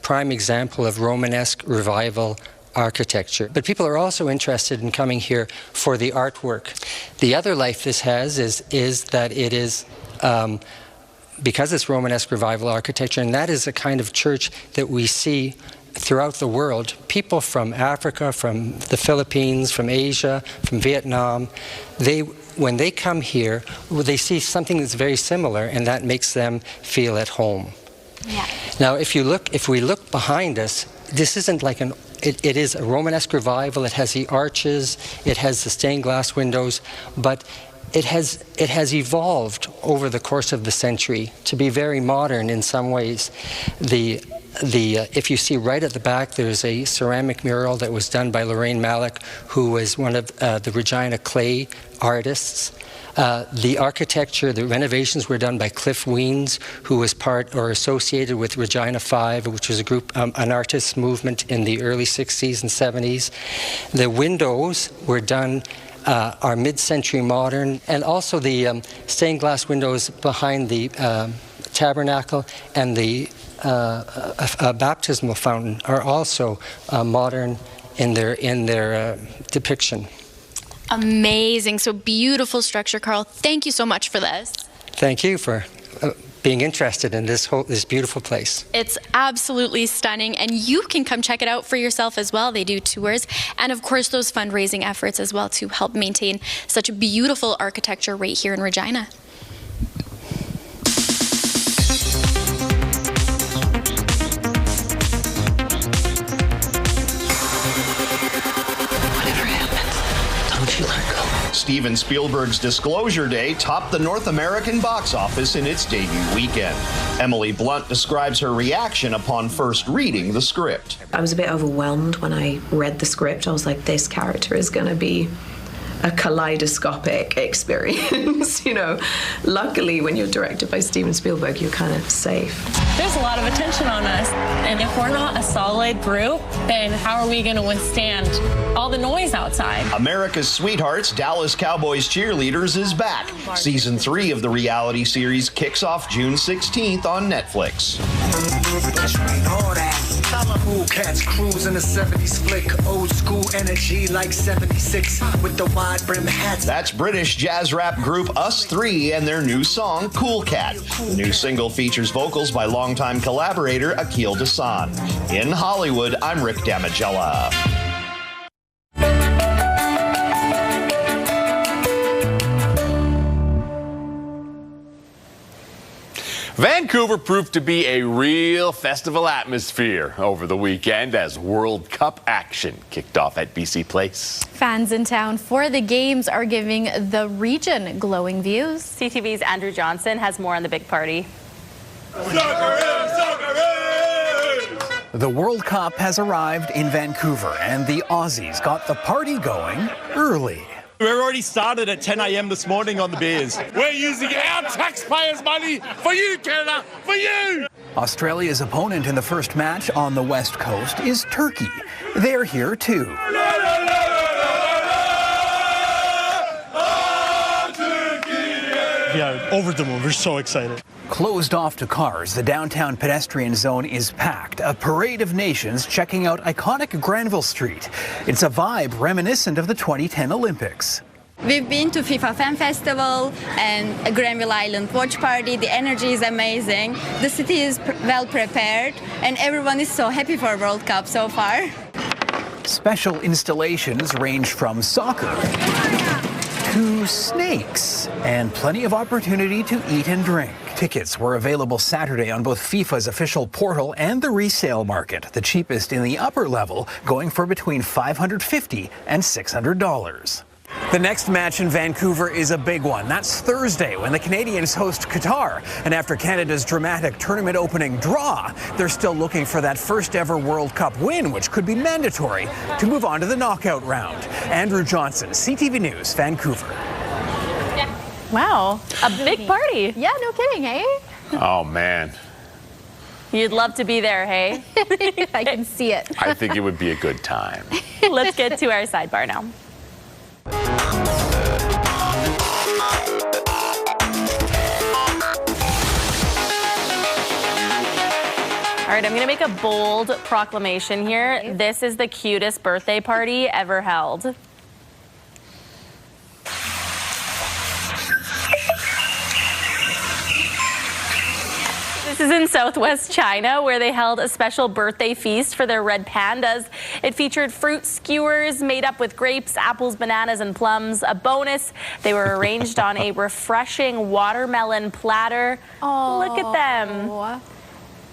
prime example of Romanesque revival architecture. But people are also interested in coming here for the artwork. The other life this has is that it is, because it's Romanesque revival architecture, and that is a kind of church that we see throughout the world. People from Africa, from the Philippines, from Asia, from Vietnam, when they come here, they see something that's very similar, and that makes them feel at home. Yeah. Now, if we look behind us, this isn't like it is a Romanesque revival. It has the arches, it has the stained glass windows, but it has evolved over the course of the century to be very modern in some ways. The if you see right at the back, there's a ceramic mural that was done by Lorraine Malik, who was one of the Regina Clay artists. The architecture, the renovations were done by Cliff Weens, who was part or associated with Regina 5, which was a group, an artist movement in the early 60s and 70s. The windows were done, are mid-century modern, and also the stained glass windows behind the tabernacle and the baptismal fountain are also modern in their depiction. Amazing. So beautiful structure, Carl. Thank you so much for this. Thank you for being interested in this beautiful place. It's absolutely stunning, and you can come check it out for yourself as well. They do tours, and of course those fundraising efforts as well to help maintain such beautiful architecture right here in Regina. Steven Spielberg's Disclosure Day topped the North American box office in its debut weekend. Emily Blunt describes her reaction upon first reading the script. I was a bit overwhelmed when I read the script. I was like, this character is going to be a kaleidoscopic experience. You know, luckily when you're directed by Steven Spielberg, you're kind of safe. There's a lot of attention on us, and if we're not a solid group, then how are we going to withstand all the noise outside? America's Sweethearts, Dallas Cowboys Cheerleaders is back. Season 3 of the reality series kicks off June 16th on Netflix. Cool cats cruising the 70s flick, old school energy like 76 with the wide brim hats. That's British jazz rap group Us3 and their new song Cool Cat. The new single features vocals by longtime collaborator Akil Dasan. In Hollywood, I'm Rick Damigella. Vancouver proved to be a real festival atmosphere over the weekend as World Cup action kicked off at BC Place. Fans in town for the games are giving the region glowing views. CTV's Andrew Johnson has more on the big party. The World Cup has arrived in Vancouver, and the Aussies got the party going early. We've already started at 10 a.m. this morning on the beers. We're using our taxpayers' money for you, Canada, for you! Australia's opponent in the first match on the West Coast is Turkey. They're here too. Yeah, over the moon. We're so excited. Closed off to cars, the downtown pedestrian zone is packed. A parade of nations checking out iconic Granville Street. It's a vibe reminiscent of the 2010 Olympics. We've been to FIFA Fan Festival and a Granville Island watch party. The energy is amazing. The city is well prepared, and everyone is so happy for World Cup so far. Special installations range from soccer to snakes, and plenty of opportunity to eat and drink. Tickets were available Saturday on both FIFA's official portal and the resale market, the cheapest in the upper level going for between $550 and $600. The next match in Vancouver is a big one. That's Thursday when the Canadians host Qatar. And after Canada's dramatic tournament opening draw, they're still looking for that first ever World Cup win, which could be mandatory to move on to the knockout round. Andrew Johnson, CTV News, Vancouver. Wow, a big party. Yeah, no kidding, hey? Oh, man. You'd love to be there, hey? I can see it. I think it would be a good time. Let's get to our sidebar now. All right, I'm going to make a bold proclamation here. This is the cutest birthday party ever held. This is in Southwest China, where they held a special birthday feast for their red pandas. It featured fruit skewers made up with grapes, apples, bananas, and plums. A bonus, they were arranged on a refreshing watermelon platter. Oh, look at them.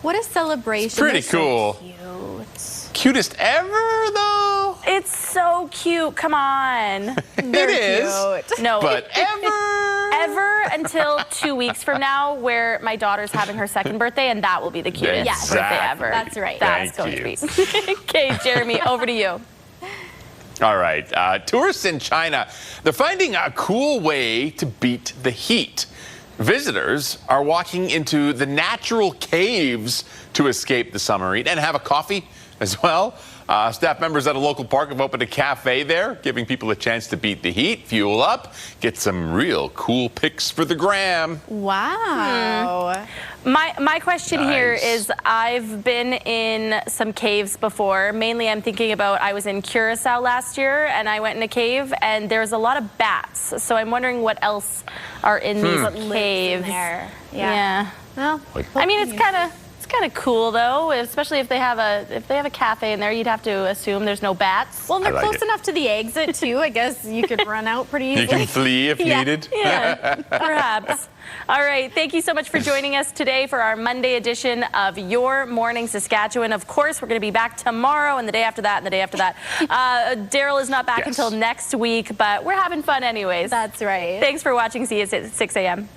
What a celebration. It's pretty cool. Cute. Cutest ever, though? It's so cute. Come on. It is. Cute. No, but ever. Forever until 2 weeks from now, where my daughter's having her second birthday, and that will be the cutest birthday ever. That's right. That's going to be. Okay, Jeremy, over to you. All right. Tourists in China, they're finding a cool way to beat the heat. Visitors are walking into the natural caves to escape the summer heat and have a coffee as well. Staff members at a local park have opened a cafe there, giving people a chance to beat the heat, fuel up, get some real cool pics for the gram. Wow. My question here is, I've been in some caves before. Mainly I'm thinking about, I was in Curacao last year and I went in a cave and there's a lot of bats. So I'm wondering what else are in these caves. Yeah. Well, I mean, it's kind of cool though, especially if they have a cafe in there. You'd have to assume there's no bats. Well, they're close enough to the exit too. I guess you could run out pretty easily. You can flee if needed. Yeah, perhaps. All right, thank you so much for joining us today for our Monday edition of Your Morning Saskatchewan. Of course, we're going to be back tomorrow and the day after that and the day after that. Daryl is not back until next week, but we're having fun anyways. That's right. Thanks for watching. See you at 6 a.m.